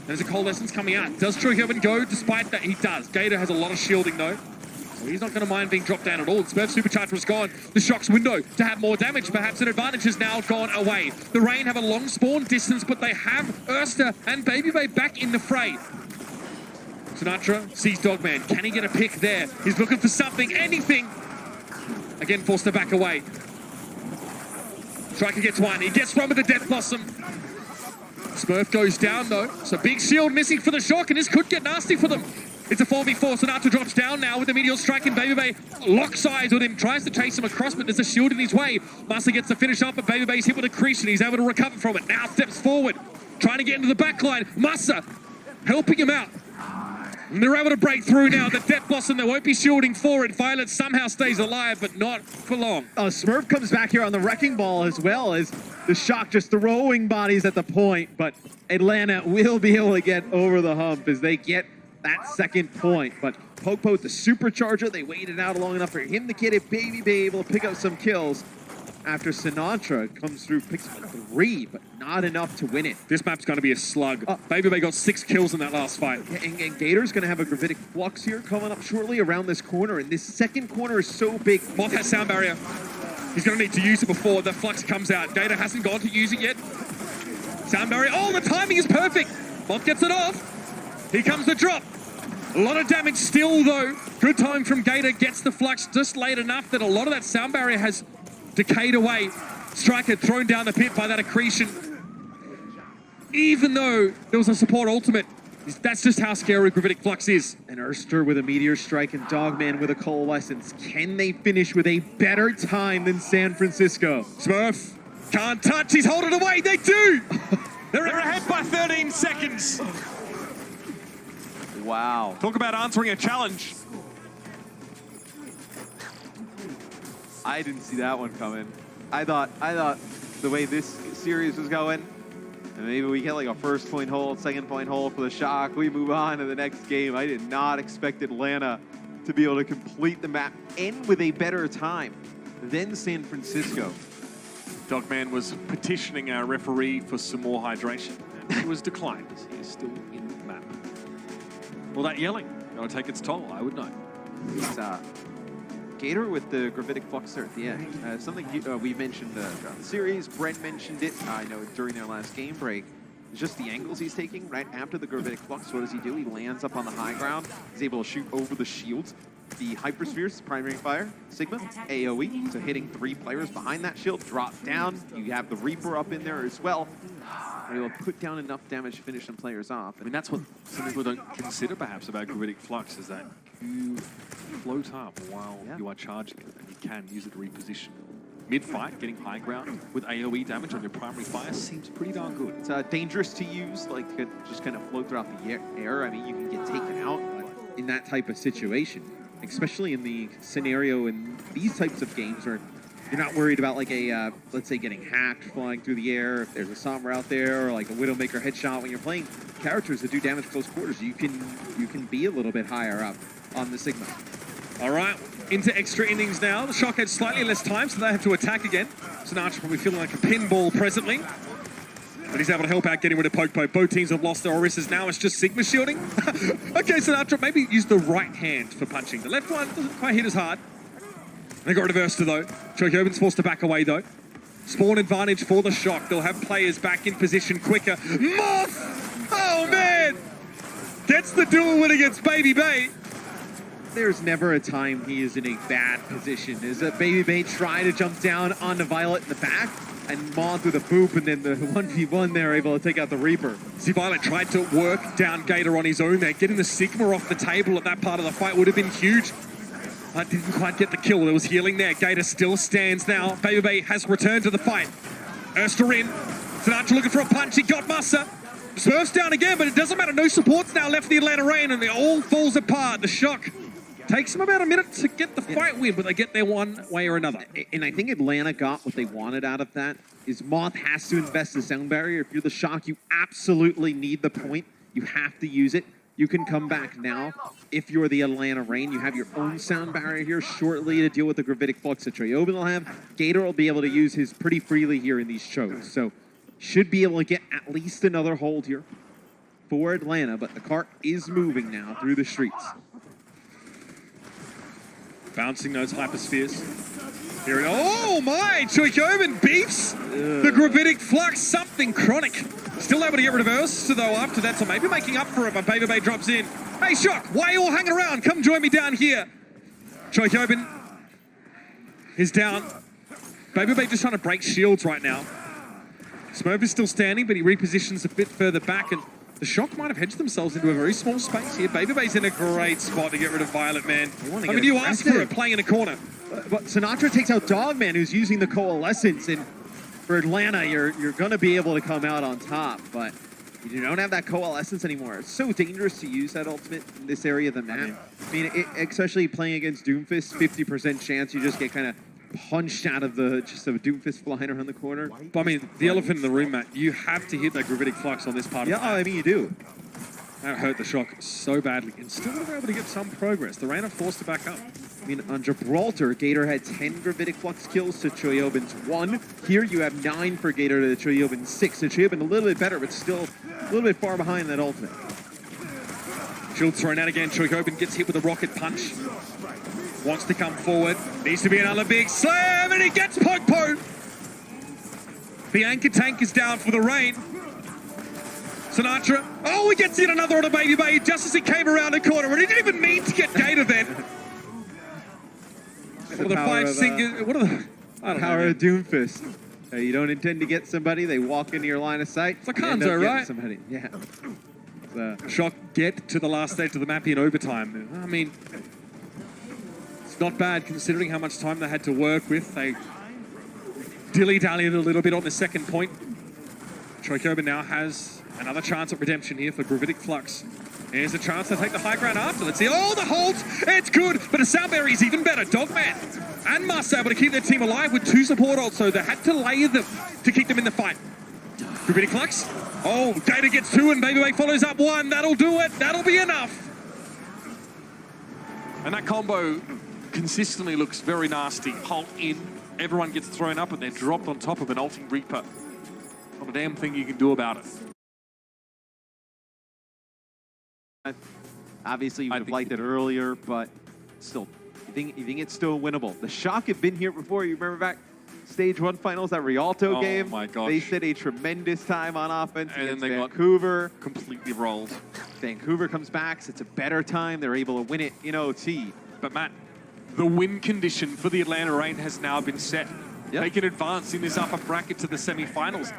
There's a Coalescence coming out. Does Troyherman go? Despite that, he does. Gator has a lot of shielding though. So he's not going to mind being dropped down at all. Smurf Supercharger was gone. The Shock's window to have more damage. Perhaps an advantage has now gone away. The Rain have a long spawn distance, but they have Erster and Baby Bay back in the fray. Sinatraa sees Dogman. Can he get a pick there? He's looking for something, anything. Again, forced to back away. Striker gets one. He gets one with the Death Blossom. Smurf goes down though. So big shield missing for the Shock, and this could get nasty for them. It's a 4v4. Sinatraa drops down now with the Meteor Strike, and Baby Bay locks eyes with him, tries to chase him across, but there's a shield in his way. Massa gets the finish up, but Baby Bay's hit with a crease, and he's able to recover from it. Now steps forward, trying to get into the back line. Massa helping him out. And they're able to break through now. The Death Blossom, they won't be shielding for it. Violet somehow stays alive, but not for long. Smurf comes back here on the Wrecking Ball as well as the Shock just throwing bodies at the point, but Atlanta will be able to get over the hump as they get that second point. But Popo with the Supercharger, they waited out long enough for him to get it. Baby Bay able to pick up some kills after Sinatraa comes through, picks up 3, but not enough to win it. This map's going to be a slug. Baby Bay got 6 kills in that last fight. And Gator's going to have a Gravitic Flux here coming up shortly around this corner, and this second corner is so big. Moth has sound barrier. He's going to need to use it before the Flux comes out. Gator hasn't gone to use it yet. Sound barrier. Oh, the timing is perfect. Moth gets it off. Here comes the drop. A lot of damage still, though. Good time from Gator. Gets the Flux just late enough that a lot of that sound barrier has decayed away. Striker thrown down the pit by that accretion. Even though there was a support ultimate, that's just how scary Gravitic Flux is. And Erster with a Meteor Strike and Dogman with a Coalescence. Can they finish with a better time than San Francisco? Smurf can't touch. He's holding away. They do. They're ahead by 13 seconds. Wow. Talk about answering a challenge. I didn't see that one coming. I thought the way this series was going, and maybe we get like a first point hold, second point hold for the Shock. We move on to the next game. I did not expect Atlanta to be able to complete the map and with a better time than San Francisco. Dogman was petitioning our referee for some more hydration, and he was declined as he is still in the map. Well, that yelling, it'll take its toll, I would know. It's Gator with the Gravitic Flux there at the end. Something we mentioned throughout the series. Brent mentioned it, I know, during their last game break. It's just the angles he's taking right after the Gravitic Flux. What does he do? He lands up on the high ground. He's able to shoot over the shields. The Hypersphere's primary fire, Sigma, AoE, so hitting 3 players behind that shield, drop down. You have the Reaper up in there as well. They'll put down enough damage to finish some players off. I mean, that's what some people don't consider perhaps about Gravitic Flux, is that you float up while you are charging it, and you can use it to reposition. Mid-fight, getting high ground with AoE damage on your primary fire seems pretty darn good. It's dangerous to use, like just kind of float throughout the air. I mean, you can get taken out. But in that type of situation, especially in the scenario in these types of games where you're not worried about like a, let's say, getting hacked flying through the air, if there's a Sombra out there, or like a Widowmaker headshot. When you're playing characters that do damage close quarters, you can be a little bit higher up on the Sigma. All right, into extra innings now. The Shock had slightly less time, so they have to attack again. Sinatraa probably feeling like a pinball presently. But he's able to help out getting rid of Popo. Both teams have lost their Orisses now. It's just Sigma shielding. Okay, Sinatraa maybe use the right hand for punching. The left one doesn't quite hit as hard. They got rid of Erster though. Chokyobin's forced to back away though. Spawn advantage for the Shock. They'll have players back in position quicker. Moth! Oh man! Gets the duel win against Baby Bay. There's never a time he is in a bad position. Is that Baby Bay trying to jump down onto Violet in the back? And Moth with a boop, and then the 1v1 there able to take out the Reaper. See, Violet tried to work down Gator on his own there. Getting the Sigma off the table at that part of the fight would have been huge. Didn't quite get the kill. There was healing there. Gator still stands now. Baby has returned to the fight. Erster in. Sinatraa looking for a punch. He got Massa. Smurf's down again, but it doesn't matter. No supports now left for the Atlanta Reign, and it all falls apart. The shock takes them about a minute to get the fight win, but they get there one way or another. And I think Atlanta got what they wanted out of that. Is Moth has to invest the sound barrier. If you're the Shock, you absolutely need the point. You have to use it. You can come back now. If you're the Atlanta Reign, you have your own sound barrier here shortly to deal with the gravitic flux that Trioben will have. Gator will be able to use his pretty freely here in these shows. So should be able to get at least another hold here for Atlanta, but the cart is moving now through the streets. Bouncing those hyperspheres. Here it oh my! Trioben beeps the gravitic flux, something chronic. Still able to get rid of Ursa though after that, so maybe making up for it, but Baby drops in. Hey Shock, why are you all hanging around? Come join me down here. Trioben is down. Baby just trying to break shields right now. Smurf is still standing, but he repositions a bit further back, and the Shock might have hedged themselves into a very small space here. Baby's in a great spot to get rid of Violet, man. I mean, you asked for it playing in a corner. But Sinatraa takes out Dogman, who's using the Coalescence, and for Atlanta, you're going to be able to come out on top, but you don't have that Coalescence anymore. It's so dangerous to use that ultimate in this area of the map. I mean, especially playing against Doomfist, 50% chance you just get kind of punched out of the just a Doomfist flying around the corner. But I mean, the elephant in the room, Matt, you have to hit that gravitic flux on this part of the map. Yeah, I mean, you do. That hurt the Shock so badly, and still were able to get some progress. The Reign are forced to back up. I mean, on Gibraltar, Gator had 10 gravitic flux kills to Trioben's 1. Here you have 9 for Gator to Trioben's 6. So Trioben a little bit better, but still a little bit far behind that ultimate. Shield thrown out again. Trioben gets hit with a rocket punch. Wants to come forward. Needs to be another big slam, and he gets poke. The anchor tank is down for the Reign. Sinatraa. Oh, he gets in another on a Baby just as he came around the corner. And he didn't even mean to get Gator then. What are the five singers? What are the power of Doomfist? You don't intend to get somebody, they walk into your line of sight. It's like Hanzo, right? Somebody. Yeah. Shock get to the last stage of the map in overtime. I mean, it's not bad considering how much time they had to work with. They dilly-dallied a little bit on the second point. Trioben now has another chance at redemption here for Gravitic Flux. Here's a chance to take the high ground after. Let's see. Oh, the hold! It's good, but a Soundberry is even better. Dogman and Must able to keep their team alive with 2 support ults, so they had to lay them to keep them in the fight. Gravitic Flux. Oh, Gator gets 2 and Baby follows up 1. That'll do it. That'll be enough. And that combo consistently looks very nasty. Halt in, everyone gets thrown up, and they're dropped on top of an ulting Reaper. Not a damn thing you can do about it. Obviously, you would have liked it earlier, but still, you think it's still winnable. The Shock have been here before. You remember back Stage 1 finals, that Rialto game? Oh my gosh. They set a tremendous time on offense and against then they Vancouver. Got completely rolled. Vancouver comes back, sets a better time. They're able to win it in OT. But Matt, the win condition for the Atlanta Reign has now been set. Yep. They can advance in this upper bracket to the semi-finals.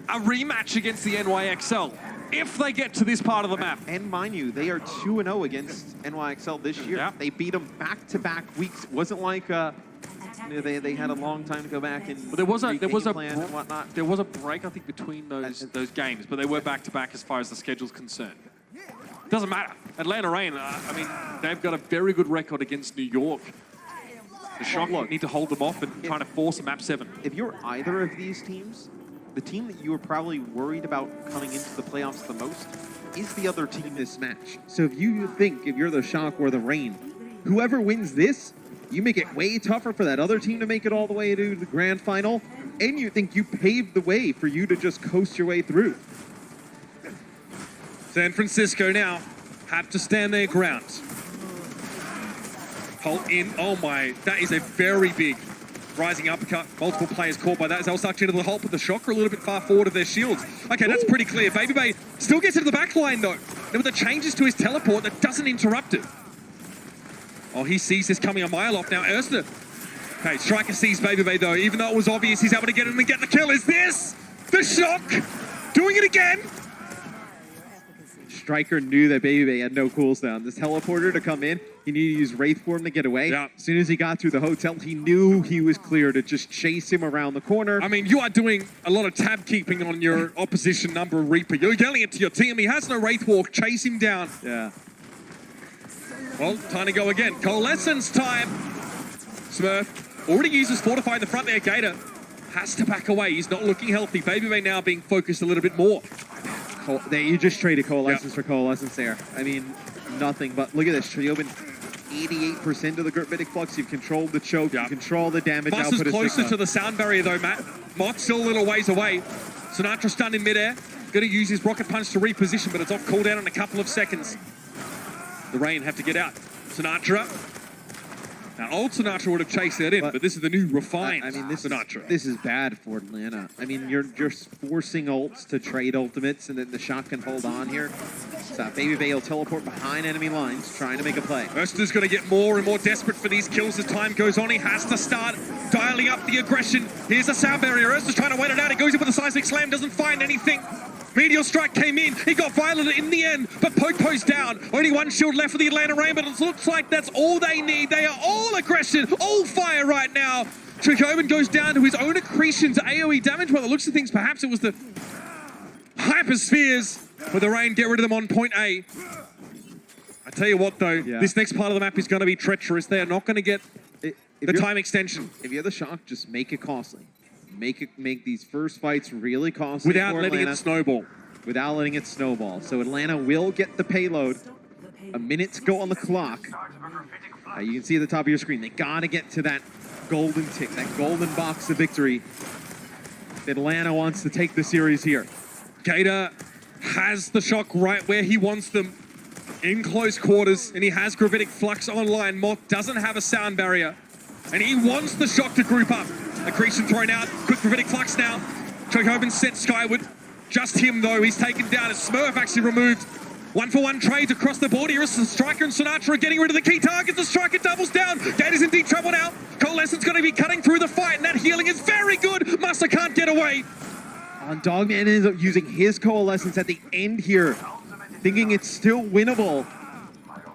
A rematch against the NYXL. If they get to this part of the map. And mind you, they are 2-0 against NYXL this year. Yeah. They beat them back-to-back weeks. It wasn't like they had a long time to go back and there was a plan and whatnot. There was a break, I think, between those games, but they were back-to-back as far as the schedule's concerned. Doesn't matter. Atlanta Reign, I mean, they've got a very good record against New York. The Shock need to hold them off and trying to force a map 7. If you're either of these teams, the team that you were probably worried about coming into the playoffs the most is the other team in this match. So if you think, if you're the Shock or the Reign, whoever wins this, you make it way tougher for that other team to make it all the way to the grand final, and you think you paved the way for you to just coast your way through. San Francisco now have to stand their ground. Halt in. Oh my, that is a very big rising uppercut. Multiple players caught by that as they'll suck into the Halt, but the Shock are a little bit far forward of their shields. Okay, that's pretty clear. Baby still gets into the back line though. And with the changes to his teleport, that doesn't interrupt it. Oh, he sees this coming a mile off now. Erster Okay, Striker sees Baby though. Even though it was obvious, he's able to get in and get the kill. Is this the shock? Doing it again? Striker knew that Baby had no cooldown. This teleporter to come in, he needed to use Wraith Form to get away. Yeah. As soon as he got through the hotel, he knew he was clear to just chase him around the corner. I mean, you are doing a lot of tab keeping on your opposition number Reaper. You're yelling it to your team. He has no Wraith Walk. Chase him down. Yeah. Well, time to go again. Coalescence time. Smurf already uses Fortify in the front there. Gator has to back away. He's not looking healthy. Baby now being focused a little bit more. You just traded Coalescence for Coalescence there. I mean, nothing but look at this. Triobin, 88% of the Gravitic Flux. You've controlled the choke. You control the damage Moss output. is closer to the sound barrier though, Matt. Mott's still a little ways away. Sinatraa stunned in midair. Going to use his rocket punch to reposition, but it's off cooldown in a couple of seconds. The Rain have to get out. Sinatraa. Now, old Sinatraa would have chased that in, but this is the new refined Sinatraa. This is bad for Atlanta. I mean, you're just forcing ults to trade ultimates, and then the shot can hold on here. So Baby will teleport behind enemy lines, trying to make a play. Erster's going to get more and more desperate for these kills as time goes on. He has to start dialing up the aggression. Here's a sound barrier. Erster's trying to wait it out. He goes in with a seismic slam, doesn't find anything. Meteor Strike came in. He got violent in the end, but Pokepo's down. Only one shield left for the Atlanta Rain, but it looks like that's all they need. They are all aggression, all fire right now. Trickoven goes down to his own accretions, AoE damage. By the looks of things, perhaps it was the Hyperspheres for the Rain. Get rid of them on point A. I tell you what, though, this next part of the map is going to be treacherous. They are not going to get the time extension. If you have the shock, just make it costly. Make these first fights really costly without for letting Atlanta, it snowball. Without letting it snowball. So Atlanta will get the payload. A minute to go on the clock. You can see at the top of your screen, they got to get to that golden tick, that golden box of victory. Atlanta wants to take the series here. Gator has the shock right where he wants them, in close quarters, and he has Gravitic Flux online. Mott doesn't have a sound barrier, and he wants the shock to group up. Accretion thrown out, quick Gravitic Flux now. Chokoven sent skyward. Just him though, he's taken down. His Smurf actually removed. 1-for-1 trades across the board. Here is the Striker and Sinatraa getting rid of the key targets. The Striker doubles down. Gator's in deep trouble now. Coalescence going to be cutting through the fight, and that healing is very good. Massa can't get away. Dogman ends up using his Coalescence at the end here, thinking it's still winnable.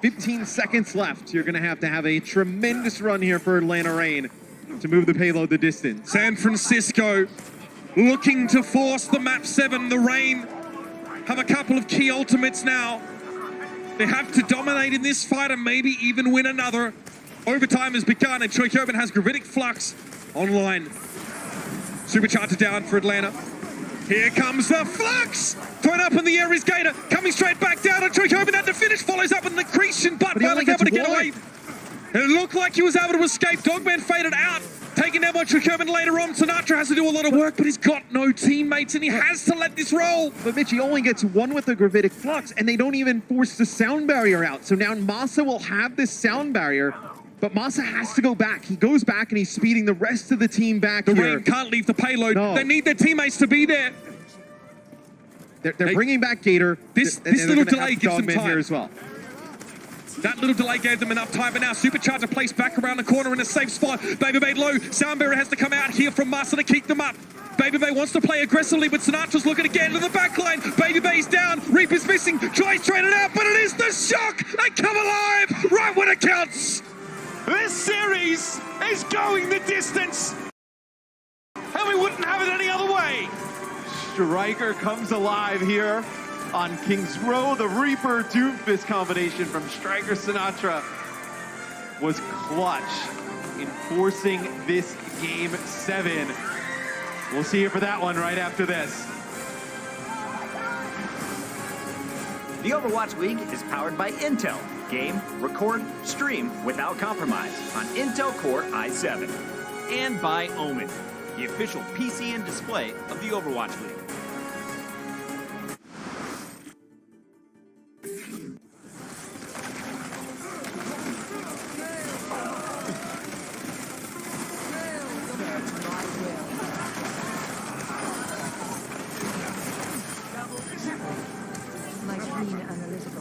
15 seconds left. You're going to have a tremendous run here for Atlanta Rain to move the payload the distance. San Francisco looking to force the map 7. The Rain have a couple of key ultimates now. They have to dominate in this fight and maybe even win another. Overtime has begun and Chokoven has Gravitic Flux online. Supercharger down for Atlanta. Here comes the Flux! Thrown up in the air is Gator, coming straight back down and Chokoven had to finish, follows up with an accretion, but finally able to get away. It looked like he was able to escape. Dogman faded out. Taken down by Chokoven later on. Sinatraa has to do a lot of work, but he's got no teammates and he has to let this roll. But Mitch, he only gets one with the Gravitic Flux and they don't even force the sound barrier out. So now Massa will have this sound barrier, but Massa has to go back. He goes back and he's speeding the rest of the team back the here. Rain can't leave the payload. No. They need their teammates to be there. They're bringing back Gator. This little delay gives them time here as well. That little delay gave them enough time, but now Supercharger placed back around the corner in a safe spot. Baby Bay low. Sound barrier has to come out here from Massa to keep them up. Baby Bay wants to play aggressively, but Sinatra's looking again to the back line. Baby Bay's down. Reaper's missing. Joy's traded out, but it is the shock. They come alive right when it counts. This series is going the distance, and we wouldn't have it any other way. Striker comes alive here on King's Row. The Reaper Doomfist combination from Striker Sinatraa was clutch in forcing this game 7. We'll see you for that one right after this. The Overwatch League is powered by Intel. Game, record, stream without compromise on Intel Core i7. And by Omen, the official PC and display of the Overwatch League.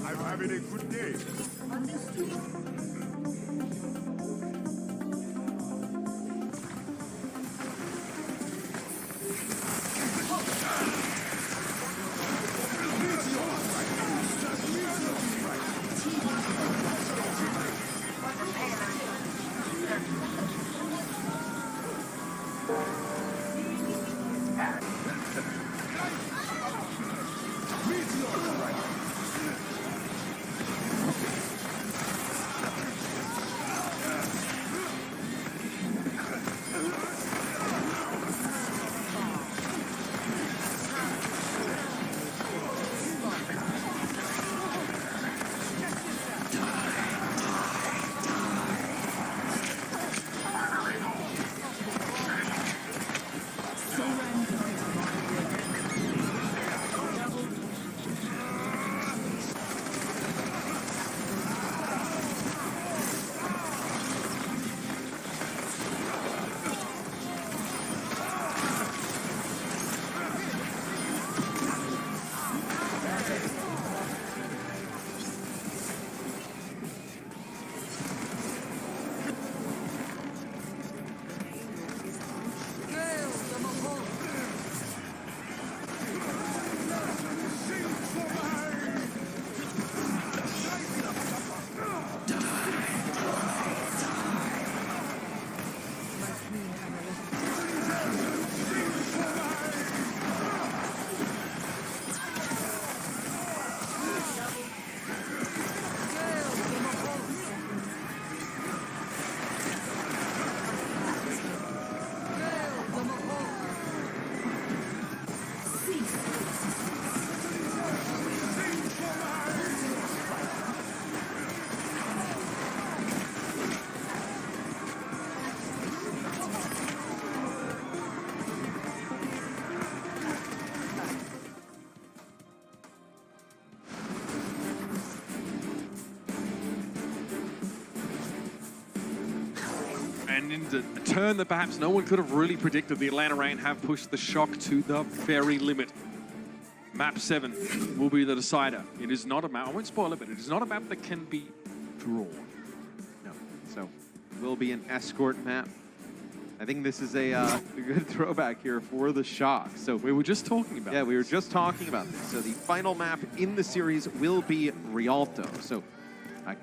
I'm having a good day. Understood. And in a turn that perhaps no one could have really predicted, the Atlanta Reign have pushed the Shock to the very limit. Map 7 will be the decider. It is not a map, I won't spoil it, but it is not a map that can be drawn. No. So, it will be an escort map. I think this is a good throwback here for the Shock. So we were just talking about we were just talking about this. So the final map in the series will be Rialto. So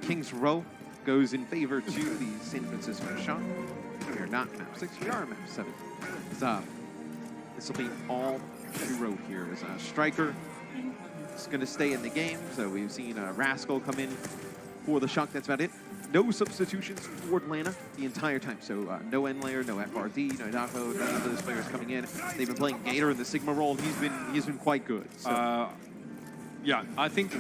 King's Row goes in favor to the San Francisco Shock. We are not map 6, we are map 7. This will be all hero here. As Striker is going to stay in the game. So we've seen Rascal come in for the Shock. That's about it. No substitutions for Atlanta the entire time. So no N-Layer, no FRD, no Daco, none of those players coming in. They've been playing Gator in the Sigma role. He's been quite good. So. Yeah, I think,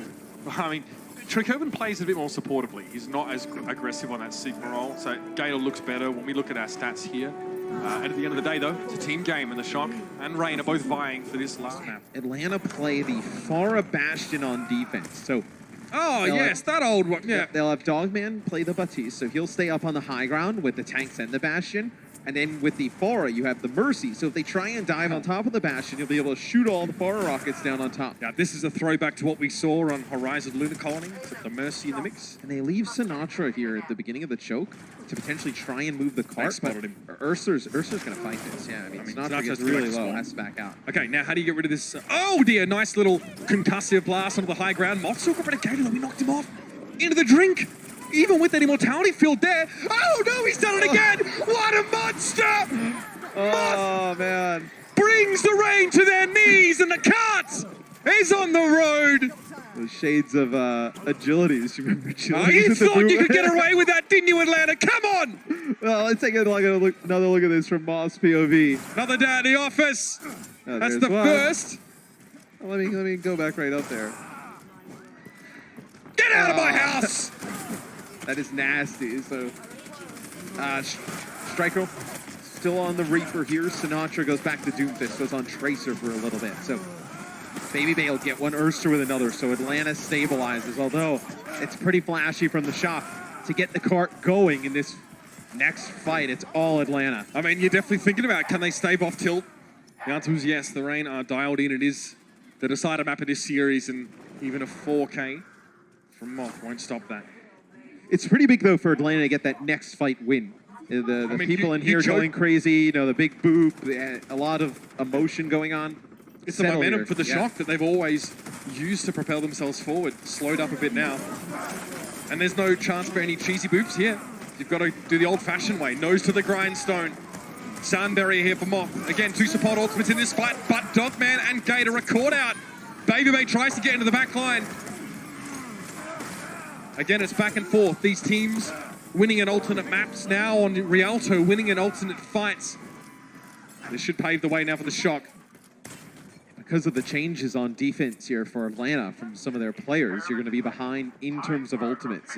Trickoven plays a bit more supportively. He's not as aggressive on that Sigma role, so Gator looks better when we look at our stats here. And at the end of the day, though, it's a team game, and the Shock and Reign are both vying for this last map. Atlanta play the Pharah Bastion on defense. So, yes, that old one. Yeah. They'll have Dogman play the Batiste, so he'll stay up on the high ground with the tanks and the Bastion. And then with the Pharah, you have the Mercy. So if they try and dive on top of the Bastion, you'll be able to shoot all the Pharah rockets down on top. Yeah, this is a throwback to what we saw on Horizon Lunar Colony, with the Mercy in the mix. And they leave Sinatraa here at the beginning of the choke to potentially try and move the cart, but Ursa's going to fight this. Yeah, I mean Sinatraa gets really low, has to back out. Okay, now how do you get rid of this? Oh dear, nice little concussive blast onto the high ground. Moth still got rid of Gator, though. We knocked him off into the drink. Even with that immortality field there. Oh no, he's done it again! What a monster! Oh man. Brings the Reign to their knees, and the cart is on the road. The shades of agilities. You remember agilities? You thought you could get away with that, didn't you, Atlanta? Come on! Well, let's take another look at this from Moss POV. Another day at the office. That's the first. Let me go back right up there. Get out of my house! That is nasty. So, Striker still on the Reaper here. Sinatraa goes back to Doomfist, goes on Tracer for a little bit. So, Baby Bay will get one, Ursa with another. So, Atlanta stabilizes, although it's pretty flashy from the Shock to get the cart going in this next fight. It's all Atlanta. I mean, you're definitely thinking about, can they stave off tilt? The answer is yes. The Reign are dialed in. It is the decider map of this series, and even a 4K from Moth won't stop that. It's pretty big, though, for Atlanta to get that next fight win. The people in here going crazy, you know, the big boop, a lot of emotion going on. It's the momentum for the Shock that they've always used to propel themselves forward. Slowed up a bit now. And there's no chance for any cheesy boops here. You've got to do the old-fashioned way. Nose to the grindstone. Sound barrier here for Moth. Again, 2 support ultimates in this fight, but Dogman and Gator are caught out. Baby Bay tries to get into the back line. Again, it's back and forth. These teams winning in alternate maps now on Rialto, winning in alternate fights. This should pave the way now for the Shock. Because of the changes on defense here for Atlanta from some of their players, you're going to be behind in terms of ultimates.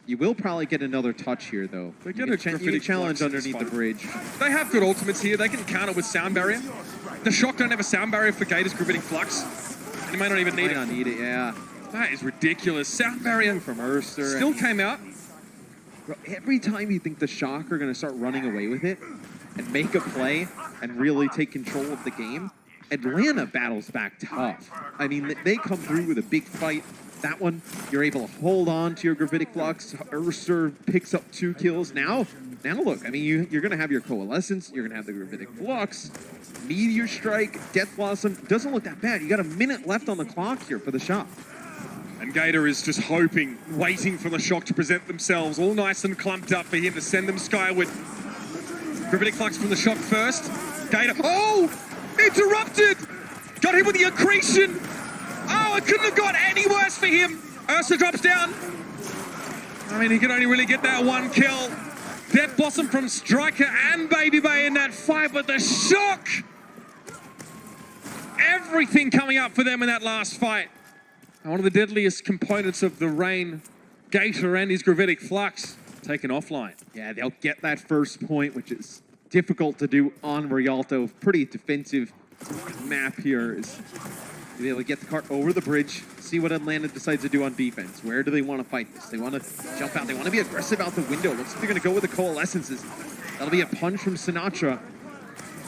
You will probably get another touch here, though. They get a challenge underneath the bridge. They have good ultimates here. They can counter with sound barrier. The Shock don't have a sound barrier for Gator's Gravitic Flux. You may not even need it. Might not need it, yeah. That is ridiculous. Sound barrier from Ursa. Still came out. Bro, every time you think the Shock are going to start running away with it and make a play and really take control of the game, Atlanta battles back tough. I mean, they come through with a big fight. That one, you're able to hold on to your Gravitic Flux. Ursa picks up 2 kills. Now look, I mean, you're going to have your Coalescence. You're going to have the Gravitic Flux. Meteor Strike, Death Blossom. Doesn't look that bad. You got a minute left on the clock here for the Shock. And Gator is just hoping, waiting for the Shock to present themselves, all nice and clumped up for him to send them skyward. Gravitic Flux from the Shock first. Gator, oh! Interrupted! Got him with the accretion! Oh, it couldn't have got any worse for him! Ursa drops down. I mean, he can only really get that 1 kill. Death Blossom from Striker and Baby Bay in that fight, but the Shock! Everything coming up for them in that last fight. And one of the deadliest components of the Reign, Gator and his Gravitic Flux, taken offline. Yeah, they'll get that first point, which is difficult to do on Rialto. Pretty defensive map here. Is to be able to get the cart over the bridge, see what Atlanta decides to do on defense. Where do they want to fight this? They want to jump out. They want to be aggressive out the window. Looks like they're going to go with the Coalescences. That'll be a punch from Sinatraa.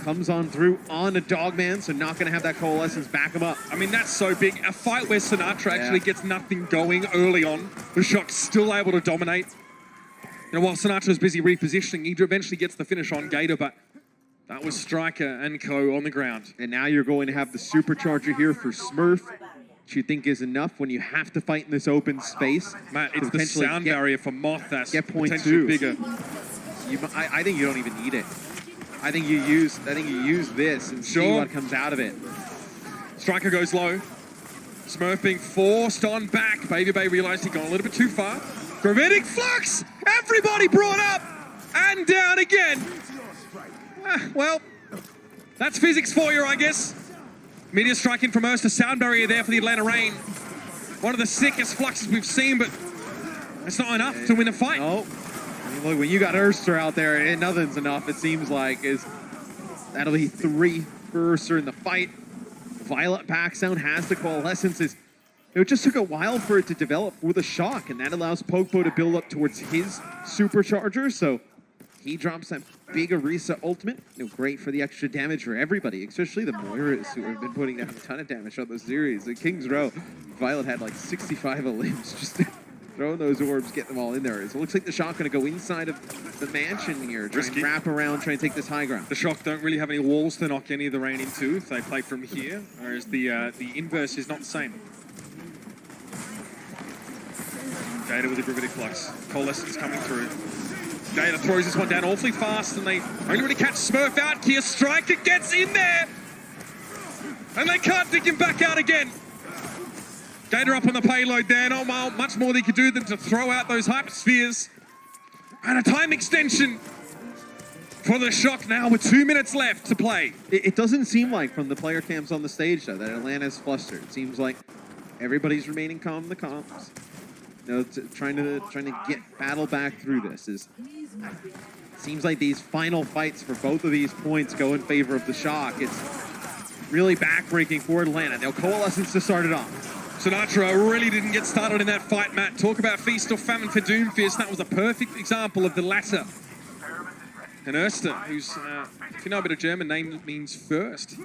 Comes on through on a Dogman, so not going to have that Coalescence back him up. I mean, that's so big. A fight where Sinatraa actually gets nothing going early on. The Shock's still able to dominate. You know, while Sinatra's busy repositioning, he eventually gets the finish on Gator, but that was Striker and co on the ground. And now you're going to have the supercharger here for Smurf, which you think is enough when you have to fight in this open space. Matt, it's the sound barrier for Moth that's get point potentially two. bigger. I think you don't even need it. I think you use this and see what comes out of it. Striker goes low. Smurf being forced on back. Baby Bay realized he'd gone a little bit too far. Gravitic Flux! Everybody brought up and down again. Well, that's physics for you, I guess. Meteor striking from Ursa. Sound barrier there for the Atlanta Reign. One of the sickest fluxes we've seen, but it's not enough to win a fight. No. I mean, look, when you got Ursa out there and nothing's enough, it seems like. That'll be 3 for Ursa in the fight. Violet Backsound has the Coalescences. It just took a while for it to develop for the Shock, and that allows Pokpo to build up towards his supercharger, so he drops that big Orisa ultimate. Great for the extra damage for everybody, especially the Moiras, who have been putting down a ton of damage on the series. The King's Row, Violet had like 65 limbs, just throwing those orbs, getting them all in there. So it looks like the Shock going to go inside of the mansion here, try and wrap around, try and take this high ground. The Shock don't really have any walls to knock any of the Reign into if they play from here, whereas the inverse is not the same. Gator with a Gravitic Flux. Coalescence coming through. Gator throws this one down awfully fast, and they only really catch Smurf out. Kia Striker gets in there, and they can't dig him back out again. Gator up on the payload there. Not much more they could do than to throw out those hyperspheres. And a time extension for the Shock now with 2 minutes left to play. It doesn't seem like from the player cams on the stage, though, that Atlanta's flustered. It seems like everybody's remaining calm in the comps. Trying to get battle back through this. Seems like these final fights for both of these points go in favor of the Shock. It's really backbreaking for Atlanta. They'll Coalescence to start it off. Sinatraa really didn't get started in that fight, Matt. Talk about feast or famine for Doomfist. That was a perfect example of the latter. And Erster, who's, if you know a bit of German, name means first.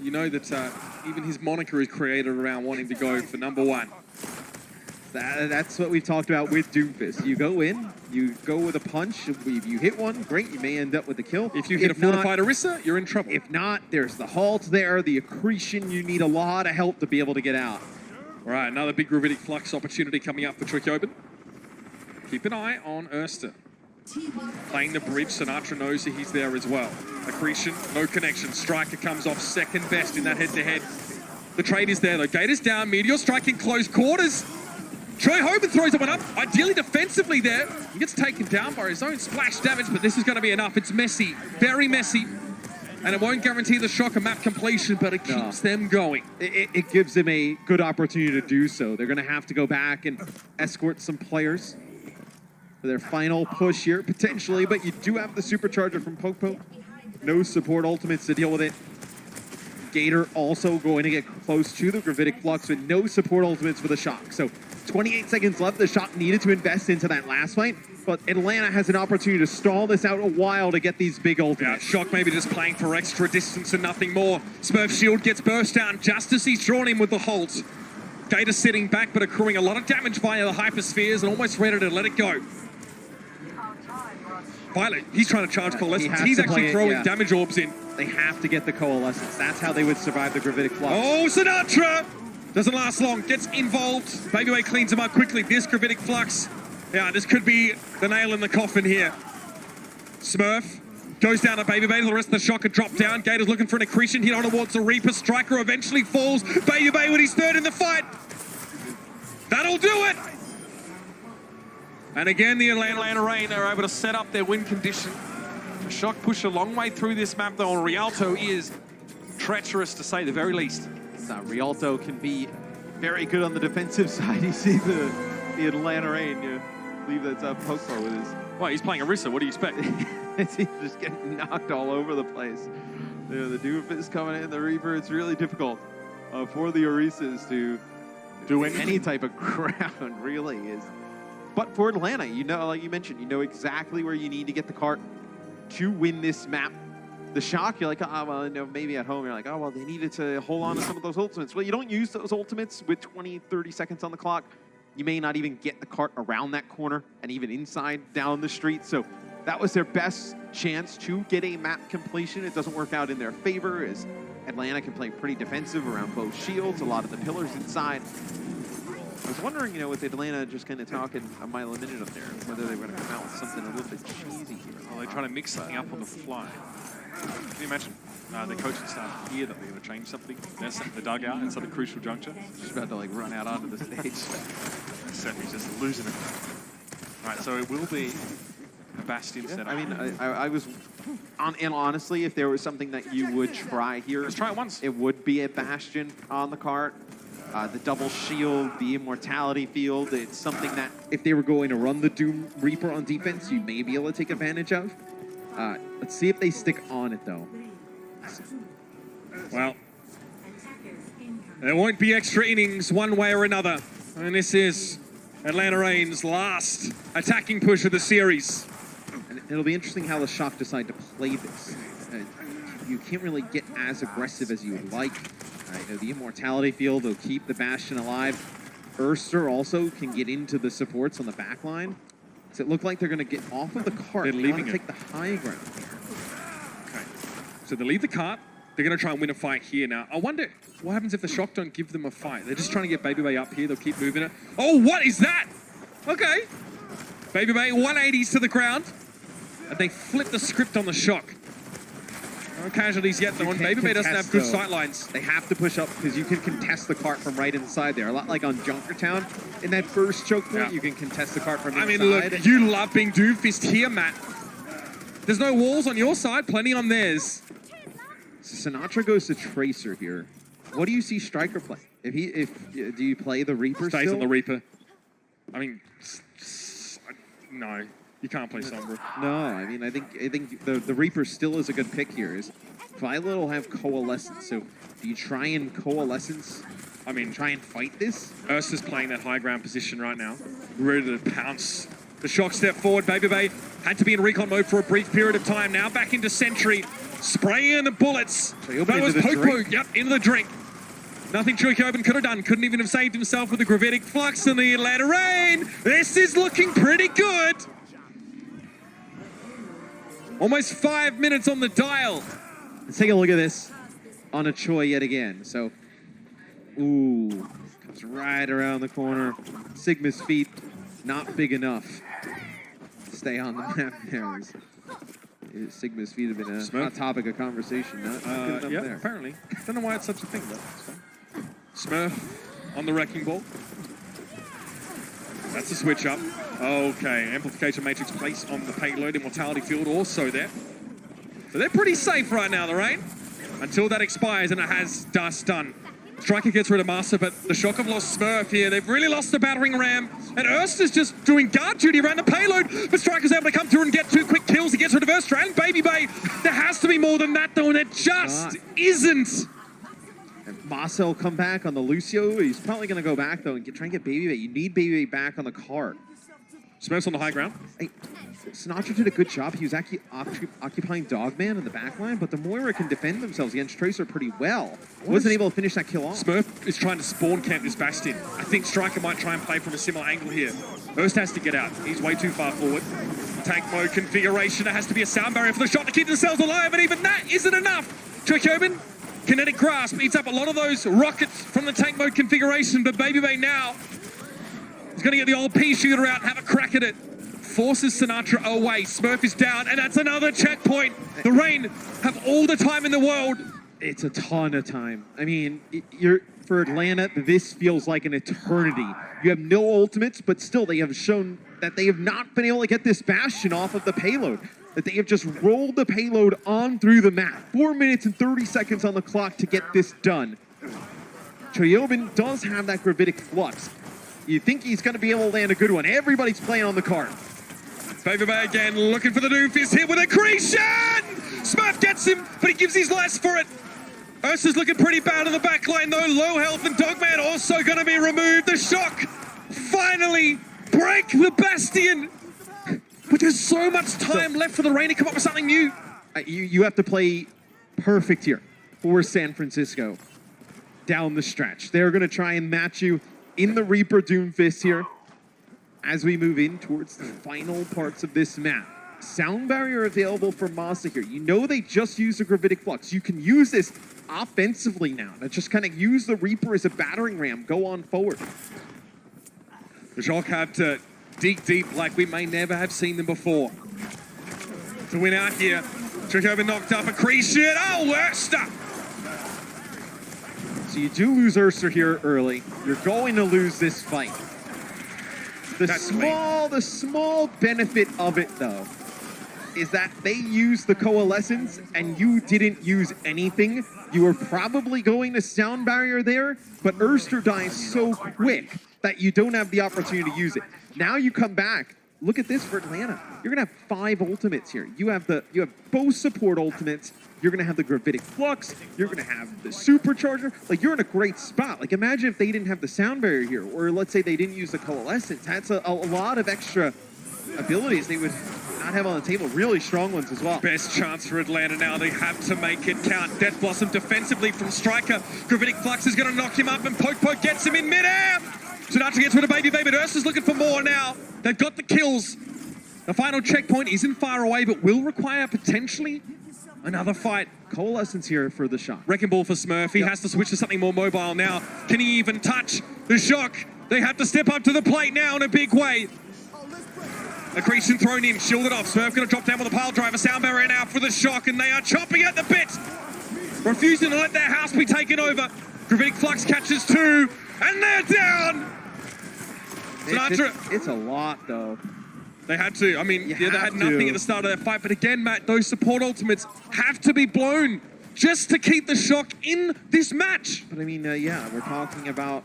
You know that even his moniker is created around wanting to go for #1. That's what we've talked about with Doomfist. You go in, you go with a punch. If you hit one, great, you may end up with a kill. If you hit a fortified Orisa, you're in trouble. If not, there's the halt there, the accretion. You need a lot of help to be able to get out. All right, another big Gravitic Flux opportunity coming up for Trickyobin. Keep an eye on Erster. Playing the bridge, Sinatraa knows that he's there as well. Accretion, no connection. Striker comes off second best in that head-to-head. The trade is there though. Gator's down, Meteor striking close quarters. Troy Hoban throws that one up, ideally defensively there. He gets taken down by his own splash damage, but this is going to be enough. It's messy, very messy. And it won't guarantee the Shock a map completion, but it keeps them going. It gives them a good opportunity to do so. They're going to have to go back and escort some players for their final push here, potentially, but you do have the supercharger from Pokpo. No support ultimates to deal with it. Gator also going to get close to the Gravitic Flux with no support ultimates for the Shock. So 28 seconds left. The Shock needed to invest into that last fight, but Atlanta has an opportunity to stall this out a while to get these big ultimates. Yeah, Shock maybe just playing for extra distance and nothing more. Smurf shield gets burst down just as he's drawn in with the halt. Gator sitting back but accruing a lot of damage via the hyperspheres and almost ready to let it go. Violet, he's trying to charge Coalescence. He's actually throwing damage orbs in. They have to get the Coalescence. That's how they would survive the Gravitic Flux. Oh, Sinatraa! Doesn't last long, gets involved. Babyway cleans him up quickly. This Gravitic Flux, yeah, this could be the nail in the coffin here. Smurf goes down to Babyway. The rest of the Shock are dropped down. Gator's looking for an accretion hit on towards the Reaper. Striker eventually falls. Babyway with his third in the fight. That'll do it! And again, the Atlanta Reign are able to set up their win condition. The Shock push a long way through this map, though, and Rialto is treacherous, to say the very least. Rialto can be very good on the defensive side. You see the Atlanta Reign. You believe that's Pokpo with his... Well, he's playing Orisa. What do you expect? He's just getting knocked all over the place. The Doomfist coming in, the Reaper. It's really difficult for the Orisas to do any type of ground, really is. But for Atlanta, you know, like you mentioned, you know exactly where you need to get the cart. to win this map. The Shock, you're like, oh, well, you know, maybe at home, you're like, oh, well, they needed to hold on to some of those ultimates. Well, you don't use those ultimates with 20, 30 seconds on the clock. You may not even get the cart around that corner and even inside down the street. So that was their best chance to get a map completion. It doesn't work out in their favor as Atlanta can play pretty defensive around both shields, a lot of the pillars inside. I was wondering, you know, with Atlanta just kind of talking a mile a minute up there, whether they were going to come out with something a little bit cheesy here. Well, they're trying to mix something up on the fly. Can you imagine the coaching staff here that they're going to change something? They're setting the dugout at some crucial juncture. Just about to like run out onto the stage. Seth is just losing it. Right, so it will be a Bastion setup. I mean, I was, and honestly, if there was something that you would try here, let's try it once. It would be a Bastion on the cart. The double shield, the immortality field, it's something that if they were going to run the Doom Reaper on defense, you may be able to take advantage of. Let's see if they stick on it, though. Well, there won't be extra innings one way or another. And this is Atlanta Reign's last attacking push of the series. And it'll be interesting how the Shock decide to play this. You can't really get as aggressive as you would like. You know, the immortality field will keep the Bastion alive. Erster also can get into the supports on the back line. So it looked like they're going to get off of the cart. They're leaving it. Take the high ground. Okay. So they leave the cart. They're going to try and win a fight here now. I wonder what happens if the Shock don't give them a fight. They're just trying to get Baby Bay up here. They'll keep moving it. Oh, what is that? Okay. Baby Bay 180s to the ground. And they flip the script on the Shock. No casualties yet, though, and Baby Bay doesn't have good sight lines. They have to push up because you can contest the cart from right inside there. A lot like on Junkertown. In that first choke point, you can contest the cart from inside. I mean, look, you love being Doomfist here, Matt. There's no walls on your side, plenty on theirs. So Sinatraa goes to Tracer here. What do you see Striker play? Do you play the Reaper Stays still? on the Reaper. I mean, no. You can't play Sombra. No, I mean, I think the Reaper still is a good pick here. Violet will have Coalescence, so do you try and Coalescence? I mean, try and fight this? Ursa's playing that high ground position right now. Ready to pounce. The Shock step forward. Baby Bay had to be in recon mode for a brief period of time. Now back into Sentry. Spraying the bullets. So that was Popo. Yep, into the drink. Nothing Chuikoban could have done. Couldn't even have saved himself with the Gravitic Flux and the Atlanta Rain. This is looking pretty good. Almost 5 minutes on the dial. Let's take a look at this on a Choi yet again. So, ooh, comes right around the corner. Sigma's feet not big enough to stay on the map there. Sigma's feet have been a hot topic of conversation. Not good yeah, there. apparently. Don't know why it's such a thing, though. Smurf on the Wrecking Ball. That's a switch up. Okay, Amplification Matrix placed on the payload. Immortality Field also there. So they're pretty safe right now, the Rain. Until that expires, and it has dust done. Striker gets rid of Master, but the Shock have lost Smurf here. They've really lost the battering ram. And Erster's just doing guard duty around the payload. But Striker's able to come through and get 2 quick kills. He gets rid of Erster and Baby Bay. There has to be more than that, though, and it just isn't. And Massa will come back on the Lucio. He's probably going to go back, though, and try and get Baby Bay. You need Baby Bay back on the cart. Smurf's on the high ground. Hey, Sinatraa did a good job. He was actually occupying Dogman in the back line, but the Moira can defend themselves against Tracer pretty well. Wasn't able to finish that kill off. Smurf is trying to spawn camp this Bastion. I think Striker might try and play from a similar angle here. Erst has to get out. He's way too far forward. Tank mode configuration. There has to be a sound barrier for the Shot to keep themselves alive, and even that isn't enough. Chuikoban, Kinetic Grasp eats up a lot of those rockets from the tank mode configuration, but Baby Bay now is going to get the old pea shooter out and have a crack at it. Forces Sinatraa away. Smurf is down, and that's another checkpoint. The Rain have all the time in the world. It's a ton of time. I mean, for Atlanta, this feels like an eternity. You have no ultimates, but still they have shown that they have not been able to get this Bastion off of the payload. That they have just rolled the payload on through the map. 4 minutes and 30 seconds on the clock to get this done. Chuikoban does have that Gravitic Flux. You think he's going to be able to land a good one. Everybody's playing on the card. Baby Bay again, looking for the Doomfist here with accretion! Smurf gets him, but he gives his last for it. Ursa's looking pretty bad on the back line, though. Low health, and Dogman also going to be removed. The Shock finally break the Bastion. But there's so much time left for the Rain to come up with something new. You have to play perfect here for San Francisco down the stretch. They're going to try and match you in the Reaper Doomfist here as we move in towards the final parts of this map. Sound barrier available for Masa here. You know they just used the Gravitic Flux. You can use this offensively now to just kind of use the Reaper as a battering ram. Go on forward. The Shock have to dig deep like we may never have seen them before. To win out here. Trickover knocked up, Accretion. Oh, Urster! So you do lose Urster here early. You're going to lose this fight. The small benefit of it, though, is that they used the Coalescence and you didn't use anything. You were probably going to Sound Barrier there, but Urster dies so quick that you don't have the opportunity to use it. Now you come back. Look at this for Atlanta. You're gonna have 5 ultimates here. You have both support ultimates. You're gonna have the Gravitic Flux. You're gonna have the Supercharger. Like, you're in a great spot. Like, imagine if they didn't have the Sound Barrier here, or let's say they didn't use the Coalescence. That's a lot of extra abilities they would not have on the table. Really strong ones as well. Best chance for Atlanta now. They have to make it count. Death Blossom defensively from Striker. Gravitic Flux is gonna knock him up, and Poke gets him in midair. Sinatraa gets rid of Baby, but Ursa's looking for more now. They've got the kills. The final checkpoint isn't far away, but will require potentially another fight. Coalescence here for the Shock. Wrecking Ball for Smurf. He has to switch to something more mobile now. Can he even touch the Shock? They have to step up to the plate now in a big way. Accretion thrown in, shielded off. Smurf going to drop down with a pile driver. Sound barrier now for the Shock, and they are chopping at the bit. Refusing to let their house be taken over. Gravitic Flux catches 2, and they're down. It's a lot, though. They had to. I mean, they had nothing at the start of their fight. But again, Matt, those support ultimates have to be blown just to keep the Shock in this match. But I mean, yeah, we're talking about,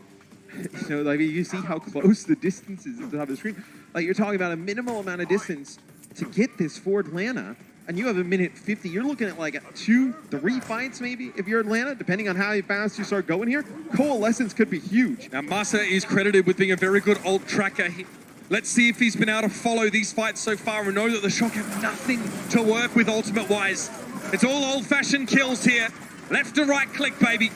like, you see how close the distance is at the top of the screen. Like, you're talking about a minimal amount of distance to get this for Atlanta. And you have a minute 50. You're looking at like 2-3 fights maybe if you're Atlanta, depending on how fast you start going here. Coalescence could be huge. Now, Masa is credited with being a very good ult tracker. Let's see if he's been able to follow these fights so far and know that the Shock have nothing to work with ultimate-wise. It's all old-fashioned kills here. Left to right click, baby.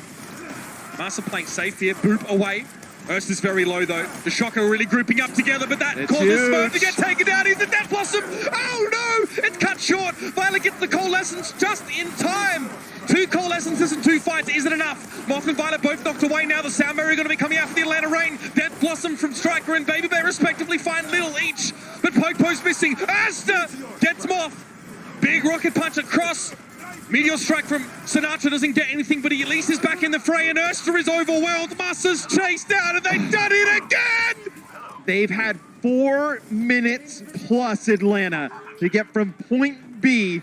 Masa playing safe here. Boop away. Ursa's very low, though. The Shock are really grouping up together, but that causes Smurf to get taken down. He's the Death Blossom. Oh, no! It's cut short. Violet gets the Coalescence just in time. 2 Coalescences and 2 fights isn't enough. Moth and Violet both knocked away now. The Sound Barrier going to be coming out for the Atlanta Rain. Death Blossom from Striker and Baby Bear respectively find little each. But Poke's missing. Asta gets Moth. Big rocket punch across. Meteor Strike from Sinatraa doesn't get anything, but he at least is back in the fray, and Urster is overwhelmed. Masa's chased out, and they've done it again! They've had 4 minutes plus, Atlanta, to get from point B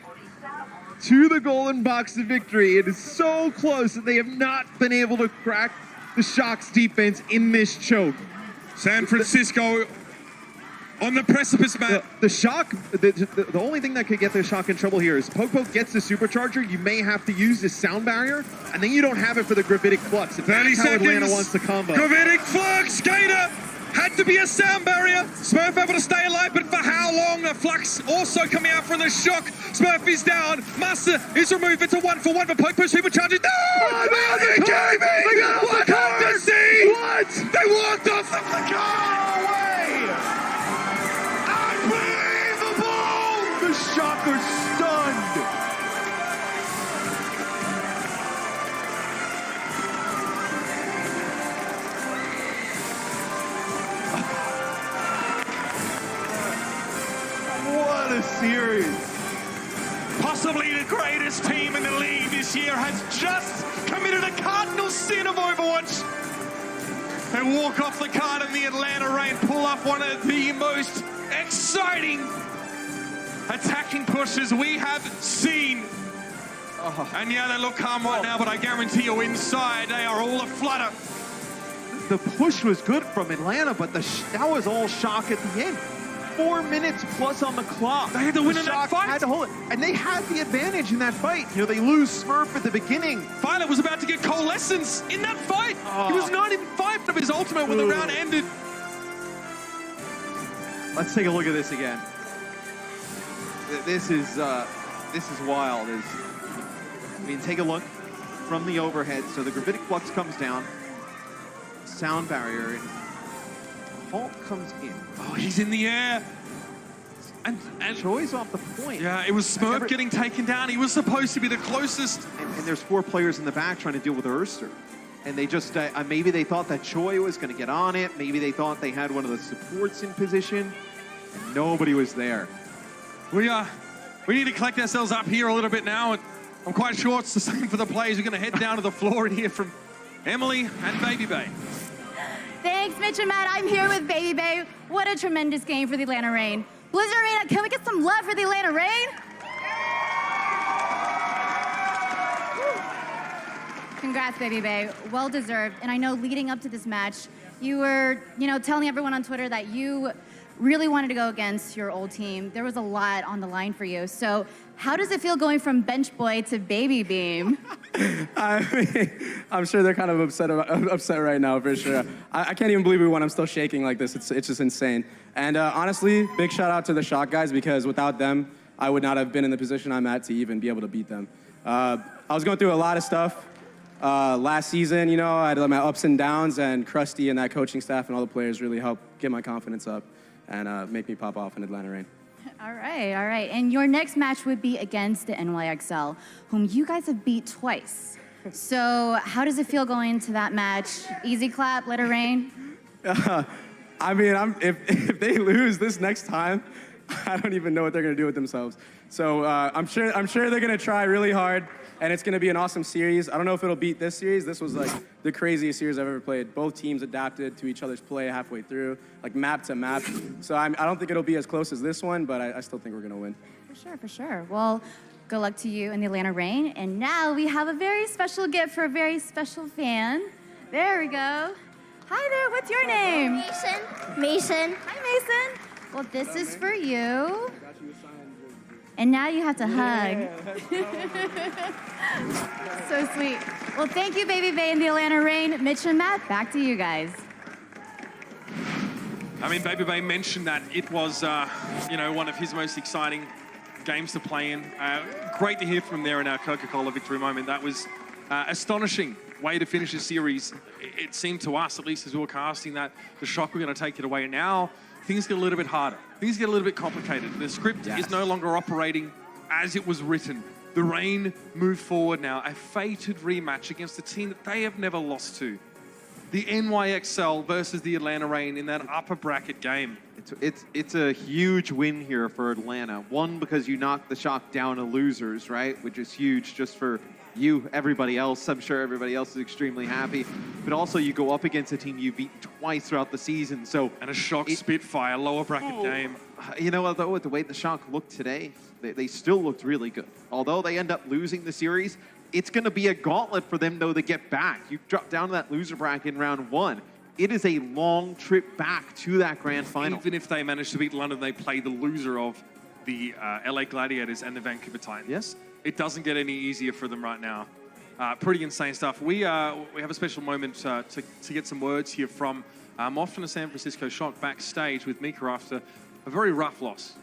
to the golden box of victory. It is so close that they have not been able to crack the Shock's defense in this choke. San Francisco on the precipice, Matt. The Shock, the only thing that could get the Shock in trouble here is Poke gets the Supercharger. You may have to use this Sound Barrier, and then you don't have it for the Gravitic Flux. If 30 that's how seconds. Atlanta wants to combo. Gravitic Flux, Skater had to be a Sound Barrier. Smurf able to stay alive, but for how long? The Flux also coming out from the Shock. Smurf is down. Masa is removed. It's a 1-for-1 for Poke Supercharger. No! Oh, They gave it! They got What happened to see? What? They walked off the car away! The Shock are stunned. What a series. Possibly the greatest team in the league this year has just committed a cardinal sin of Overwatch. They walk off the card in the Atlanta Rain, pull up one of the most exciting attacking pushes we have seen. And yeah, they look calm right now, but I guarantee you inside they are all aflutter. The push was good from Atlanta, but that was all Shock at the end. 4 minutes plus on the clock. They had to win in that fight. Had to hold it. And they had the advantage in that fight. You know, they lose Smurf at the beginning. Violet was about to get Coalescence in that fight. He was not even 5 of his ultimate when the round ended. Let's take a look at this again. This is wild. I mean, take a look from the overhead. So the gravitic flux comes down, sound barrier, and Halt comes in. Oh, he's in the air. And Choi's off the point. Yeah, it was Smurf getting taken down. He was supposed to be the closest. And there's 4 players in the back trying to deal with Erster. And they just, maybe they thought that Choi was going to get on it. Maybe they thought they had one of the supports in position. And nobody was there. We need to collect ourselves up here a little bit now. And I'm quite sure it's the same for the players. We're going to head down to the floor and hear from Emily and Baby Bay. Thanks, Mitch and Matt. I'm here with Baby Bay. What a tremendous game for the Atlanta Reign. Blizzard Arena, can we get some love for the Atlanta Reign? Congrats, Baby Bay. Well deserved. And I know leading up to this match, you were, telling everyone on Twitter that you really wanted to go against your old team. There was a lot on the line for you. So how does it feel going from bench boy to baby beam? I'm sure they're kind of upset right now, for sure. I can't even believe we won. I'm still shaking like this. It's just insane. And honestly, big shout out to the Shock guys, because without them, I would not have been in the position I'm at to even be able to beat them. I was going through a lot of stuff last season. I had my ups and downs, and Krusty and that coaching staff and all the players really helped get my confidence up and make me pop off in Atlanta Reign. All right. And your next match would be against the NYXL, whom you guys have beat twice. So how does it feel going into that match? Easy clap, let it rain? I mean, if they lose this next time, I don't even know what they're going to do with themselves. So I'm sure they're going to try really hard, and it's going to be an awesome series. I don't know if it'll beat this series. This was like the craziest series I've ever played. Both teams adapted to each other's play halfway through, like map to map. So I don't think it'll be as close as this one, but I still think we're going to win. For sure. Well, good luck to you in the Atlanta Reign. And now we have a very special gift for a very special fan. There we go. Hi there, what's your name? Mason. Hi, Mason. Well, this is for you. And now you have to hug. So sweet. Well, thank you, Baby Bay and the Atlanta Reign. Mitch and Matt, back to you guys. I mean, Baby Bay mentioned that it was, one of his most exciting games to play in. Great to hear from him there in our Coca-Cola victory moment. That was astonishing way to finish the series. It seemed to us, at least as we were casting, that the Shock were going to take it away. Now, things get a little bit harder. Things get a little bit complicated. The script is no longer operating as it was written. The Reign move forward now. A fated rematch against a team that they have never lost to. The NYXL versus the Atlanta Reign in that upper bracket game. It's a huge win here for Atlanta. One, because you knocked the Shock down to losers, right? Which is huge just for you, everybody else. I'm sure everybody else is extremely happy. But also you go up against a team you've beaten twice throughout the season. And a Shock Spitfire lower bracket game. Although with the way the Shock looked today, they still looked really good. Although they end up losing the series, it's going to be a gauntlet for them, though, to get back. You drop down to that loser bracket in round 1. It is a long trip back to that grand final. Even if they manage to beat London, they play the loser of the LA Gladiators and the Vancouver Titans. Yes. It doesn't get any easier for them right now. Pretty insane stuff. We have a special moment to get some words here from Moth from the San Francisco Shock backstage with Mika after a very rough loss.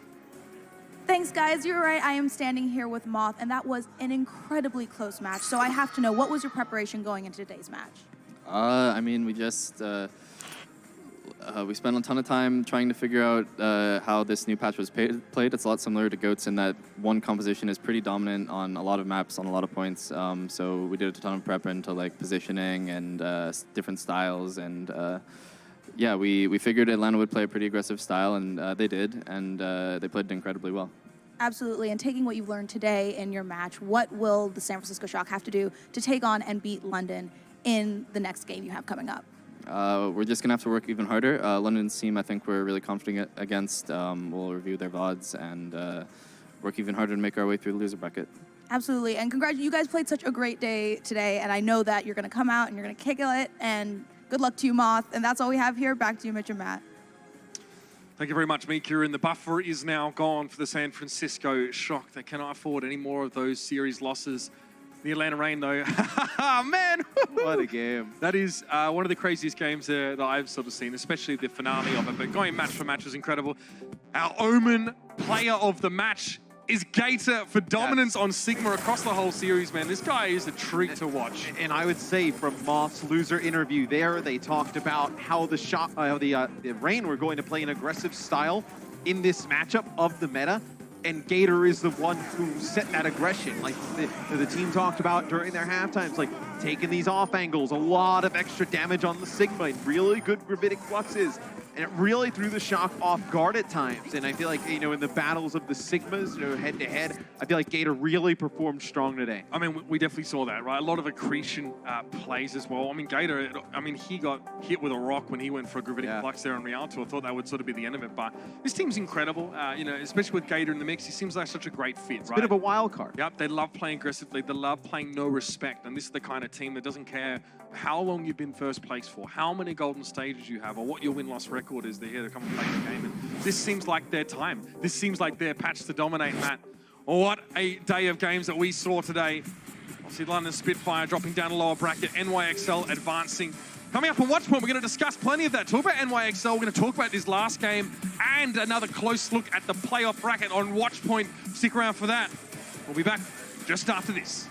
Thanks, guys. You're right. I am standing here with Moth, and that was an incredibly close match. So I have to know, what was your preparation going into today's match? I mean, we just we spent a ton of time trying to figure out how this new patch was played. It's a lot similar to GOATS in that one composition is pretty dominant on a lot of maps, on a lot of points. So we did a ton of prep into like positioning and different styles. And yeah, we figured Atlanta would play a pretty aggressive style, and they did. And they played it incredibly well. Absolutely. And taking what you've learned today in your match, what will the San Francisco Shock have to do to take on and beat London in the next game you have coming up? We're just going to have to work even harder. London's team, I think we're really confident against. We'll review their VODs and work even harder to make our way through the loser bracket. Absolutely. And congratulations. You guys played such a great day today, and I know that you're going to come out and you're going to kick it, and good luck to you, Moth. And that's all we have here. Back to you, Mitch and Matt. Thank you very much, Mika. And the buffer is now gone for the San Francisco Shock. They cannot afford any more of those series losses. The Atlanta Reign, though, man, what a game. That is one of the craziest games that I've sort of seen, especially the finale of it. But going match for match was incredible. Our Omen player of the match is Gator for dominance on Sigma across the whole series, man. This guy is a treat to watch. And I would say from Moth's loser interview there, they talked about how the Rain were going to play an aggressive style in this matchup of the meta. And Gator is the one who set that aggression. Like the team talked about during their halftimes, like taking these off angles, a lot of extra damage on the Sigma, and really good gravitic fluxes. And it really threw the Shock off guard at times. And I feel like, you know, in the battles of the Sigmas, you know, head to head, I feel like Gator really performed strong today. I mean, we definitely saw that, right? A lot of accretion plays as well. I mean, Gator, I mean, he got hit with a rock when he went for a gravitic flux there on Rialto. I thought that would sort of be the end of it. But this team's incredible, you know, especially with Gator in the mix. He seems like such a great fit, It's right? a bit of a wild card. Yep, they love playing aggressively. They love playing no respect. And this is the kind of team that doesn't care how long you've been first place for, how many golden stages you have, or what your win-loss record is. They're here to come and play the game. And this seems like their time. This seems like their patch to dominate, Matt. What a day of games that we saw today. Obviously, London Spitfire dropping down a lower bracket. NYXL advancing. Coming up on Watchpoint, we're going to discuss plenty of that. Talk about NYXL. We're going to talk about this last game and another close look at the playoff bracket on Watchpoint. Stick around for that. We'll be back just after this.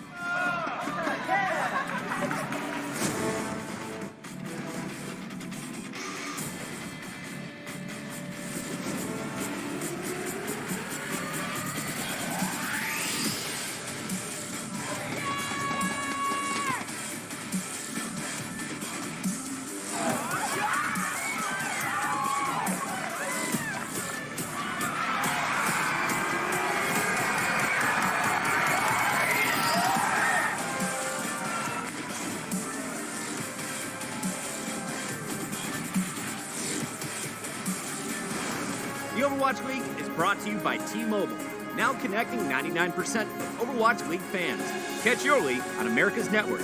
The Overwatch League is brought to you by T-Mobile, now connecting 99% of Overwatch League fans. Catch your league on America's network,